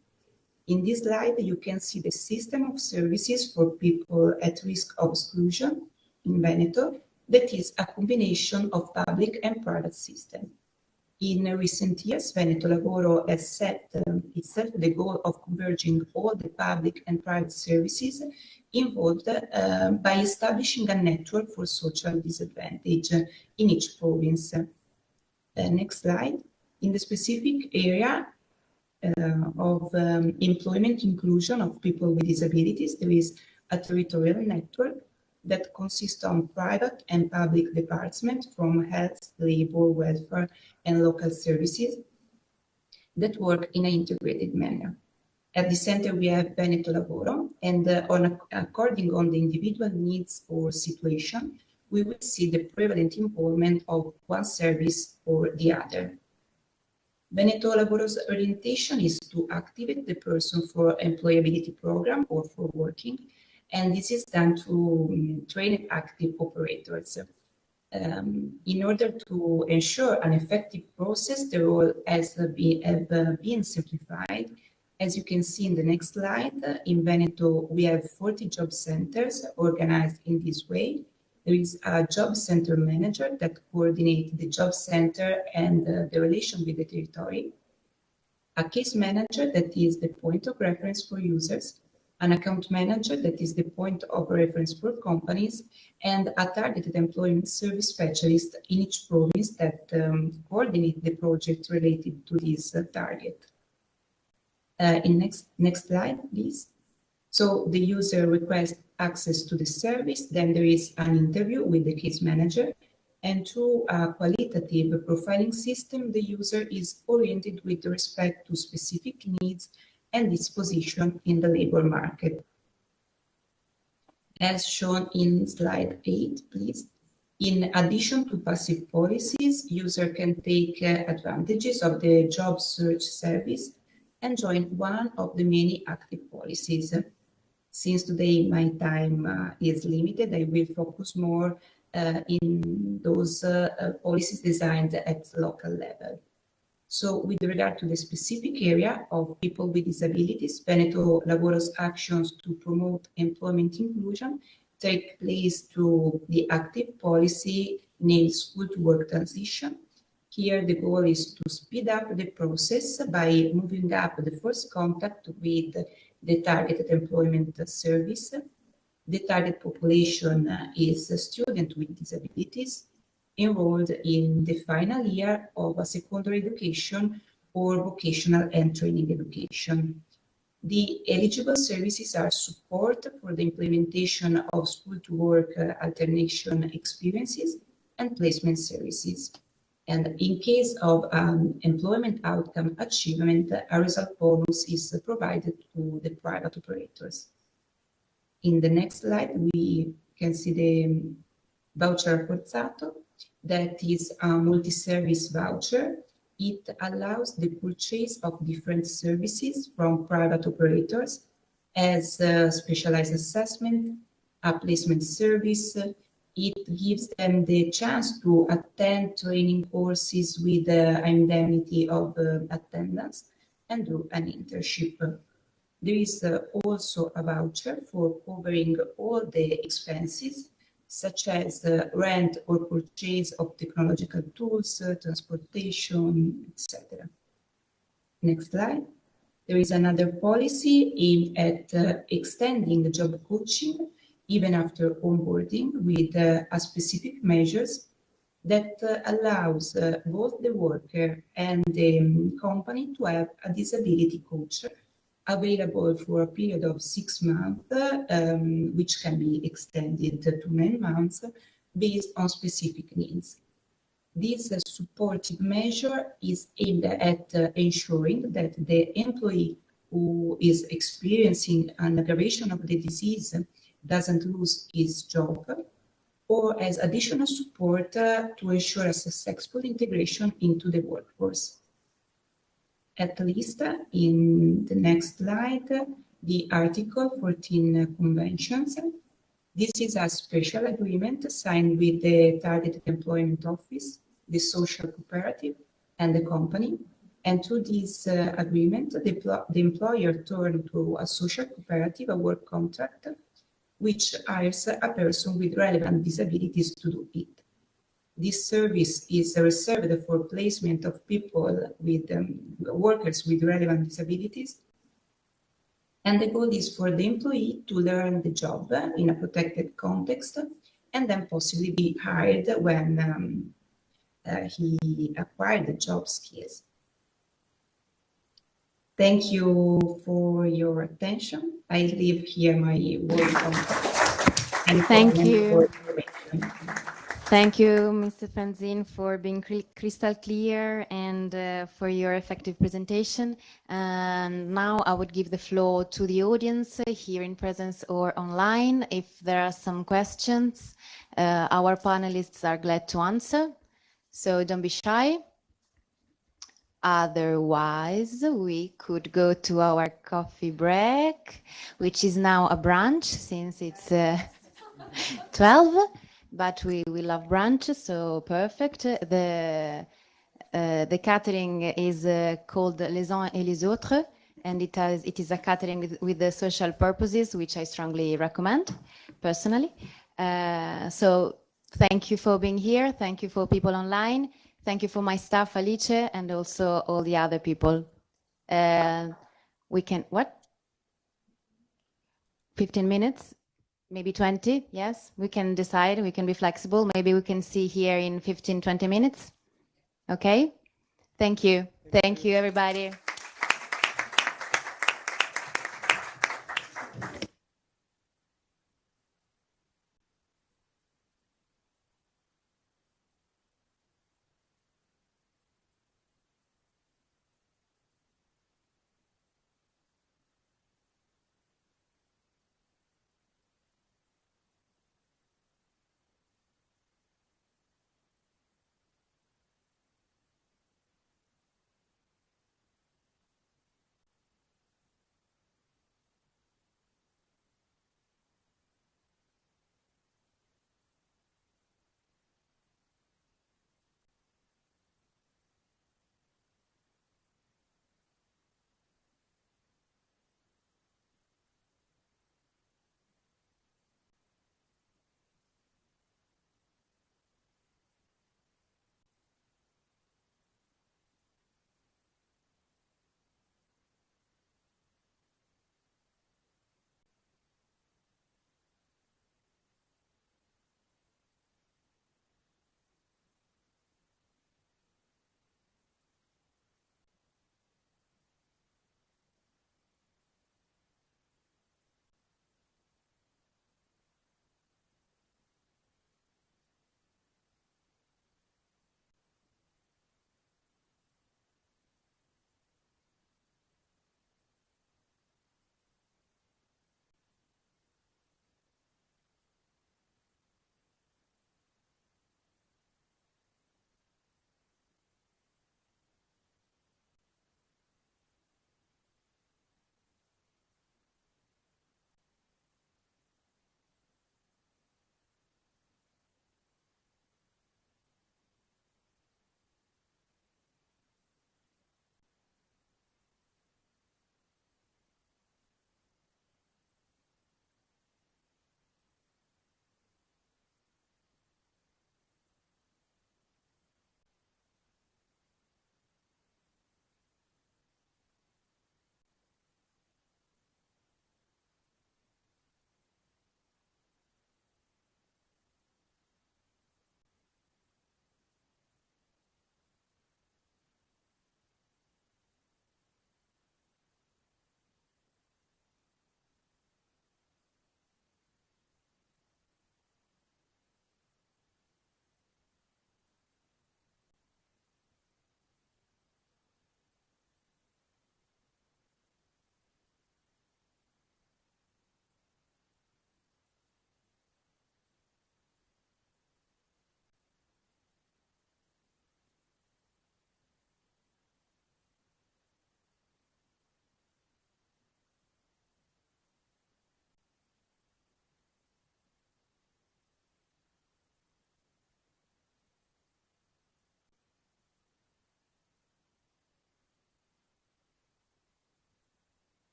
In this slide, you can see the system of services for people at risk of exclusion in Veneto, that is a combination of public and private systems. In recent years, Veneto Lavoro has set itself the goal of converging all the public and private services involved by establishing a network for social disadvantage in each province. Next slide. In the specific area of employment inclusion of people with disabilities, there is a territorial network that consists of private and public departments from health, labor, welfare, and local services that work in an integrated manner. At the center, we have Veneto Lavoro, and according on the individual needs or situation, we will see the prevalent involvement of one service or the other. Veneto Lavoro's orientation is to activate the person for employability program or for working, and this is done to train active operators. In order to ensure an effective process, the role has been simplified. As you can see in the next slide, in Veneto, we have 40 job centers organized in this way. There is a job center manager that coordinates the job center and the relation with the territory, a case manager that is the point of reference for users, an account manager that is the point of reference for companies, and a targeted employment service specialist in each province that coordinate the project related to this target. Next slide, please. So the user requests access to the service, then there is an interview with the case manager, and through a qualitative profiling system, the user is oriented with respect to specific needs and its position in the labor market. As shown in slide 8, please. In addition to passive policies, user can take advantages of the job search service and join one of the many active policies. Since today my time is limited, I will focus more in those policies designed at local level. So with regard to the specific area of people with disabilities, Veneto Lavoro's actions to promote employment inclusion take place through the active policy named School to Work Transition, Here, the goal is to speed up the process by moving up the first contact with the targeted employment service. The target population is students with disabilities enrolled in the final year of a secondary education or vocational and training education. The eligible services are support for the implementation of school-to-work alternation experiences and placement services. And in case of employment outcome achievement, a result bonus is provided to the private operators. In the next slide, we can see the voucher rafforzato. That is a multi-service voucher. It allows the purchase of different services from private operators as specialized assessment, a placement service. It gives them the chance to attend training courses with indemnity of attendance and do an internship. There is also a voucher for covering all the expenses, such as rent or purchase of technological tools, transportation, etc. Next slide. There is another policy aimed at extending the job coaching even after onboarding with a specific measures that allows both the worker and the company to have a disability coach available for a period of 6 months, which can be extended to 9 months based on specific needs. This supportive measure is aimed at ensuring that the employee who is experiencing an aggravation of the disease doesn't lose his job, or as additional support to ensure a successful integration into the workforce. At least in the next slide, the Article 14 conventions. This is a special agreement signed with the Targeted Employment Office, the social cooperative, and the company. And through this agreement, the employer turned to a social cooperative a work contract, which hires a person with relevant disabilities to do it. This service is reserved for placement of people with workers with relevant disabilities. And the goal is for the employee to learn the job in a protected context and then possibly be hired when he acquired the job skills. Thank you for your attention. I leave here my work contact. And thank you. Thank you, Mr. Franzin, for being crystal clear and for your effective presentation. And now I would give the floor to the audience here in presence or online. If there are some questions, our panelists are glad to answer. So don't be shy. Otherwise, we could go to our coffee break, which is now a brunch since it's 12. But we love brunch, so perfect. The catering is called Les Uns et les Autres, and it is a catering with the social purposes, which I strongly recommend, personally. So thank you for being here. Thank you for people online. Thank you for my staff, Alice, and also all the other people. We can, 15 minutes? Maybe 20, yes, we can decide, we can be flexible. Maybe we can see here in 15, 20 minutes. Okay, thank you. Thank you, everybody.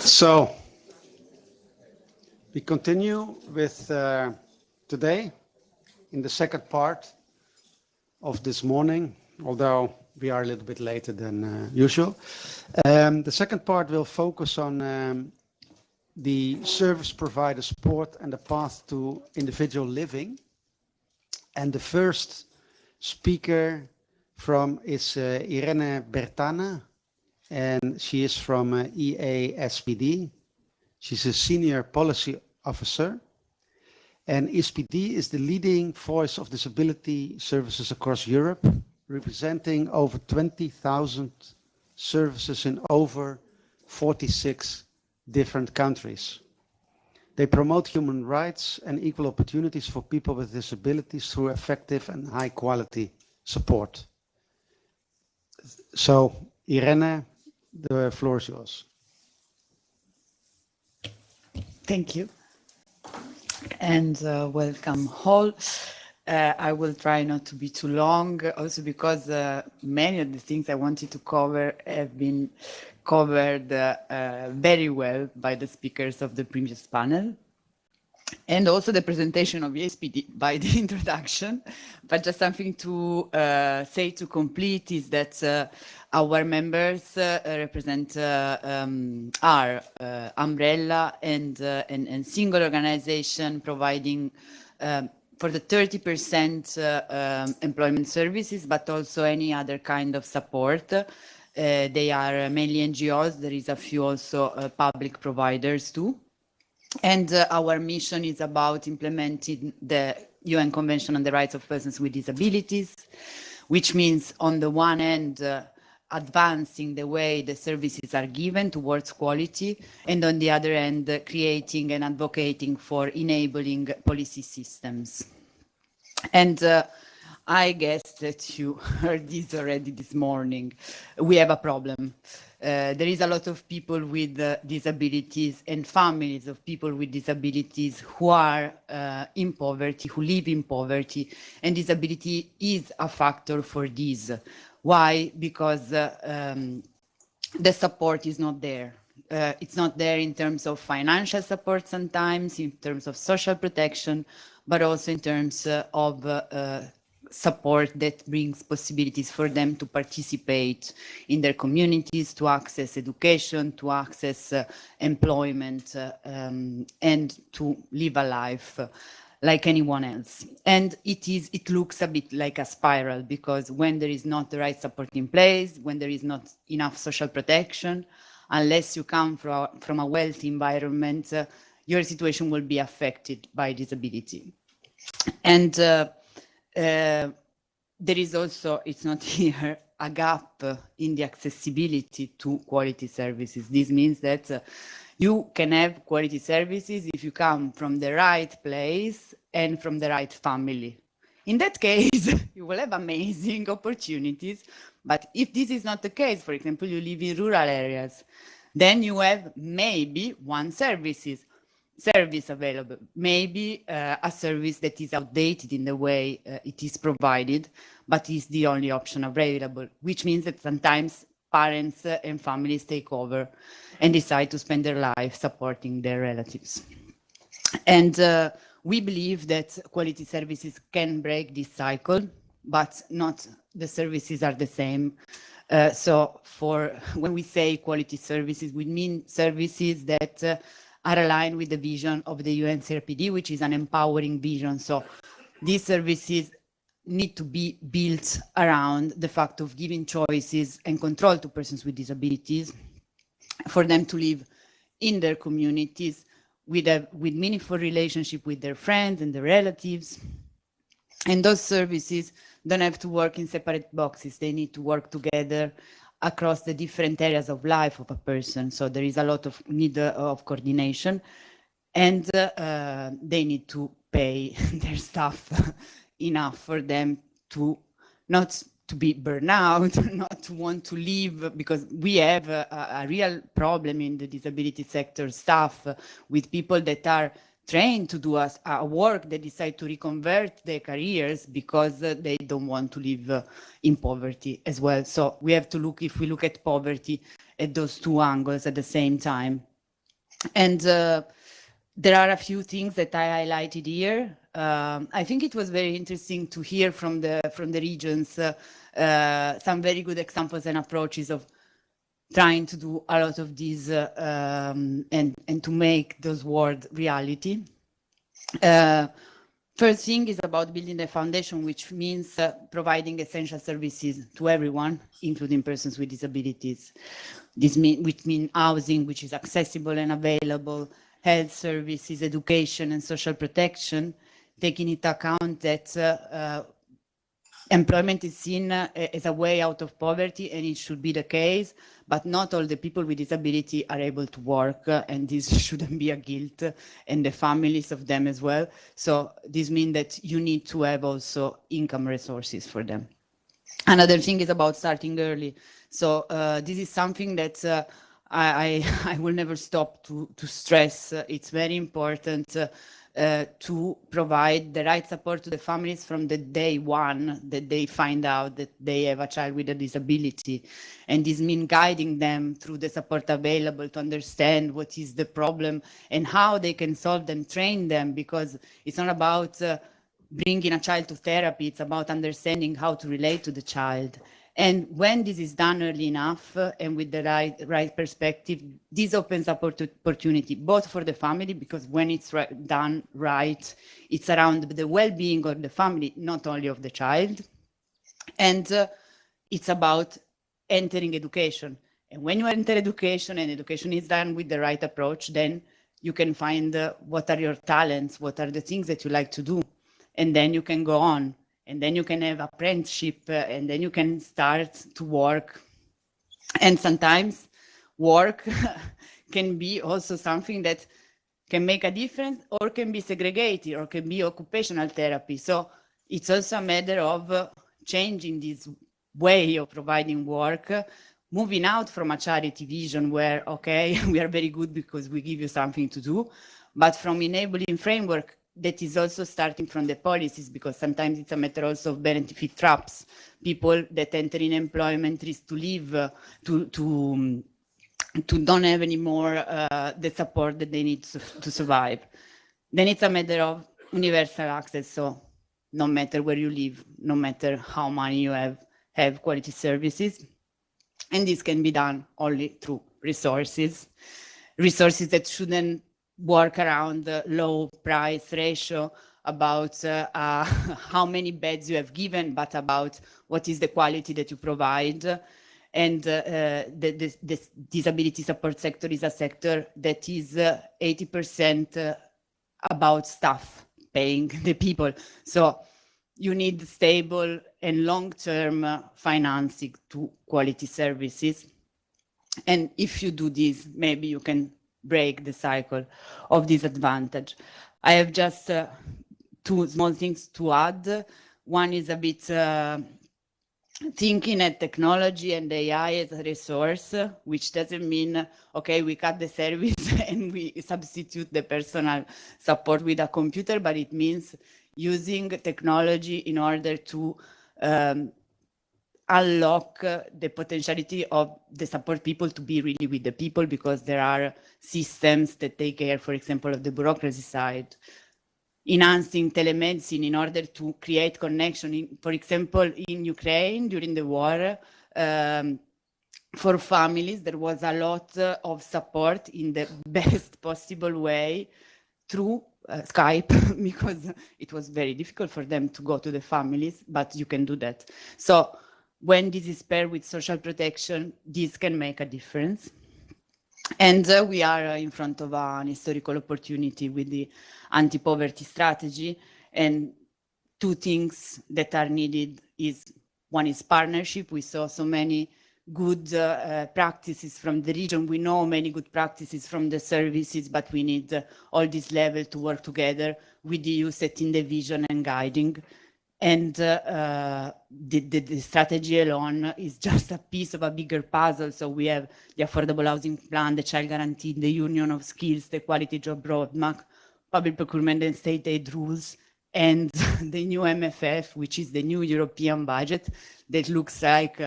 So we continue with today in the second part of this morning, although we are a little bit later than usual. The second part will focus on the service provider support and the path to individual living. And the first speaker is Irene Bertana, and she is from EASPD. She's a senior policy officer, and EASPD is the leading voice of disability services across Europe, representing over 20,000 services in over 46 different countries. They promote human rights and equal opportunities for people with disabilities through effective and high quality support. So, Irene, the floor is yours. Thank you. And welcome all. I will try not to be too long, also because many of the things I wanted to cover have been covered very well by the speakers of the previous panel. And also the presentation of EASPD by the introduction. But just something to say to complete is that our members represent our umbrella and single organization providing for the 30% employment services, but also any other kind of support. They are mainly NGOs. There is a few also public providers too. And our mission is about implementing the UN Convention on the Rights of Persons with Disabilities, which means on the one hand, advancing the way the services are given towards quality, and on the other hand, creating and advocating for enabling policy systems. And I guess that you heard this already this morning. We have a problem. There is a lot of people with disabilities and families of people with disabilities who are in poverty, who live in poverty, and disability is a factor for this. Why? Because the support is not there. It's not there in terms of financial support sometimes, in terms of social protection, but also in terms of support that brings possibilities for them to participate in their communities, to access education, to access employment, and to live a life like anyone else. And it looks a bit like a spiral, because when there is not the right support in place, when there is not enough social protection, unless you come from a wealthy environment, your situation will be affected by disability. And there is also, it's not here, a gap in the accessibility to quality services. This means that you can have quality services if you come from the right place and from the right family. In that case, you will have amazing opportunities. But if this is not the case, for example, you live in rural areas, then you have maybe one service available, maybe a service that is outdated in the way it is provided, but is the only option available, which means that sometimes parents and families take over and decide to spend their life supporting their relatives. And we believe that quality services can break this cycle, but not the services are the same. So when we say quality services, we mean services that are aligned with the vision of the UN CRPD, which is an empowering vision. So these services need to be built around the fact of giving choices and control to persons with disabilities for them to live in their communities with meaningful relationship with their friends and their relatives. And those services don't have to work in separate boxes. They need to work together across the different areas of life of a person. So there is a lot of need of coordination, and they need to pay their staff enough for them to not to be burned out, not to want to leave, because we have a real problem in the disability sector staff with people that are trained to do a work, they decide to reconvert their careers because they don't want to live in poverty as well. So we have to look, if we look at poverty, at those two angles at the same time. And there are a few things that I highlighted here. I think it was very interesting to hear from the regions some very good examples and approaches of trying to do a lot of these and to make those words reality. First thing is about building a foundation, which means providing essential services to everyone, including persons with disabilities. Which mean housing, which is accessible and available, health services, education, and social protection, taking into account that employment is seen as a way out of poverty, and it should be the case, but not all the people with disability are able to work, and this shouldn't be a guilt, and the families of them as well. So this means that you need to have also income resources for them. Another thing is about starting early. So this is something that I will never stop to stress. It's very important to provide the right support to the families from the day one that they find out that they have a child with a disability. And this means guiding them through the support available to understand what is the problem and how they can solve them, train them, because it's not about bringing a child to therapy, it's about understanding how to relate to the child. And when this is done early enough and with the right perspective, this opens up opportunity both for the family, because when it's done right, it's around the well-being of the family, not only of the child. And it's about entering education. And when you enter education and education is done with the right approach, then you can find what are your talents, what are the things that you like to do. And then you can go on. And then you can have apprenticeship, and then you can start to work. And sometimes work can be also something that can make a difference, or can be segregated, or can be occupational therapy. So it's also a matter of changing this way of providing work, moving out from a charity vision where, okay, we are very good because we give you something to do, but from enabling framework that is also starting from the policies, because sometimes it's a matter also of benefit traps. People that enter in employment risk to leave, to don't have anymore the support that they need to survive. Then it's a matter of universal access. So no matter where you live, no matter how money you have quality services. And this can be done only through resources that shouldn't work around the low price ratio, about how many beds you have given, but about what is the quality that you provide. And the disability support sector is a sector that is 80% about staff paying the people. So you need stable and long-term financing to quality services. And if you do this, maybe you can break the cycle of disadvantage. I have just two small things to add. One is a bit thinking at technology and AI as a resource, which doesn't mean, okay, we cut the service and we substitute the personal support with a computer, but it means using technology in order to unlock the potentiality of the support people to be really with the people, because there are systems that take care, for example, of the bureaucracy side. Enhancing telemedicine in order to create connection. For example, in Ukraine during the war, for families, there was a lot of support in the best possible way through Skype, because it was very difficult for them to go to the families, but you can do that. So when this is paired with social protection, this can make a difference. And we are in front of an historical opportunity with the anti-poverty strategy. And two things that are needed is, one is partnership. We saw so many good practices from the region. We know many good practices from the services, but we need all this level to work together with the EU, setting the vision and guiding. And the strategy alone is just a piece of a bigger puzzle. So we have the affordable housing plan, the child guarantee, the union of skills, the quality job roadmap, public procurement and state aid rules, and the new MFF, which is the new European budget that looks like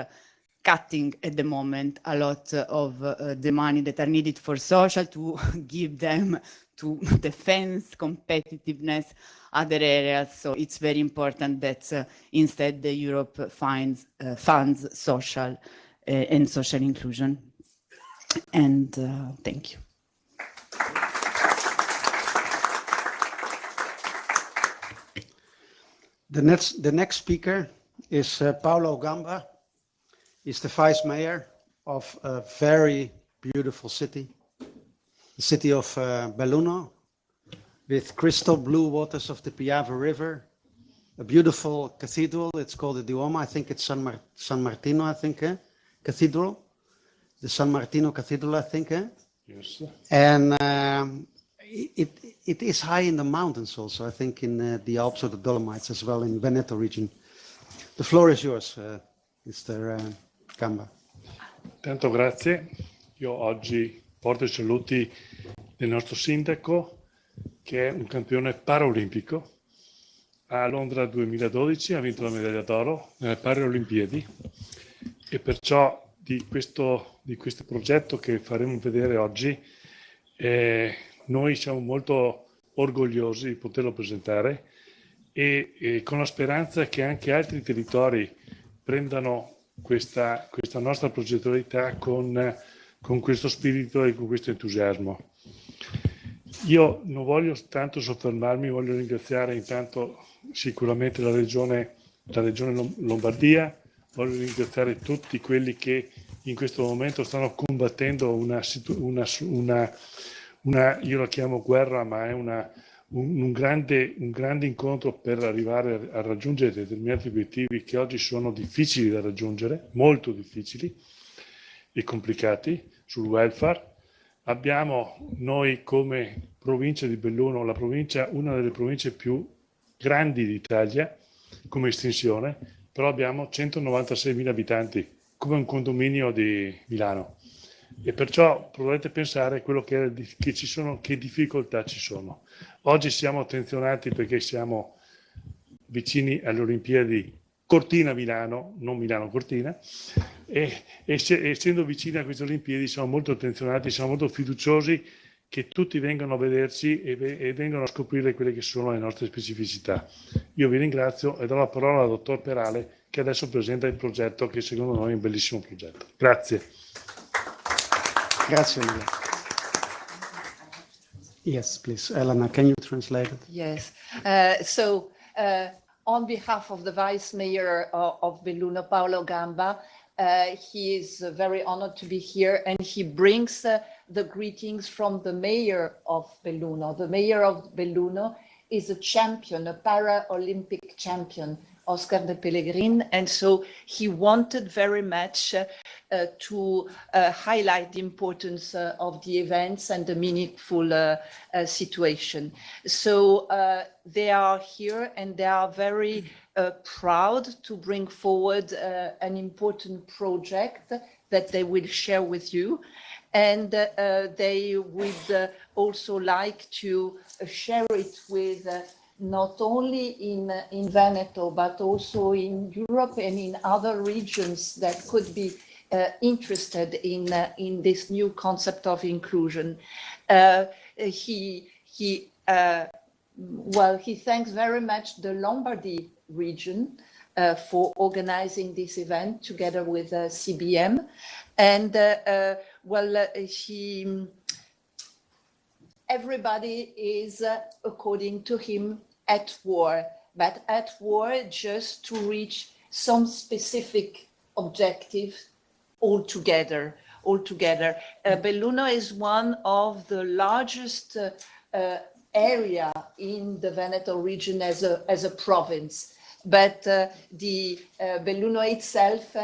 cutting at the moment a lot of the money that are needed for social to give them to defense, competitiveness, other areas. So it's very important that instead the Europe funds social and social inclusion. And thank you. The next speaker is Paolo Gamba. He's the vice mayor of a very beautiful city, the city of Belluno, with crystal blue waters of the Piave River, a beautiful cathedral. It's called the Duomo. I think it's San Martino, I think, Cathedral. The San Martino Cathedral, I think. Yes. And it is high in the mountains also, I think in the Alps or the Dolomites as well, in Veneto region. The floor is yours, Mr. Gamba. Tanto grazie. Io oggi porto i saluti del nostro sindaco, che è un campione paraolimpico. A Londra 2012 ha vinto la medaglia d'oro nelle Paralimpiadi e perciò di questo progetto che faremo vedere oggi noi siamo molto orgogliosi di poterlo presentare e con la speranza che anche altri territori prendano questa nostra progettualità con questo spirito e con questo entusiasmo. Io non voglio tanto soffermarmi, voglio ringraziare intanto sicuramente la regione Lombardia, voglio ringraziare tutti quelli che in questo momento stanno combattendo io la chiamo guerra, ma è un grande incontro per arrivare a raggiungere determinati obiettivi che oggi sono difficili da raggiungere, molto difficili e complicati sul welfare. Abbiamo noi come provincia di Belluno, una delle province più grandi d'Italia come estensione, però abbiamo 196.000 abitanti, come un condominio di Milano. E perciò potete pensare quello che difficoltà ci sono. Oggi siamo attenzionati perché siamo vicini alle Olimpiadi Cortina-Milano, non Milano-Cortina, e essendo vicini a queste Olimpiadi siamo molto attenzionati, siamo molto fiduciosi che tutti vengano a vederci e vengano a scoprire quelle che sono le nostre specificità. Io vi ringrazio e do la parola al dottor Perale che adesso presenta il progetto che secondo noi è un bellissimo progetto. Grazie. Grazie mille. Yes, please. Elena, can you translate it? Yes. On behalf of the Vice Mayor of Belluno, Paolo Gamba, he is very honored to be here, and he brings the greetings from the Mayor of Belluno. The Mayor of Belluno is a champion, a Para-Olympic champion, Oscar de Pellegrin, and so he wanted very much to highlight the importance of the events and the meaningful situation. So they are here and they are very proud to bring forward an important project that they will share with you. And they would also like to share it with not only in Veneto, but also in Europe and in other regions that could be interested in this new concept of inclusion. He thanks very much the Lombardy region for organizing this event together with CBM. And everybody is, according to him, at war, but at war just to reach some specific objective altogether. Belluno is one of the largest area in the Veneto region as a province, but the Belluno itself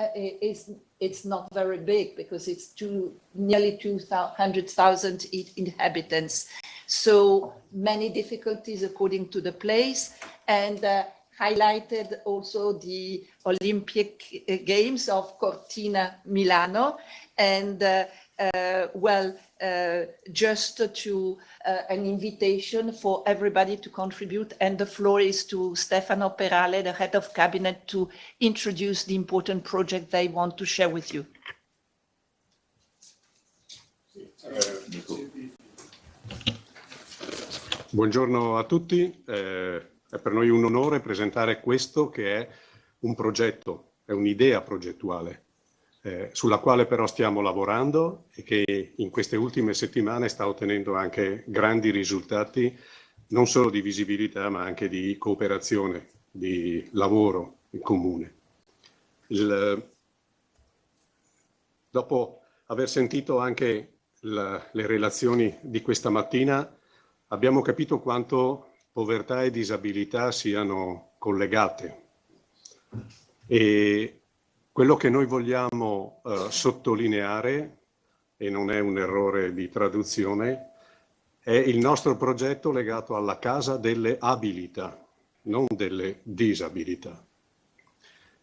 it's not very big because it's nearly 200,000 inhabitants. So many difficulties according to the place, and highlighted also the Olympic Games of Cortina Milano. And just to an invitation for everybody to contribute, and the floor is to Stefano Perale, the head of cabinet, to introduce the important project they want to share with you. Buongiorno a tutti, è per noi un onore presentare questo che è un progetto, è un'idea progettuale sulla quale però stiamo lavorando e che in queste ultime settimane sta ottenendo anche grandi risultati, non solo di visibilità ma anche di cooperazione, di lavoro in comune. Dopo aver sentito anche le relazioni di questa mattina, abbiamo capito quanto povertà e disabilità siano collegate. E quello che noi vogliamo sottolineare, e non è un errore di traduzione, è il nostro progetto legato alla casa delle abilità, non delle disabilità.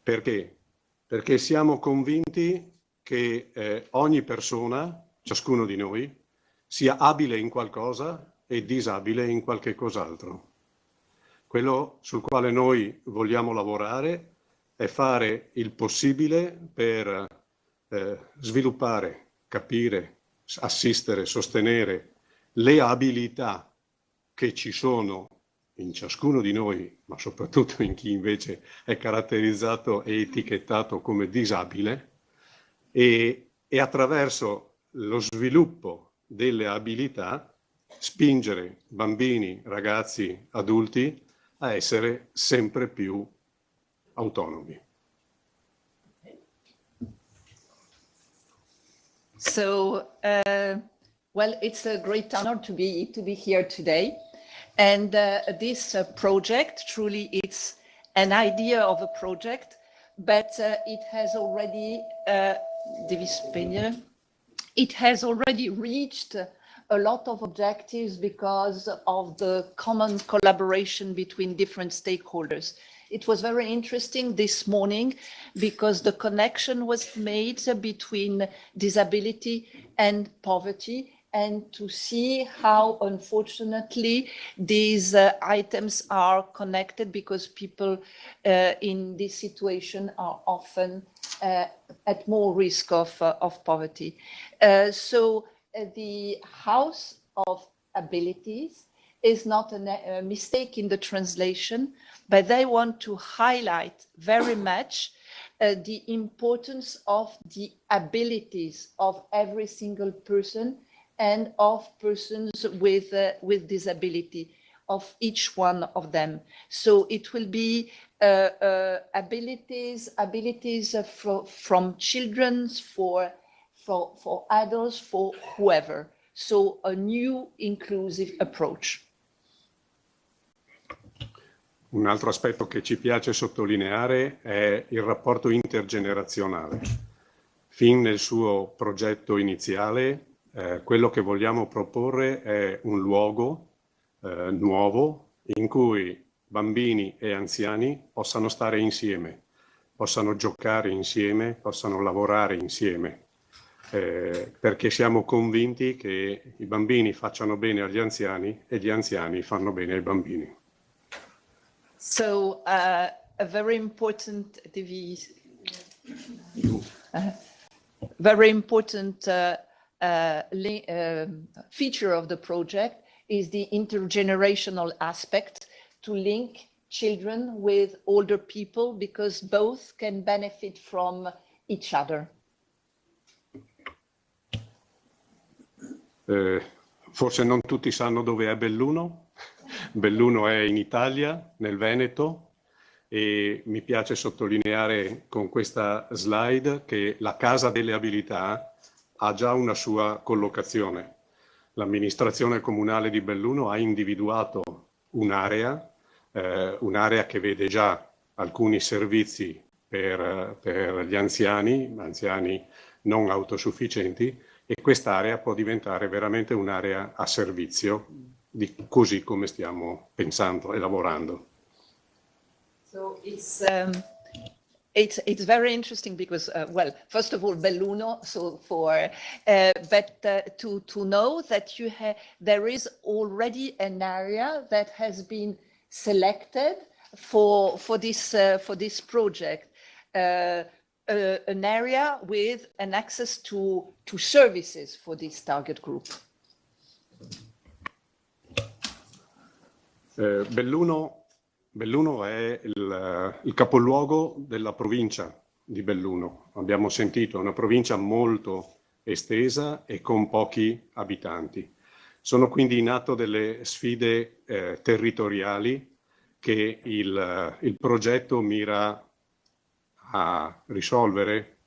Perché? Perché siamo convinti che ogni persona, ciascuno di noi, sia abile in qualcosa e disabile in qualche cos'altro. Quello sul quale noi vogliamo lavorare è fare il possibile per sviluppare, capire, assistere, sostenere le abilità che ci sono in ciascuno di noi, ma soprattutto in chi invece è caratterizzato e etichettato come disabile, e attraverso lo sviluppo delle abilità spingere bambini, ragazzi, adulti a essere sempre più autonomi. So, well, it's a great honor to be here today. And this project, truly it's an idea of a project, but it has already, it has already reached a lot of objectives because of the common collaboration between different stakeholders. It was very interesting this morning because the connection was made between disability and poverty, and to see how unfortunately these items are connected, because people in this situation are often at more risk of poverty. So the House of Abilities is not a mistake in the translation, but they want to highlight very much the importance of the abilities of every single person and of persons with disability, of each one of them. So it will be abilities from children, for adults, for whoever. So a new inclusive approach. Un altro aspetto che ci piace sottolineare è il rapporto intergenerazionale. Fin nel suo progetto iniziale, quello che vogliamo proporre è un luogo nuovo in cui bambini e anziani possano stare insieme, possano giocare insieme, possano lavorare insieme, perché siamo convinti che i bambini facciano bene agli anziani e gli anziani fanno bene ai bambini. So a very important feature of the project is the intergenerational aspect, to link children with older people, because both can benefit from each other. Forse non tutti sanno dove è Belluno. Belluno è in Italia, nel Veneto, e mi piace sottolineare con questa slide che la Casa delle Abilità ha già una sua collocazione. L'amministrazione comunale di Belluno ha individuato un'area che vede già alcuni servizi per gli anziani non autosufficienti, e quest'area può diventare veramente un'area a servizio di così come stiamo pensando e lavorando. So it's It's very interesting because, well, first of all, Belluno. So to know that there is already an area that has been selected for this project, an area with an access to services for this target group. Belluno è il capoluogo della provincia di Belluno. Abbiamo sentito, è una provincia molto estesa e con pochi abitanti. Sono quindi in atto delle sfide territoriali che il progetto mira a risolvere,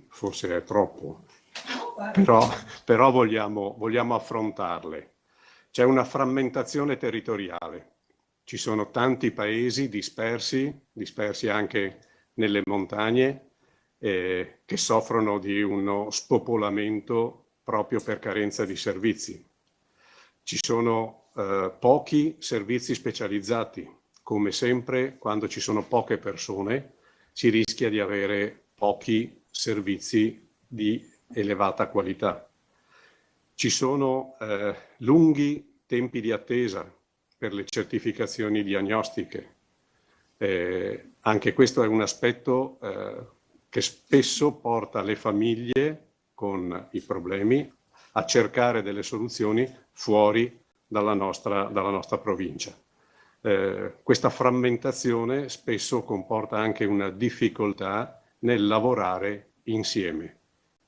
forse è troppo, però vogliamo affrontarle. C'è una frammentazione territoriale. Ci sono tanti paesi dispersi anche nelle montagne, che soffrono di uno spopolamento proprio per carenza di servizi. Ci sono pochi servizi specializzati. Come sempre, quando ci sono poche persone, si rischia di avere pochi servizi di elevata qualità. Ci sono lunghi tempi di attesa per le certificazioni diagnostiche. Anche questo è un aspetto che spesso porta le famiglie con i problemi a cercare delle soluzioni fuori dalla nostra provincia. Questa frammentazione spesso comporta anche una difficoltà nel lavorare insieme,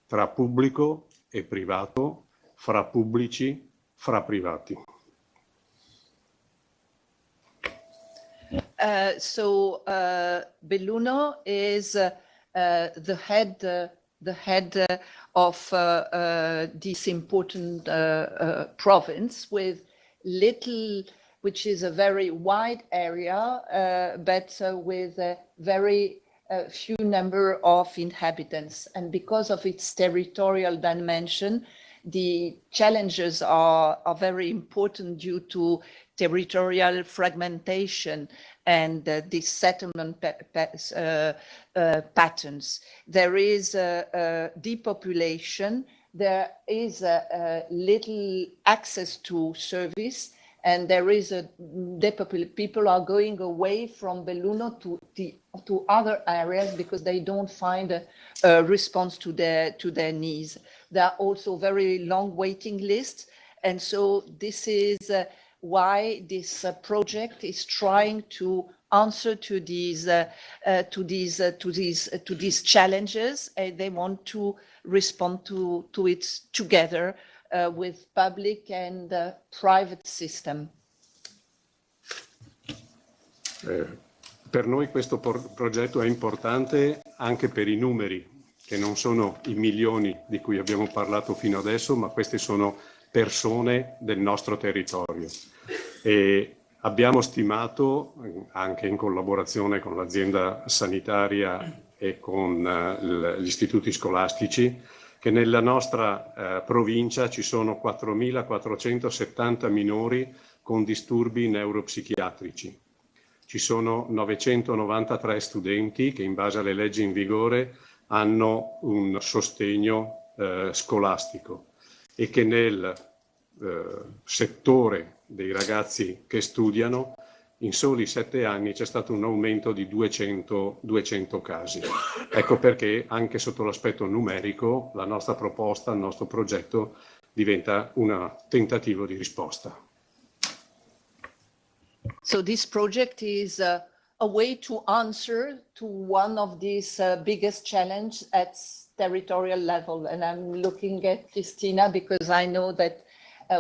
tra pubblico e privato, fra pubblici, fra privati. Belluno is the head of this important province which is a very wide area, but with a very few number of inhabitants. And because of its territorial dimension, the challenges are very important due to territorial fragmentation and these settlement patterns. There is a depopulation, there is little access to service, and there is people are going away from Belluno to other areas because they don't find a response to their needs. There are also very long waiting lists, and so this is why this project is trying to answer to these challenges, and they want to respond to it together with public and private system. Per noi questo progetto è importante anche per i numeri, che non sono i milioni di cui abbiamo parlato fino adesso, ma queste sono persone del nostro territorio. E abbiamo stimato, anche in collaborazione con l'azienda sanitaria e con gli istituti scolastici, che nella nostra provincia ci sono 4.470 minori con disturbi neuropsichiatrici. Ci sono 993 studenti che in base alle leggi in vigore hanno un sostegno scolastico e che nel settore dei ragazzi che studiano in soli 7 anni c'è stato un aumento di 200 casi. Ecco perché anche sotto l'aspetto numerico la nostra proposta, il nostro progetto diventa un tentativo di risposta. So this project is a way to answer to one of these biggest challenges at territorial level. And I'm looking at Cristina because I know that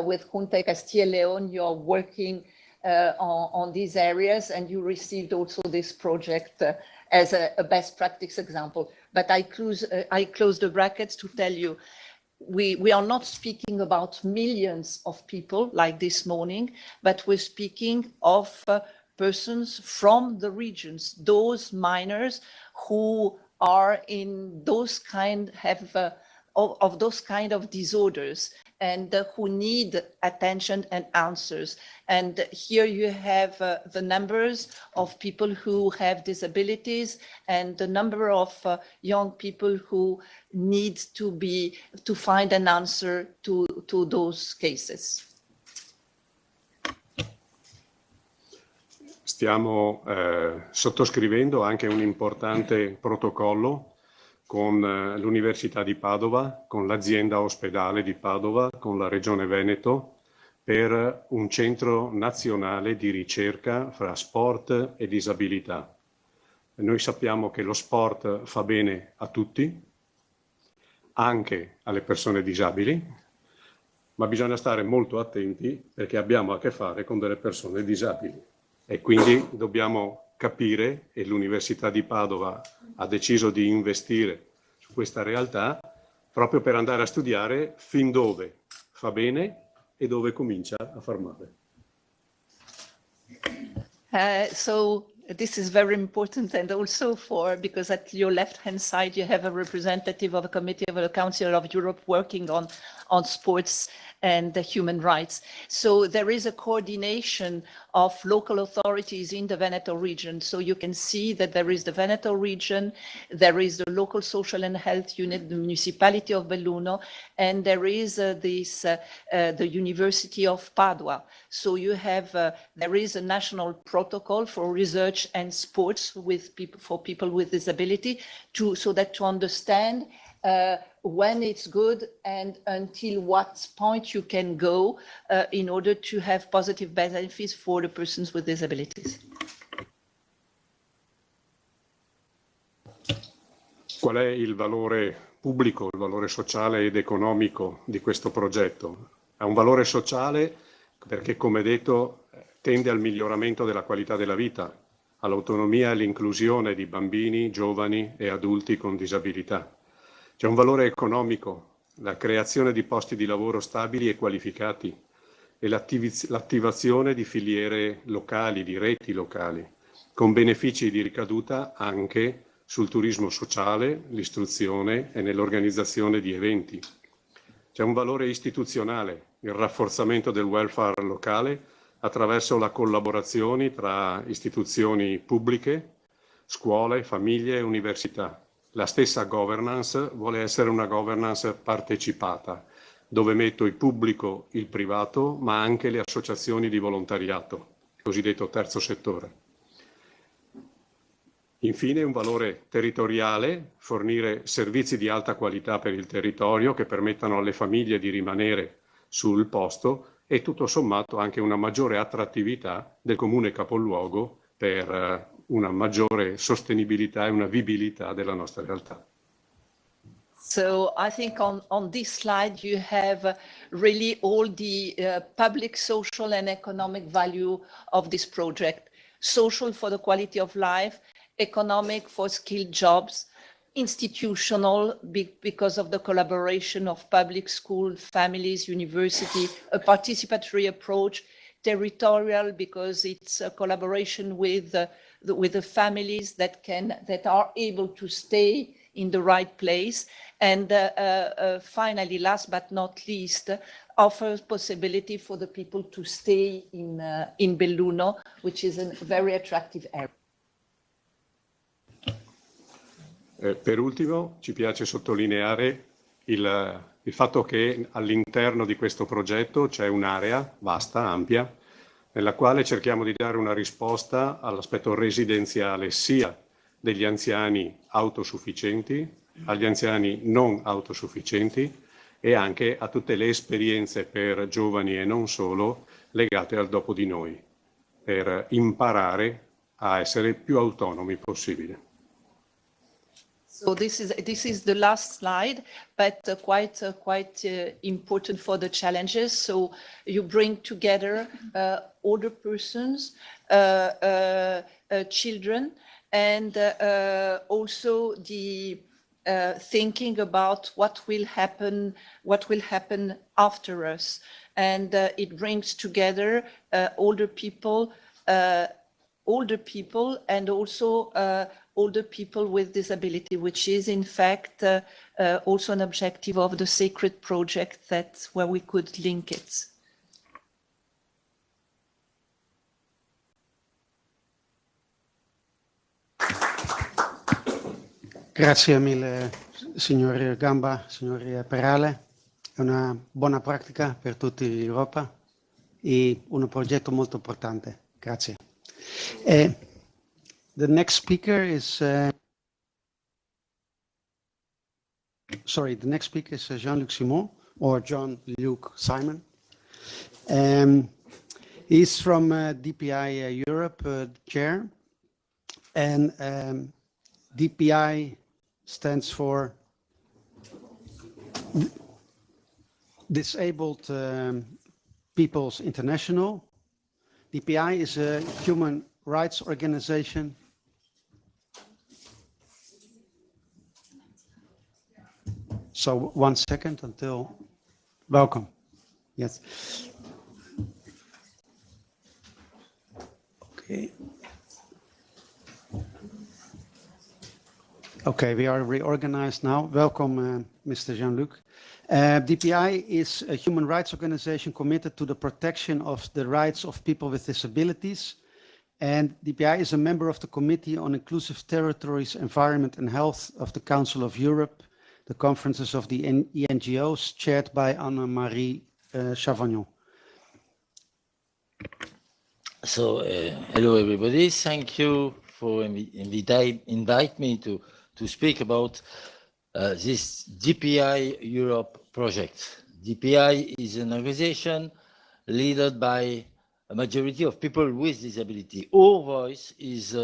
with Junta de Castilla y León, you're working on these areas, and you received also this project as a best practice example. But I close the brackets to tell you, we are not speaking about millions of people like this morning, but we're speaking of persons from the regions, those minors who are in those have of those kind of disorders and who need attention and answers. And here you have the numbers of people who have disabilities and the number of young people who need to find an answer to those cases. Stiamo sottoscrivendo anche un importante protocollo con l'Università di Padova, con l'azienda ospedale di Padova, con la Regione Veneto, per un centro nazionale di ricerca fra sport e disabilità. Noi sappiamo che lo sport fa bene a tutti, anche alle persone disabili, ma bisogna stare molto attenti perché abbiamo a che fare con delle persone disabili e quindi dobbiamo capire, e l'Università di Padova ha deciso di investire su questa realtà proprio per andare a studiare fin dove fa bene e dove comincia a far male. So this is very important, and also because at your left-hand side you have a representative of a committee of the Council of Europe working on sports and human rights. So there is a coordination of local authorities in the Veneto region. So you can see that there is the Veneto region, there is the local social and health unit, the municipality of Belluno, and there is the University of Padua. So you have, there is a national protocol for research and sports for people with disability so that to understand when it's good and until what point you can go in order to have positive benefits for the persons with disabilities. Qual è il valore pubblico, il valore sociale ed economico di questo progetto? Ha un valore sociale perché, come detto, tende al miglioramento della qualità della vita, all'autonomia e all'inclusione di bambini, giovani e adulti con disabilità. C'è un valore economico, la creazione di posti di lavoro stabili e qualificati e l'attivazione di filiere locali, di reti locali, con benefici di ricaduta anche sul turismo sociale, l'istruzione e nell'organizzazione di eventi. C'è un valore istituzionale, il rafforzamento del welfare locale attraverso la collaborazione tra istituzioni pubbliche, scuole, famiglie e università. La stessa governance vuole essere una governance partecipata, dove metto il pubblico, il privato, ma anche le associazioni di volontariato, il cosiddetto terzo settore. Infine un valore territoriale, fornire servizi di alta qualità per il territorio che permettano alle famiglie di rimanere sul posto e tutto sommato anche una maggiore attrattività del comune capoluogo per una maggiore sostenibilità e una viabilità della nostra realtà. So I think on this slide you have really all the public, social and economic value of this project. Social for the quality of life, economic for skilled jobs, institutional because of the collaboration of public school, families, university, a participatory approach, territorial because it's a collaboration with the families that are able to stay in the right place, and finally, last but not least, offers possibility for the people to stay in Belluno, which is a very attractive area. Per ultimo, ci piace sottolineare il fatto che all'interno di questo progetto c'è un'area vasta, ampia, nella quale cerchiamo di dare una risposta all'aspetto residenziale sia degli anziani autosufficienti, agli anziani non autosufficienti e anche a tutte le esperienze per giovani e non solo legate al dopo di noi, per imparare a essere più autonomi possibile. So this is the last slide, but quite important for the challenges. So you bring together older persons, children, and also the thinking about what will happen after us, and it brings together older people, older people and also older people with disability, which is in fact also an objective of the Sacred project, that's where we could link it. Grazie mille, signor Gamba, signor Perale. È una buona pratica per tutta l'Europa e un progetto molto importante. Grazie. The next speaker is the next speaker is Jean-Luc Simon, or Jean-Luc Simon. He's from DPI Europe chair, and DPI stands for Disabled Peoples International. DPI is a human rights organization so 1 second until welcome. Yes. Okay. Okay, we are reorganized now. Welcome, Mr. Jean-Luc. DPI is a human rights organization committed to the protection of the rights of people with disabilities. And DPI is a member of the Committee on Inclusive Territories, Environment and Health of the Council of Europe, the conferences of the ENGOs, chaired by Anne-Marie Chavagnon. So, hello everybody. Thank you for invite me to speak about this DPI Europe project. DPI is an organization led by a majority of people with disability. Our voice is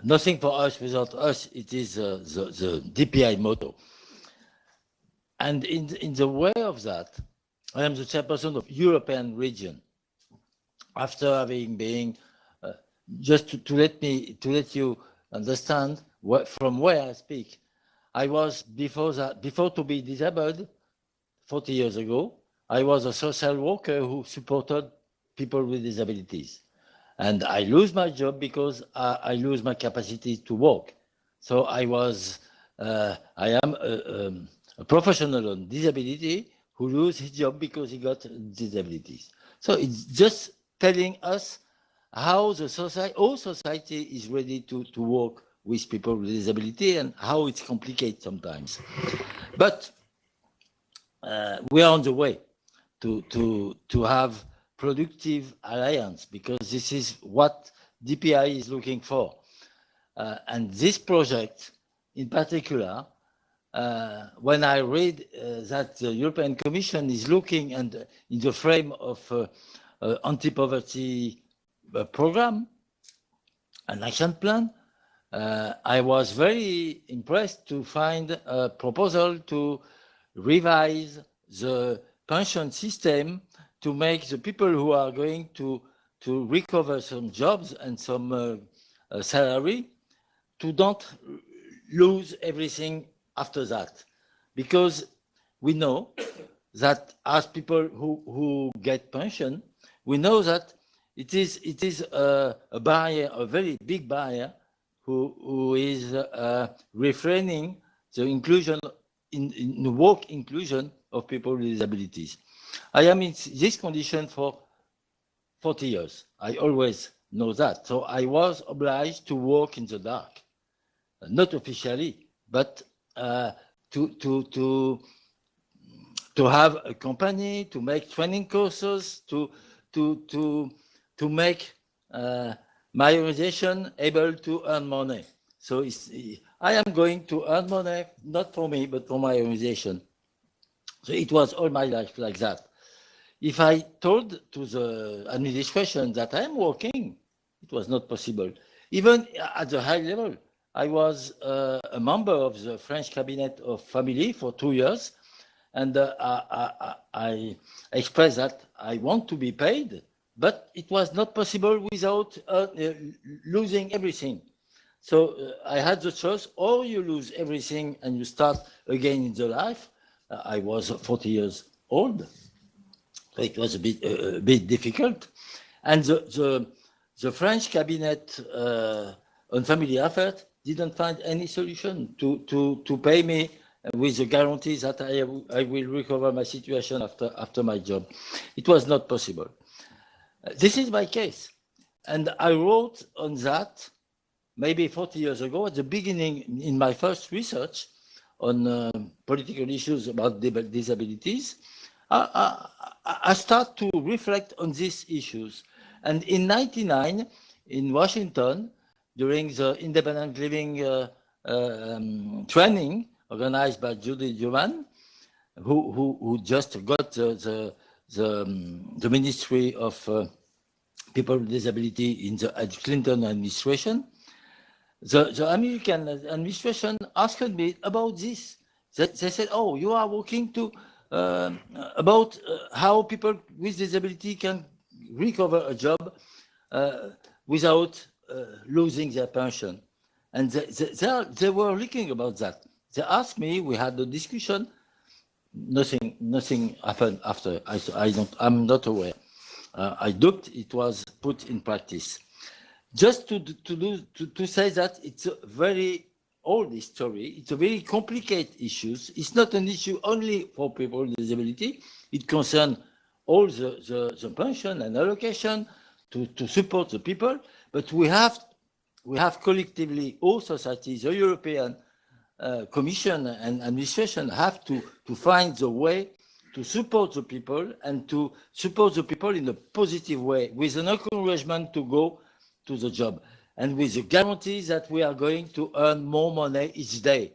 nothing for us without us. It is the DPI motto. And in the way of that, I am the chairperson of European region. After having been, just to let you understand from where I speak, I was before to be disabled 40 years ago, I was a social worker who supported people with disabilities. And I lose my job because I lose my capacity to work. So I am a professional on disability who lose his job because he got disabilities. So it's just telling us how the society is ready to work with people with disability and how it's complicated sometimes. But we are on the way to have productive alliance, because this is what DPI is looking for. And this project in particular, when I read that the European Commission is looking and in the frame of anti-poverty program, an action plan, I was very impressed to find a proposal to revise the pension system to make the people who are going to recover some jobs and some salary to don't lose everything after that. Because we know that as people who get pension, we know that it is a barrier, a very big barrier, who is refraining the inclusion in the work inclusion of people with disabilities. I am in this condition for 40 years. I always know that. So I was obliged to work in the dark, not officially, but to have a company, to make training courses, to make my organization able to earn money. So I am going to earn money, not for me, but for my organization. So it was all my life like that. If I told to the administration that I am working, it was not possible. Even at the high level, I was a member of the French Cabinet of Family for 2 years, and I expressed that I want to be paid, but it was not possible without losing everything. So I had the choice: or you lose everything and you start again in the life. I was 40 years old, so it was a bit difficult. And the French cabinet on family affairs didn't find any solution to pay me with the guarantee that I will recover my situation after my job. It was not possible. This is my case. And I wrote on that maybe 40 years ago, at the beginning, in my first research on political issues about disabilities, I start to reflect on these issues. And in 1999, in Washington, during the independent living training organized by Judy Duman, who just got the Ministry of People with Disability in the Clinton administration, the American administration asked me about this. They said, "Oh, you are working to about how people with disability can recover a job without losing their pension." And they were looking about that. They asked me. We had a discussion. Nothing happened after. I'm not aware. I doubt it was put in practice. Just to say that it's a very old story. It's a very complicated issue. It's not an issue only for people with disability. It concerns all the pension and allocation to support the people. But we have collectively, all societies, the European Commission and administration have to find the way to support the people and to support the people in a positive way with an encouragement to go to the job and with the guarantee that we are going to earn more money each day.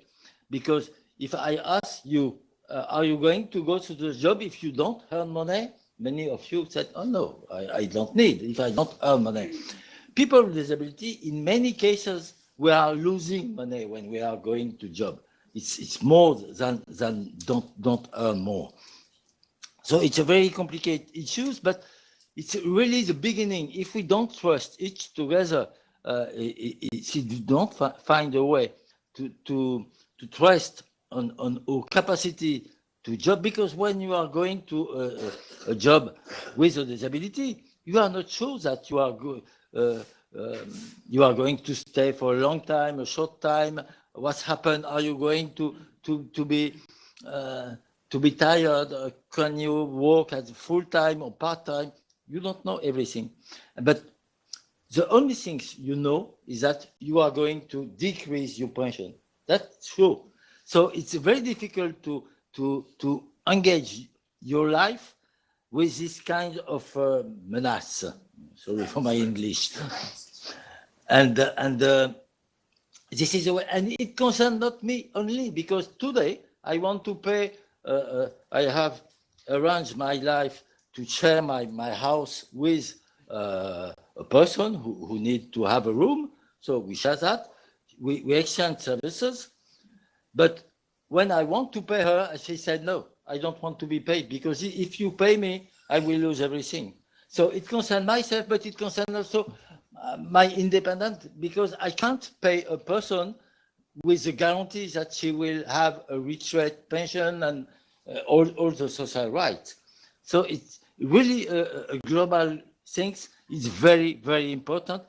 Because if I ask you, are you going to go to the job if you don't earn money? Many of you said, oh no, I don't need if I don't earn money. People with disability, in many cases, we are losing money when we are going to job. It's more than don't earn more. So it's a very complicated issue, but it's really the beginning. If we don't trust each together, if we don't find a way to trust on our capacity to job, because when you are going to a job with a disability, you are not sure that you are going to stay for a long time, a short time. What's happened? Are you going to be tired? Can you work as full time or part time? You don't know everything. But the only things you know is that you are going to decrease your pension. That's true. So it's very difficult to engage your life with this kind of menace. Sorry for my English. And this is a way, and it concerns not me only, because today I want to pay. I have arranged my life to share my house with a person who needs to have a room. So we share that. We exchange services. But when I want to pay her, she said, no, I don't want to be paid, because if you pay me, I will lose everything. So it concerns myself, but it concerns also my independence, because I can't pay a person with the guarantee that she will have a retreat pension and all the social rights. So it's really a global thing. It's very, very important.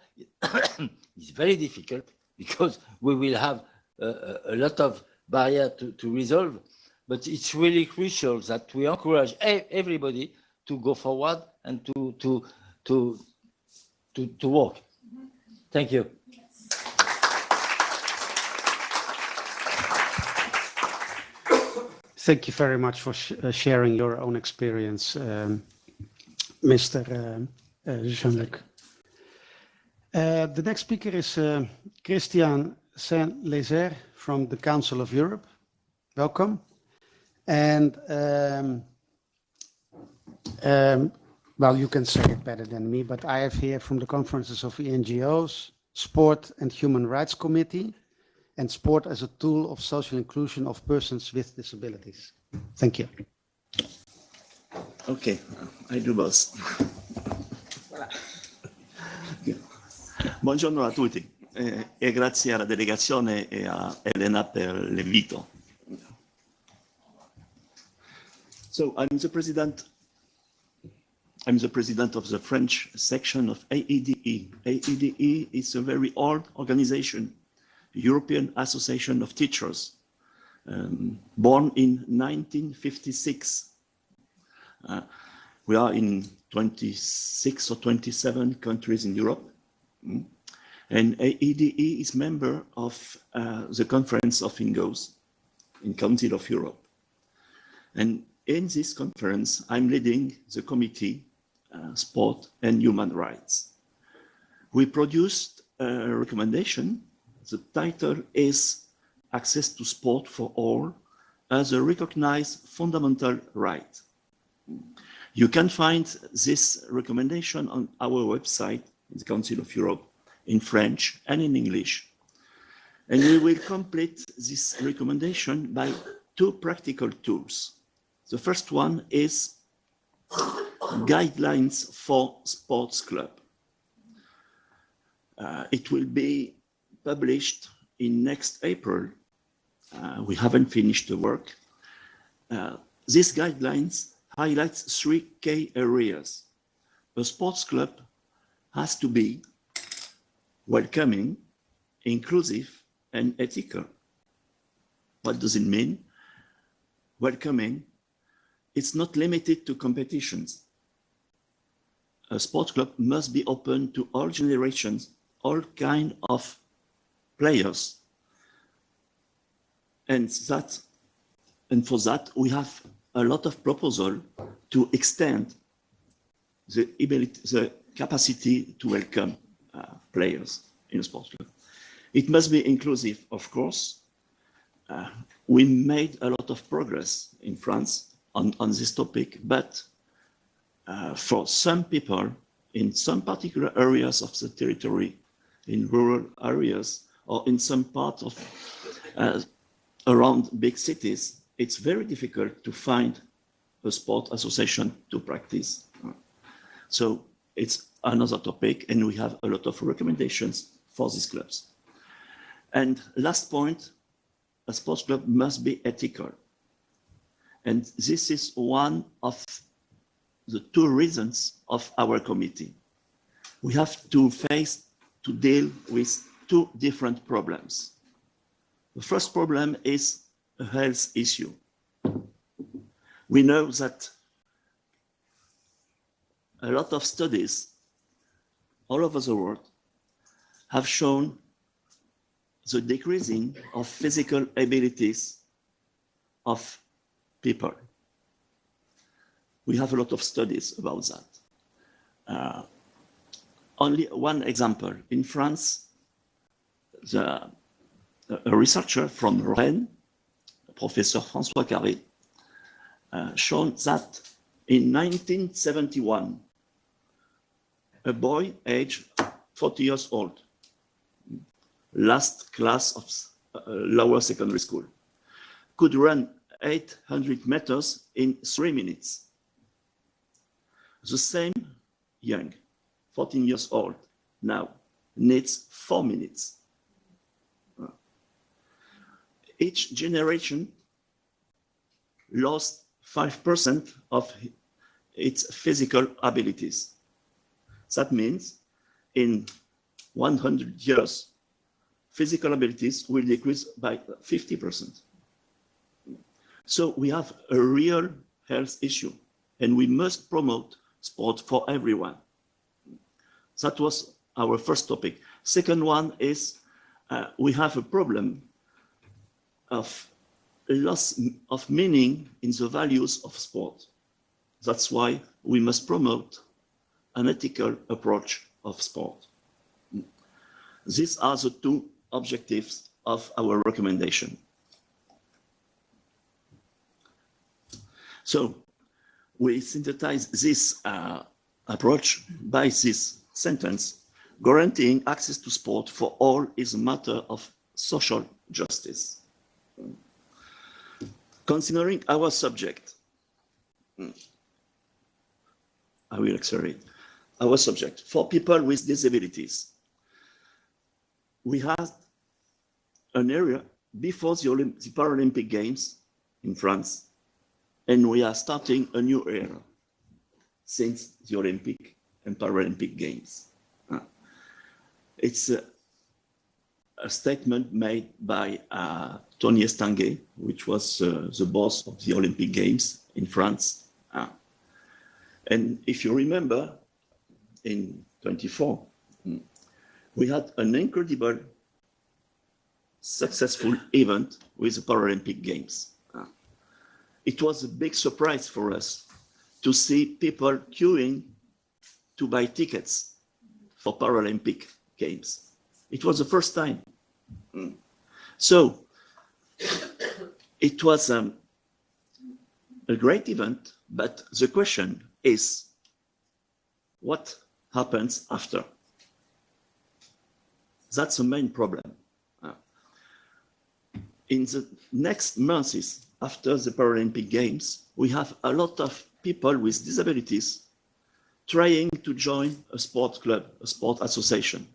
It's very difficult because we will have a lot of barriers to resolve, but it's really crucial that we encourage everybody to go forward and to work. Thank you. Thank you very much for sharing your own experience, Mr. Jean-Luc. The next speaker is Christian Saint-Lézer from the Council of Europe. Welcome. And well, you can say it better than me, but I have here from the conferences of NGOs, Sport and Human Rights Committee, and Sport as a tool of social inclusion of persons with disabilities. Thank you. Okay, I do both. Buongiorno a tutti e grazie alla delegazione e a Elena per l'invito. So I'm the president I'm the president of the French section of AEDE. AEDE is a very old organization, European Association of Teachers, born in 1956. We are in 26 or 27 countries in Europe. And AEDE is member of the Conference of INGOs, in Council of Europe. And in this conference, I'm leading the committee, Sport and Human Rights. We produced a recommendation. The title is Access to Sport for All as a Recognized Fundamental Right. You can find this recommendation on our website, the Council of Europe, in French and in English. And we will complete this recommendation by 2 practical tools. The first one is guidelines for sports club. It will be published in next April. We haven't finished the work. These guidelines highlights 3 key areas. A sports club has to be welcoming, inclusive, and ethical. What does it mean? Welcoming, it's not limited to competitions. A sports club must be open to all generations, all kinds of players. And for that, we have a lot of proposals to extend the capacity to welcome players in a sports club. It must be inclusive, of course. We made a lot of progress in France on this topic, but for some people in some particular areas of the territory, in rural areas, or in some part of around big cities, it's very difficult to find a sport association to practice. So it's another topic, and we have a lot of recommendations for these clubs. And last point, a sports club must be ethical. And this is one of the 2 reasons of our committee. We have to deal with 2 different problems. The first problem is a health issue. We know that a lot of studies all over the world have shown the decreasing of physical abilities of people. We have a lot of studies about that. Only one example. In France, a researcher from Rennes, Professor François Carré, shown that in 1971, a boy aged 40 years old, last class of lower secondary school, could run 800 meters in 3 minutes. The same young, 14 years old, now needs 4 minutes. Each generation lost 5% of its physical abilities. That means in 100 years, physical abilities will decrease by 50%. So we have a real health issue, and we must promote sport for everyone. That was our first topic. Second one is we have a problem of loss of meaning in the values of sport. That's why we must promote an ethical approach of sport. These are the 2 objectives of our recommendation. So we synthesize this approach by this sentence: guaranteeing access to sport for all is a matter of social justice. Considering our subject, I will accelerate. Our subject, for people with disabilities, we had an area before the Paralympic Games in France, and we are starting a new era. since the Olympic and Paralympic Games. It's a statement made by Tony Estanguet, which was the boss of the Olympic Games in France. And if you remember, in 24, we had an incredible, successful event with the Paralympic Games. It was a big surprise for us to see people queuing to buy tickets for Paralympic Games. It was the first time. So it was a great event, but the question is, what happens after? That's the main problem. In the next months after the Paralympic Games, we have a lot of people with disabilities trying to join a sport club, a sport association.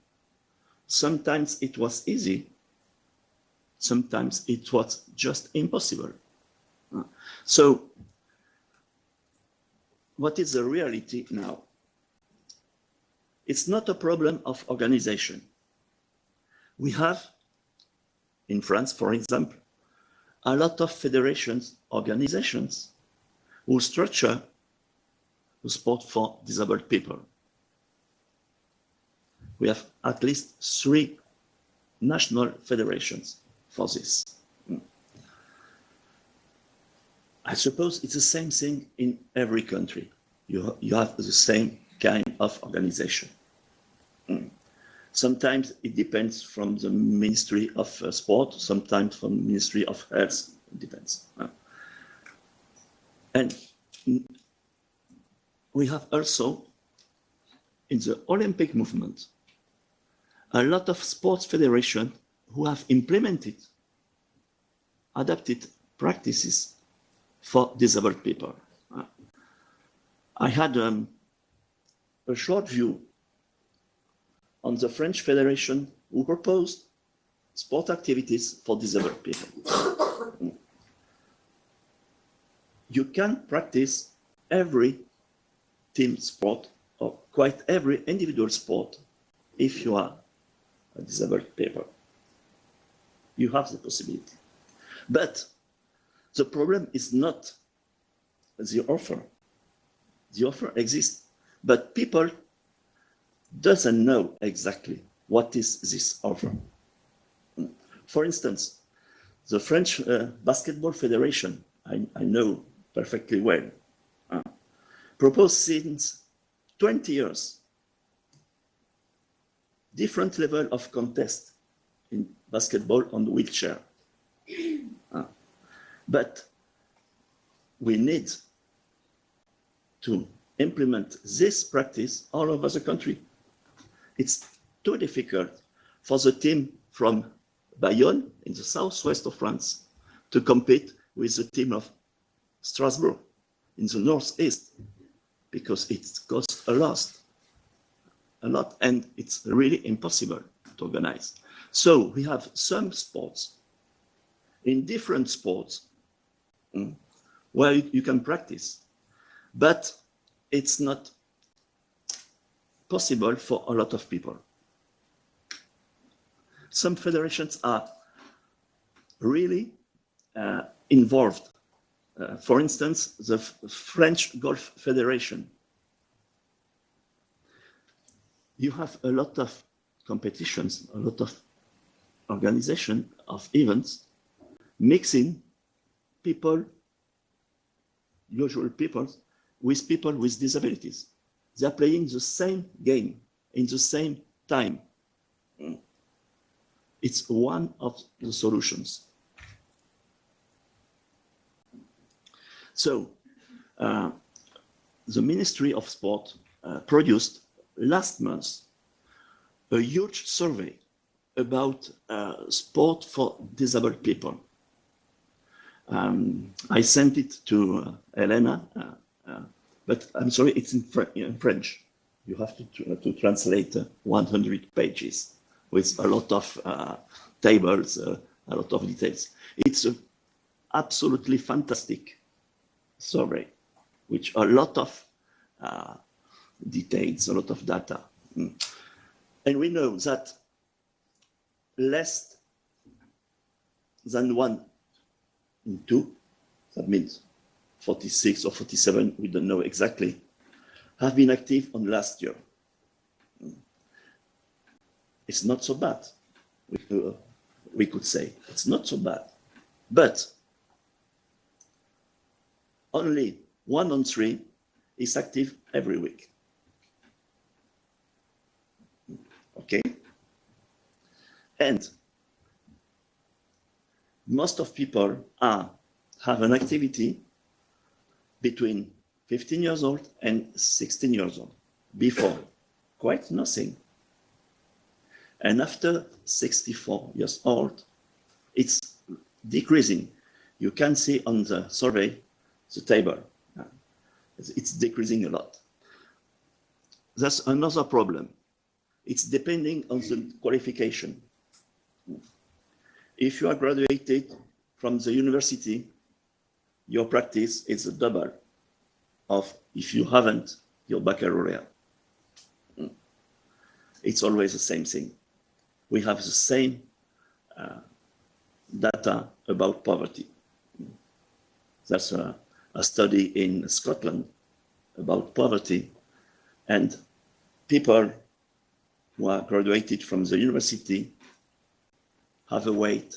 Sometimes it was easy, sometimes it was just impossible. So, what is the reality now? It's not a problem of organization. We have, in France, for example, a lot of federations, organizations, who structure the sport for disabled people. We have at least 3 national federations for this. I suppose it's the same thing in every country. You have the same kind of organization. Sometimes it depends from the Ministry of Sport, sometimes from the Ministry of Health, it depends. And we have also, in the Olympic movement, a lot of sports federations who have implemented, adapted practices for disabled people. I had a short view on the French Federation who proposed sport activities for disabled people. You can practice every team sport or quite every individual sport if you are a disabled people. You have the possibility. But the problem is not the offer. The offer exists, but people doesn't know exactly what is this offer. For instance, the French Basketball Federation, I know perfectly well, proposed since 20 years different level of contest in basketball on wheelchair. But we need to implement this practice all over the country. It's too difficult for the team from Bayonne in the southwest of France to compete with the team of Strasbourg in the northeast because it costs a lot, and it's really impossible to organize. So we have some sports, in different sports, where you can practice, but it's not possible for a lot of people. Some federations are really involved. For instance, the French Golf Federation. You have a lot of competitions, a lot of organization of events, mixing people, usual people, with people with disabilities. They are playing the same game in the same time. It's one of the solutions. So, the Ministry of Sport produced last month a huge survey about sport for disabled people. I sent it to Elena, but I'm sorry, it's in French. You have to translate 100 pages with a lot of tables, a lot of details. It's an absolutely fantastic survey, which a lot of details, a lot of data. And we know that less than 1 in 2, that means 46 or 47, we don't know exactly, have been active on last year. It's not so bad, we could say. It's not so bad. But only 1 on 3 is active every week. Okay? And most of people have an activity between 15 years old and 16 years old. Before, quite nothing. And after 64 years old, it's decreasing. You can see on the survey, the table. It's decreasing a lot. That's another problem. It's depending on the qualification. If you are graduated from the university, your practice is a double of if you haven't your baccalaureate. It's always the same thing. We have the same data about poverty. There's a study in Scotland about poverty, and people who are graduated from the university have a weight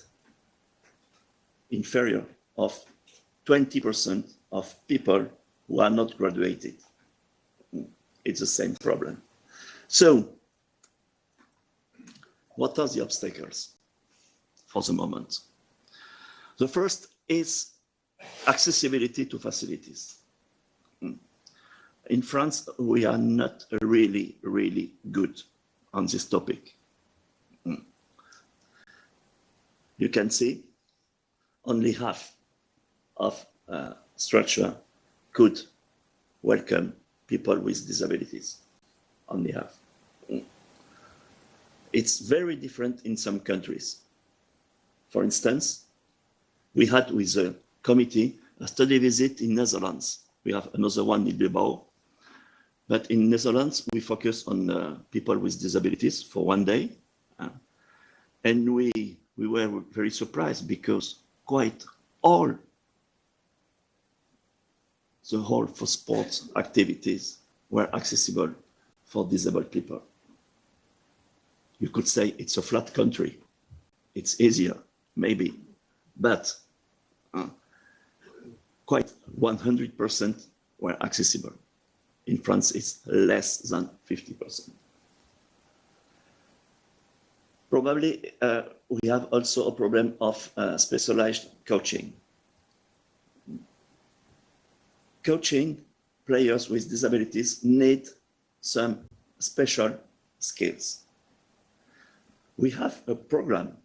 inferior of 20% of people who are not graduated. It's the same problem. So, what are the obstacles for the moment? The first is accessibility to facilities. In France, we are not really, really good on this topic. You can see only half of structure could welcome people with disabilities. Only half. It's very different in some countries. For instance, we had with the committee a study visit in Netherlands. We have another one in Bilbao. But in Netherlands, we focus on people with disabilities for 1 day. And we were very surprised because quite all the hall for sports activities were accessible for disabled people. You could say it's a flat country. It's easier, maybe, but quite 100% were accessible. In France, it's less than 50%. Probably we have also a problem of specialized coaching. Coaching players with disabilities need some special skills. We have a program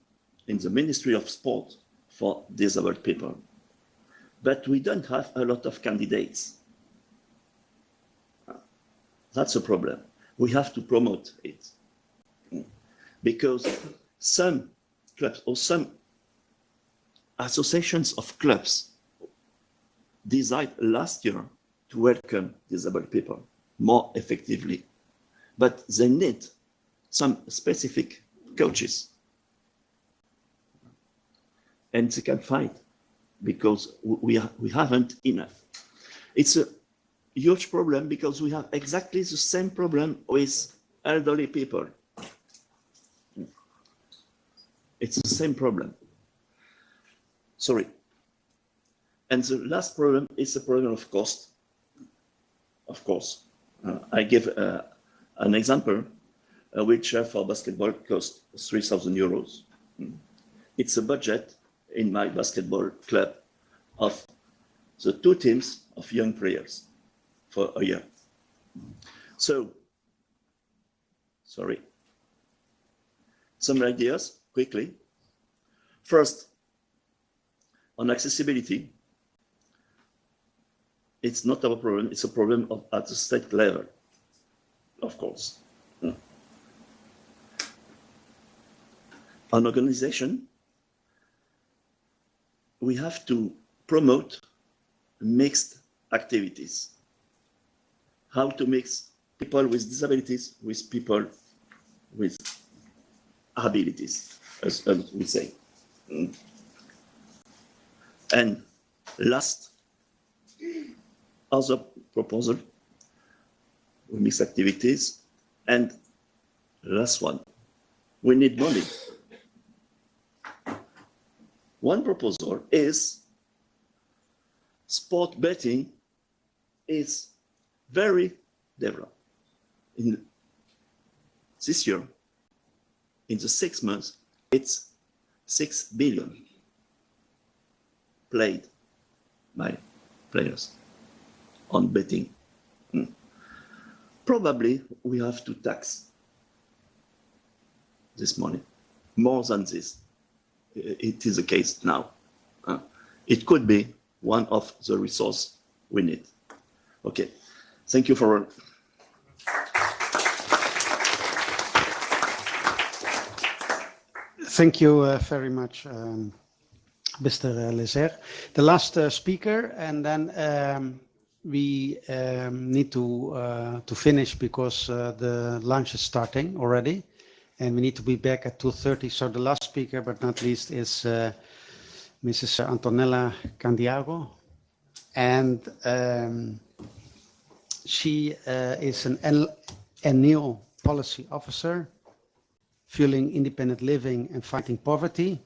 in the Ministry of Sport for disabled people, but we don't have a lot of candidates. That's a problem. We have to promote it because some clubs or some associations of clubs decided last year to welcome disabled people more effectively, but they need some specific coaches, and they can fight because we haven't enough. It's a huge problem because we have exactly the same problem with elderly people. It's the same problem. Sorry. And the last problem is the problem of cost. Of course. I give an example. A wheelchair for basketball costs 3,000 euros. It's a budget in my basketball club of the 2 teams of young players for a year. So, sorry. Some ideas, quickly. First, on accessibility, it's not our problem, it's a problem at the state level, of course. On organization, we have to promote mixed activities. how to mix people with disabilities with people with abilities, as we say. And last, other proposal, we mix activities. And last one, we need money. One proposal is sport betting is very developed. In this year, in the 6 months, it's 6 billion played by players on betting. Probably we have to tax this money more than this. It is the case now. It could be one of the resources we need. Okay, thank you for. Thank you very much, Mr. Lezer. The last speaker, and then we need to finish because the lunch is starting already, and we need to be back at 2:30. So the last speaker, but not least, is Mrs. Antonella Candiago, and she is an ENEL policy officer, fueling independent living and fighting poverty.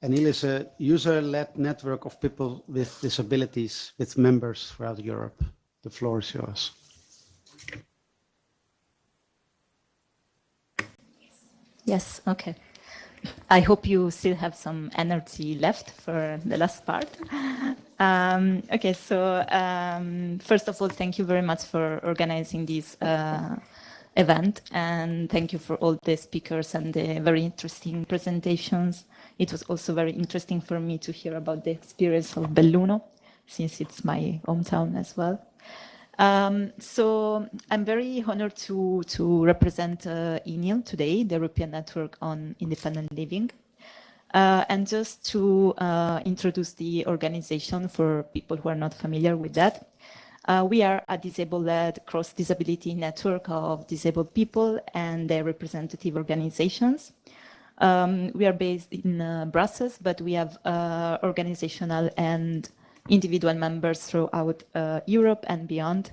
ENEL is a user-led network of people with disabilities with members throughout Europe. The floor is yours. Yes, okay. I hope you still have some energy left for the last part. Okay, so first of all, thank you very much for organizing this event, and thank you for all the speakers and the very interesting presentations. It was also very interesting for me to hear about the experience of Belluno, since it's my hometown as well. So I'm very honored to represent ENEL today, the European Network on Independent Living. And just to introduce the organization for people who are not familiar with that. We are a disabled-led cross-disability network of disabled people and their representative organizations. We are based in Brussels, but we have organizational and individual members throughout Europe and beyond.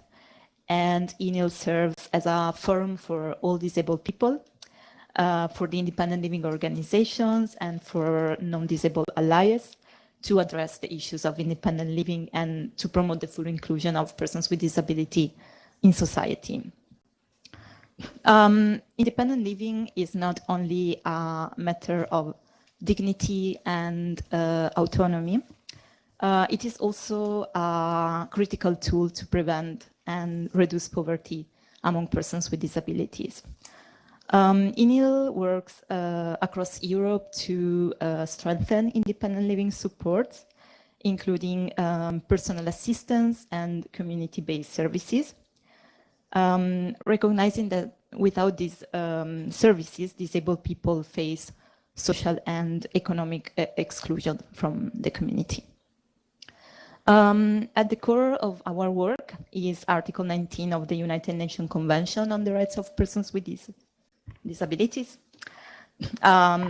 And ENEL serves as a forum for all disabled people, for the independent living organizations and for non-disabled allies to address the issues of independent living and to promote the full inclusion of persons with disability in society. Independent living is not only a matter of dignity and autonomy. It is also a critical tool to prevent and reduce poverty among persons with disabilities. ENEL works across Europe to strengthen independent living support, including personal assistance and community-based services. Recognizing that without these services, disabled people face social and economic exclusion from the community. At the core of our work is Article 19 of the United Nations Convention on the Rights of Persons with Disabilities,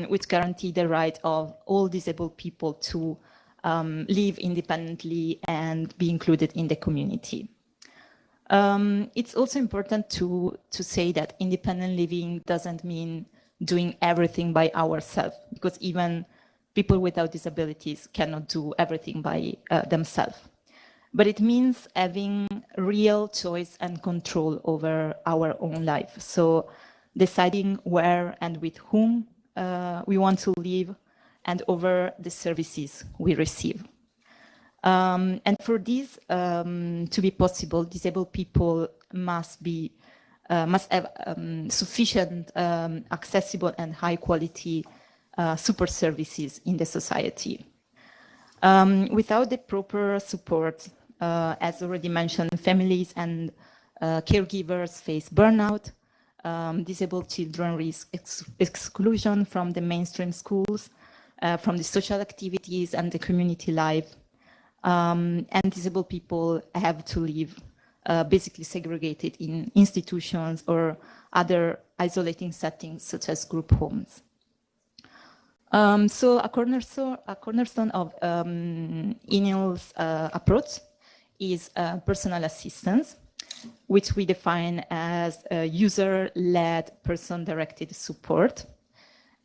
which guarantee the right of all disabled people to live independently and be included in the community. It's also important to say that independent living doesn't mean doing everything by ourselves, because even people without disabilities cannot do everything by themselves. But it means having real choice and control over our own life. So deciding where and with whom we want to live and over the services we receive. And for this to be possible, disabled people must have sufficient, accessible and high quality support services in the society. Without the proper support, as already mentioned, families and caregivers face burnout. Disabled children risk exclusion from the mainstream schools, from the social activities and the community life. And disabled people have to live basically segregated in institutions or other isolating settings such as group homes. So a cornerstone of ENIL's approach is personal assistance, which we define as user-led person-directed support.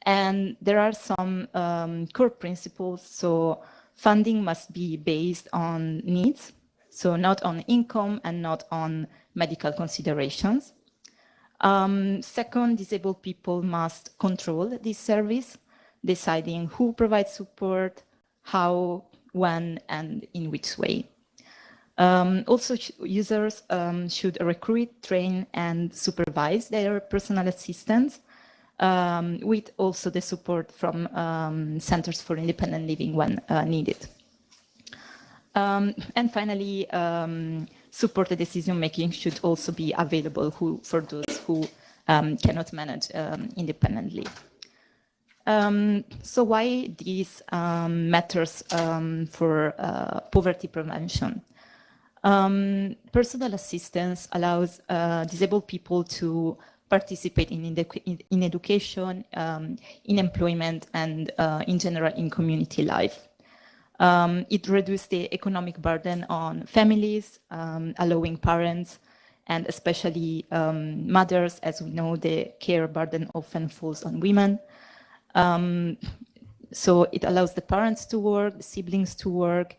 And there are some core principles. So funding must be based on needs, so not on income and not on medical considerations. Second, disabled people must control this service, deciding who provides support, how, when, and in which way. Also, users should recruit, train, and supervise their personal assistants, with also the support from centers for independent living when needed. And finally, supported decision-making should also be available for those who cannot manage independently. So why these matters for poverty prevention? Personal assistance allows disabled people to participate in education, in employment, and in general in community life. It reduces the economic burden on families, allowing parents and especially mothers, as we know, the care burden often falls on women. So it allows the parents to work, the siblings to work,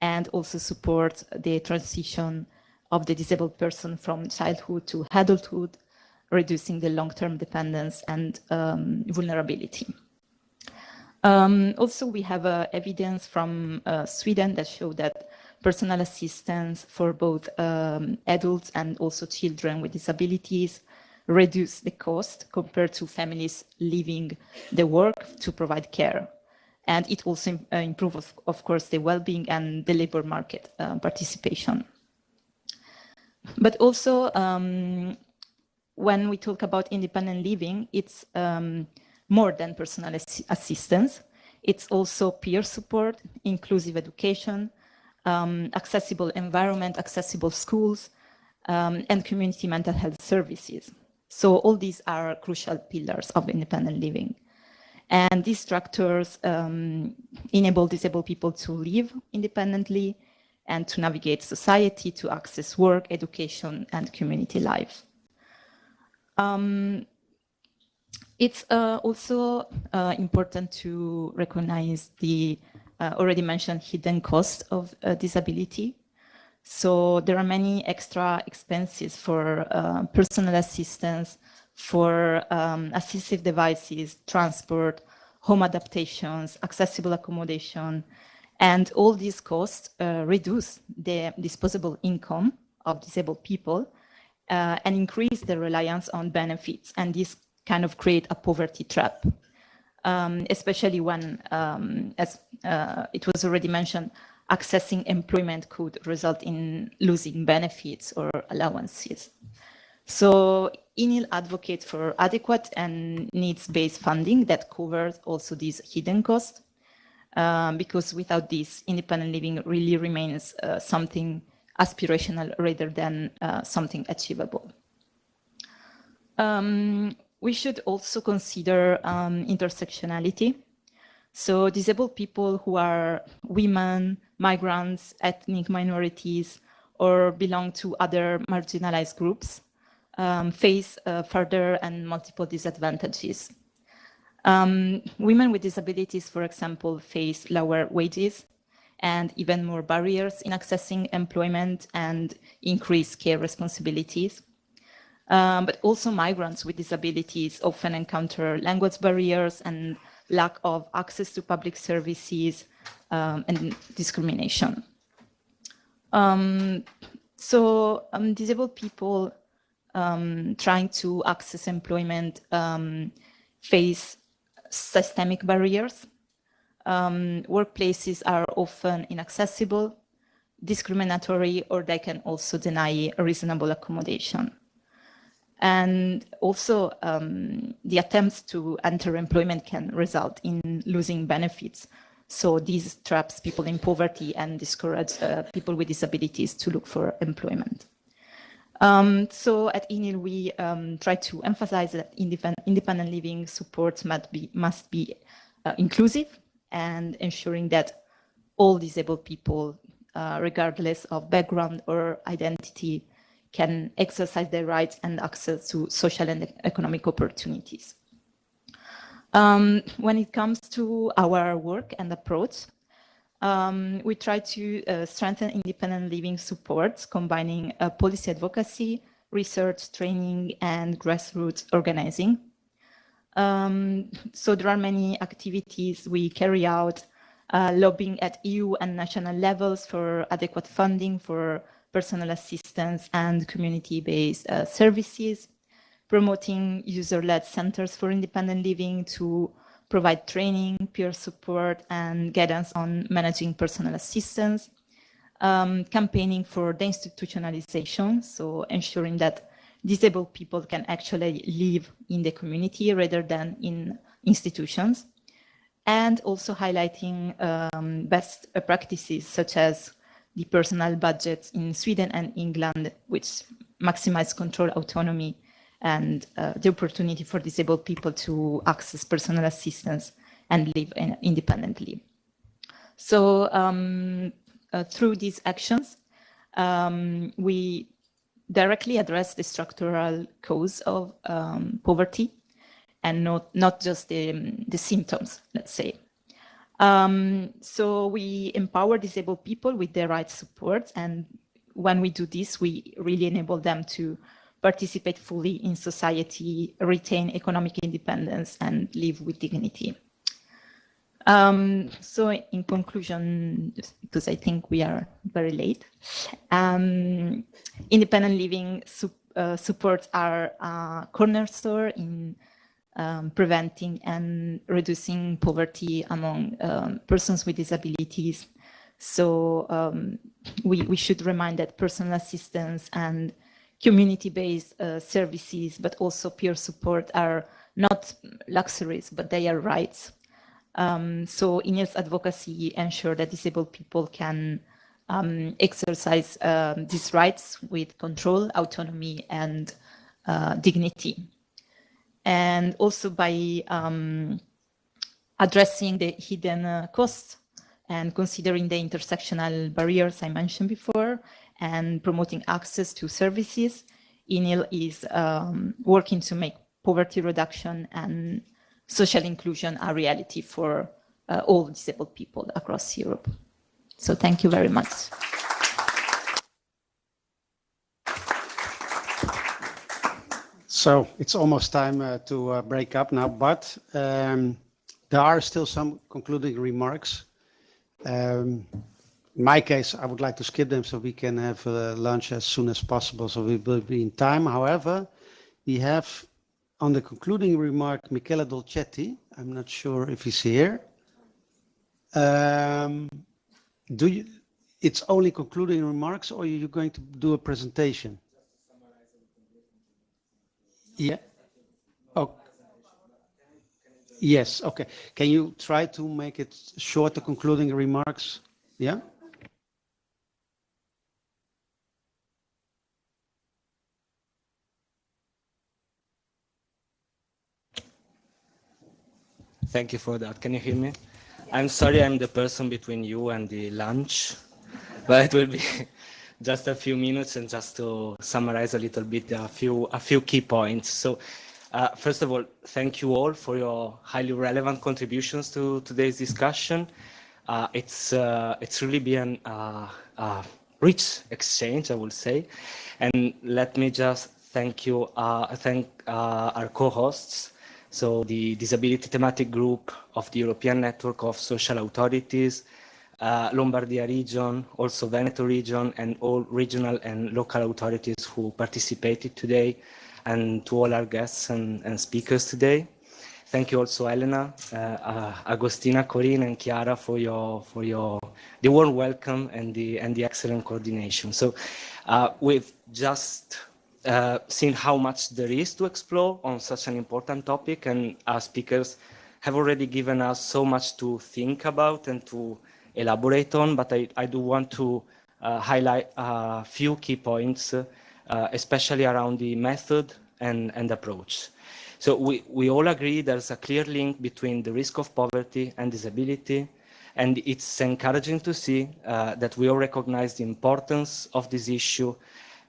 and also support the transition of the disabled person from childhood to adulthood, reducing the long-term dependence and vulnerability. Also, we have evidence from Sweden that show that personal assistance for both adults and also children with disabilities reduce the cost compared to families leaving the work to provide care. And it also improves, of course, the well-being and the labor market participation. But also, when we talk about independent living, it's more than personal assistance. It's also peer support, inclusive education, accessible environment, accessible schools, and community mental health services. So all these are crucial pillars of independent living. And these structures enable disabled people to live independently and to navigate society, to access work, education, and community life. It's also important to recognize the already mentioned hidden cost of disability. So there are many extra expenses for personal assistance, for assistive devices, transport, home adaptations, accessible accommodation, and all these costs reduce the disposable income of disabled people and increase the reliance on benefits, and this kind of create a poverty trap, especially when, as it was already mentioned, accessing employment could result in losing benefits or allowances. So ENIL advocates for adequate and needs-based funding that covers also these hidden costs, because without this, independent living really remains something aspirational rather than something achievable. We should also consider intersectionality. So disabled people who are women, migrants, ethnic minorities, or belong to other marginalized groups face further and multiple disadvantages. Women with disabilities, for example, face lower wages and even more barriers in accessing employment and increased care responsibilities. But also migrants with disabilities often encounter language barriers and lack of access to public services and discrimination. So disabled people trying to access employment face systemic barriers. Workplaces are often inaccessible, discriminatory, or they can also deny a reasonable accommodation. And also, the attempts to enter employment can result in losing benefits. So these traps people in poverty and discourage people with disabilities to look for employment. So at ENIL, we try to emphasize that independent living support must be inclusive and ensuring that all disabled people, regardless of background or identity, can exercise their rights and access to social and economic opportunities. When it comes to our work and approach, we try to strengthen independent living supports, combining policy advocacy, research, training, and grassroots organizing. So there are many activities we carry out, lobbying at EU and national levels for adequate funding for personal assistance and community-based services, promoting user-led centers for independent living to provide training, peer support, and guidance on managing personal assistance, campaigning for deinstitutionalization, so ensuring that disabled people can actually live in the community rather than in institutions, and also highlighting best practices such as the personal budgets in Sweden and England, which maximize control autonomy and the opportunity for disabled people to access personal assistance and live independently. So through these actions, we directly address the structural cause of poverty and not just the symptoms, let's say. So we empower disabled people with the right support, and when we do this, we really enable them to participate fully in society, retain economic independence, and live with dignity. So in conclusion, because I think we are very late, independent living supports are a cornerstone in preventing and reducing poverty among persons with disabilities. So we should remind that personal assistance and community-based services, but also peer support are not luxuries, but they are rights. So INEL's advocacy ensure that disabled people can exercise these rights with control, autonomy, and dignity. And also by addressing the hidden costs and considering the intersectional barriers I mentioned before, and promoting access to services, INEL is working to make poverty reduction and social inclusion a reality for all disabled people across Europe. So thank you very much. So it's almost time to break up now, but there are still some concluding remarks. In my case, I would like to skip them so we can have lunch as soon as possible, so we will be in time. However, we have on the concluding remark, Michele Dolcetti. I'm not sure if he's here. It's only concluding remarks, or are you going to do a presentation? Yeah. Oh. Yes. Okay. Can you try to make it short, the concluding remarks? Yeah. Thank you for that. Can you hear me? I'm sorry I'm the person between you and the lunch, but it will be just a few minutes and just to summarize a little bit a few key points. So first of all, thank you all for your highly relevant contributions to today's discussion. It's really been a rich exchange, I would say. And let me just thank our co-hosts. So the Disability Thematic Group of the European Network of Social Authorities, Lombardia region, also Veneto region, and all regional and local authorities who participated today, and to all our guests and speakers today. Thank you also, Elena, Agostina, Corinne, and Chiara for the warm welcome and the excellent coordination. So we've just seen how much there is to explore on such an important topic, and our speakers have already given us so much to think about and to elaborate on, but I do want to highlight a few key points especially around the method and approach. So we all agree there's a clear link between the risk of poverty and disability, and it's encouraging to see that we all recognize the importance of this issue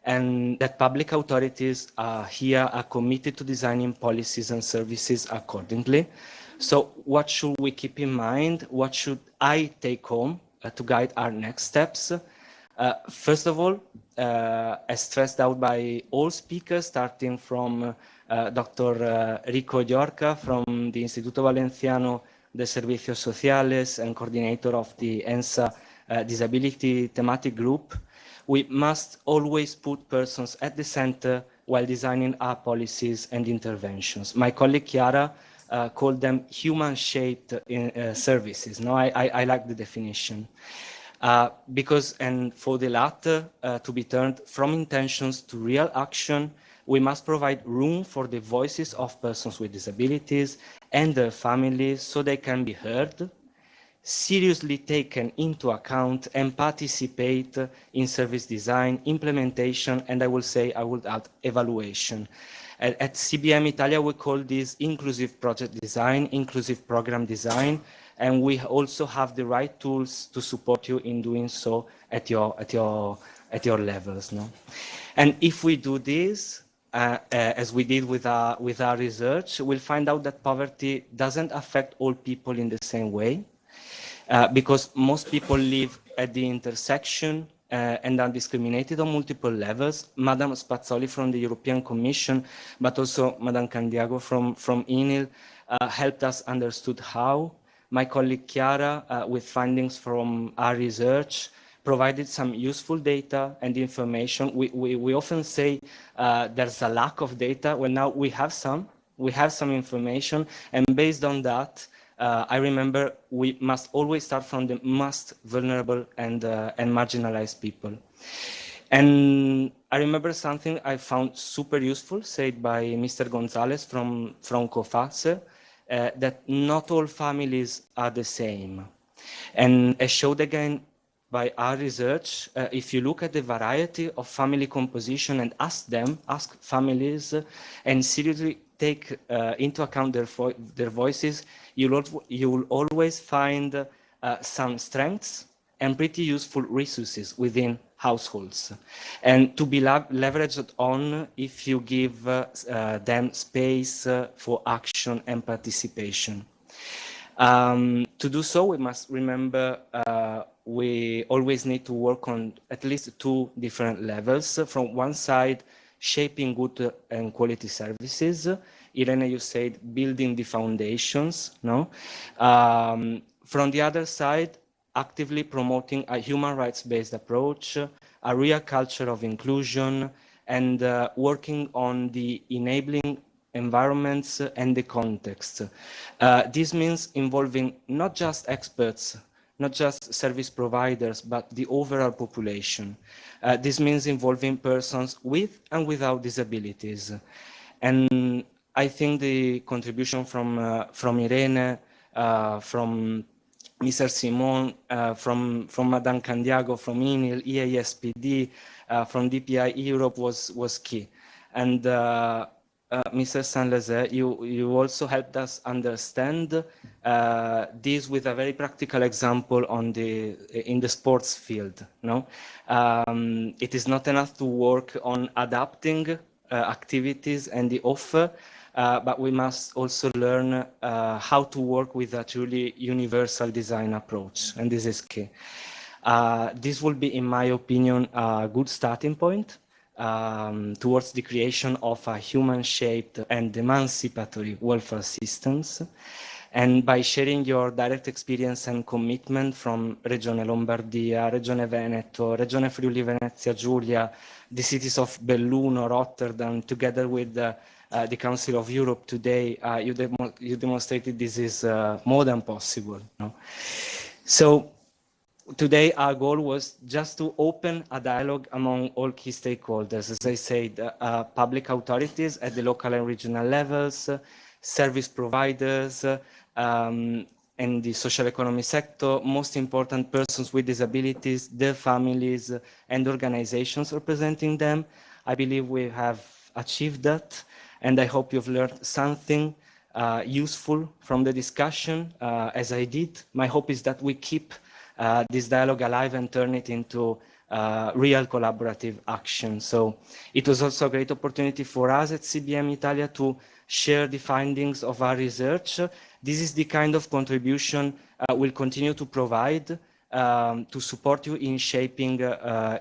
and that public authorities here are committed to designing policies and services accordingly. So what should we keep in mind? What should I take home to guide our next steps? First of all, as stressed out by all speakers, starting from Dr. Rico Llorca from the Instituto Valenciano de Servicios Sociales and coordinator of the ENSA Disability Thematic Group, we must always put persons at the center while designing our policies and interventions. My colleague Chiara called them human-shaped services. No, I like the definition. Because, and for the latter to be turned from intentions to real action, we must provide room for the voices of persons with disabilities and their families so they can be heard, seriously taken into account, and participate in service design, implementation, and I would add evaluation. At CBM Italia, we call this inclusive project design, inclusive program design, and we also have the right tools to support you in doing so at your levels. No? And if we do this, as we did with our research, we'll find out that poverty doesn't affect all people in the same way, because most people live at the intersection and are discriminated on multiple levels. Madam Spazzoli from the European Commission, but also Madam Candiago from ENIL helped us understood how. My colleague Chiara, with findings from our research, provided some useful data and information. We often say there's a lack of data. Well, now we have some information, and based on that, I remember we must always start from the most vulnerable and marginalized people. And I remember something I found super useful, said by Mr. Gonzalez from COFACE, that not all families are the same. And as showed again by our research, if you look at the variety of family composition and ask families, and seriously take into account their voices, you'll always find some strengths and pretty useful resources within households, and to be leveraged on if you give them space for action and participation. To do so, we must remember we always need to work on at least two different levels. From one side, shaping good and quality services. Irene, you said building the foundations, no? From the other side, actively promoting a human rights-based approach, a real culture of inclusion, and working on the enabling environments and the context. This means involving not just experts, not just service providers, but the overall population. This means involving persons with and without disabilities. And I think the contribution from Irene, from Mr. Simon, from Madame Candiago, from ENIL, EASPD, from DPI Europe was key. And Mr. Saint-Lazare, you also helped us understand this with a very practical example in the sports field. No? It is not enough to work on adapting activities and the offer, but we must also learn how to work with a truly universal design approach, and this is key. This will be, in my opinion, a good starting point towards the creation of a human-shaped and emancipatory welfare systems. And by sharing your direct experience and commitment from Regione Lombardia, Regione Veneto, Regione Friuli Venezia Giulia, the cities of Belluno, Rotterdam, together with the Council of Europe today, you demonstrated this is more than possible. No? So today our goal was just to open a dialogue among all key stakeholders, as I said, public authorities at the local and regional levels, service providers, and the social economy sector, most important persons with disabilities, their families, and organizations representing them, I believe we have achieved that, and I hope you've learned something useful from the discussion, as I did. My hope is that we keep this dialogue alive and turn it into real collaborative action. So it was also a great opportunity for us at CBM Italia to share the findings of our research. This is the kind of contribution we'll continue to provide to support you in shaping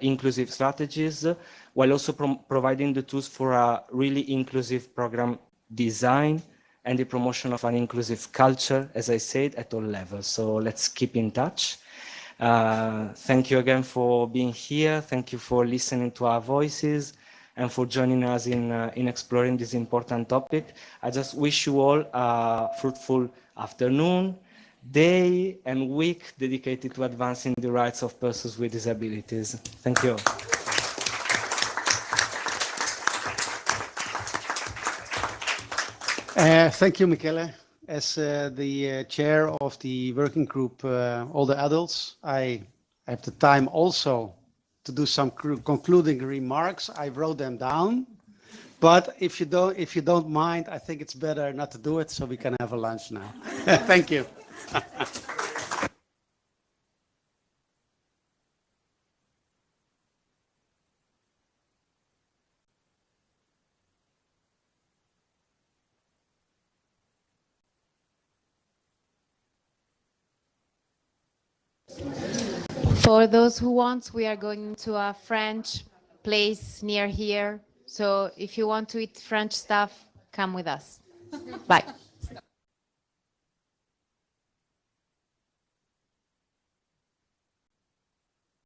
inclusive strategies, while also providing the tools for a really inclusive program design and the promotion of an inclusive culture, as I said, at all levels. So let's keep in touch. Thank you again for being here. Thank you for listening to our voices and for joining us in exploring this important topic. I just wish you all a fruitful afternoon, day and week dedicated to advancing the rights of persons with disabilities. Thank you. Thank you, Michele. As the chair of the working group, All the Adults, I have the time also to do some concluding remarks. I wrote them down, but if you don't mind, I think it's better not to do it, so we can have a lunch now. Thank you. For those who want, we are going to a French place near here. So if you want to eat French stuff, come with us. Bye.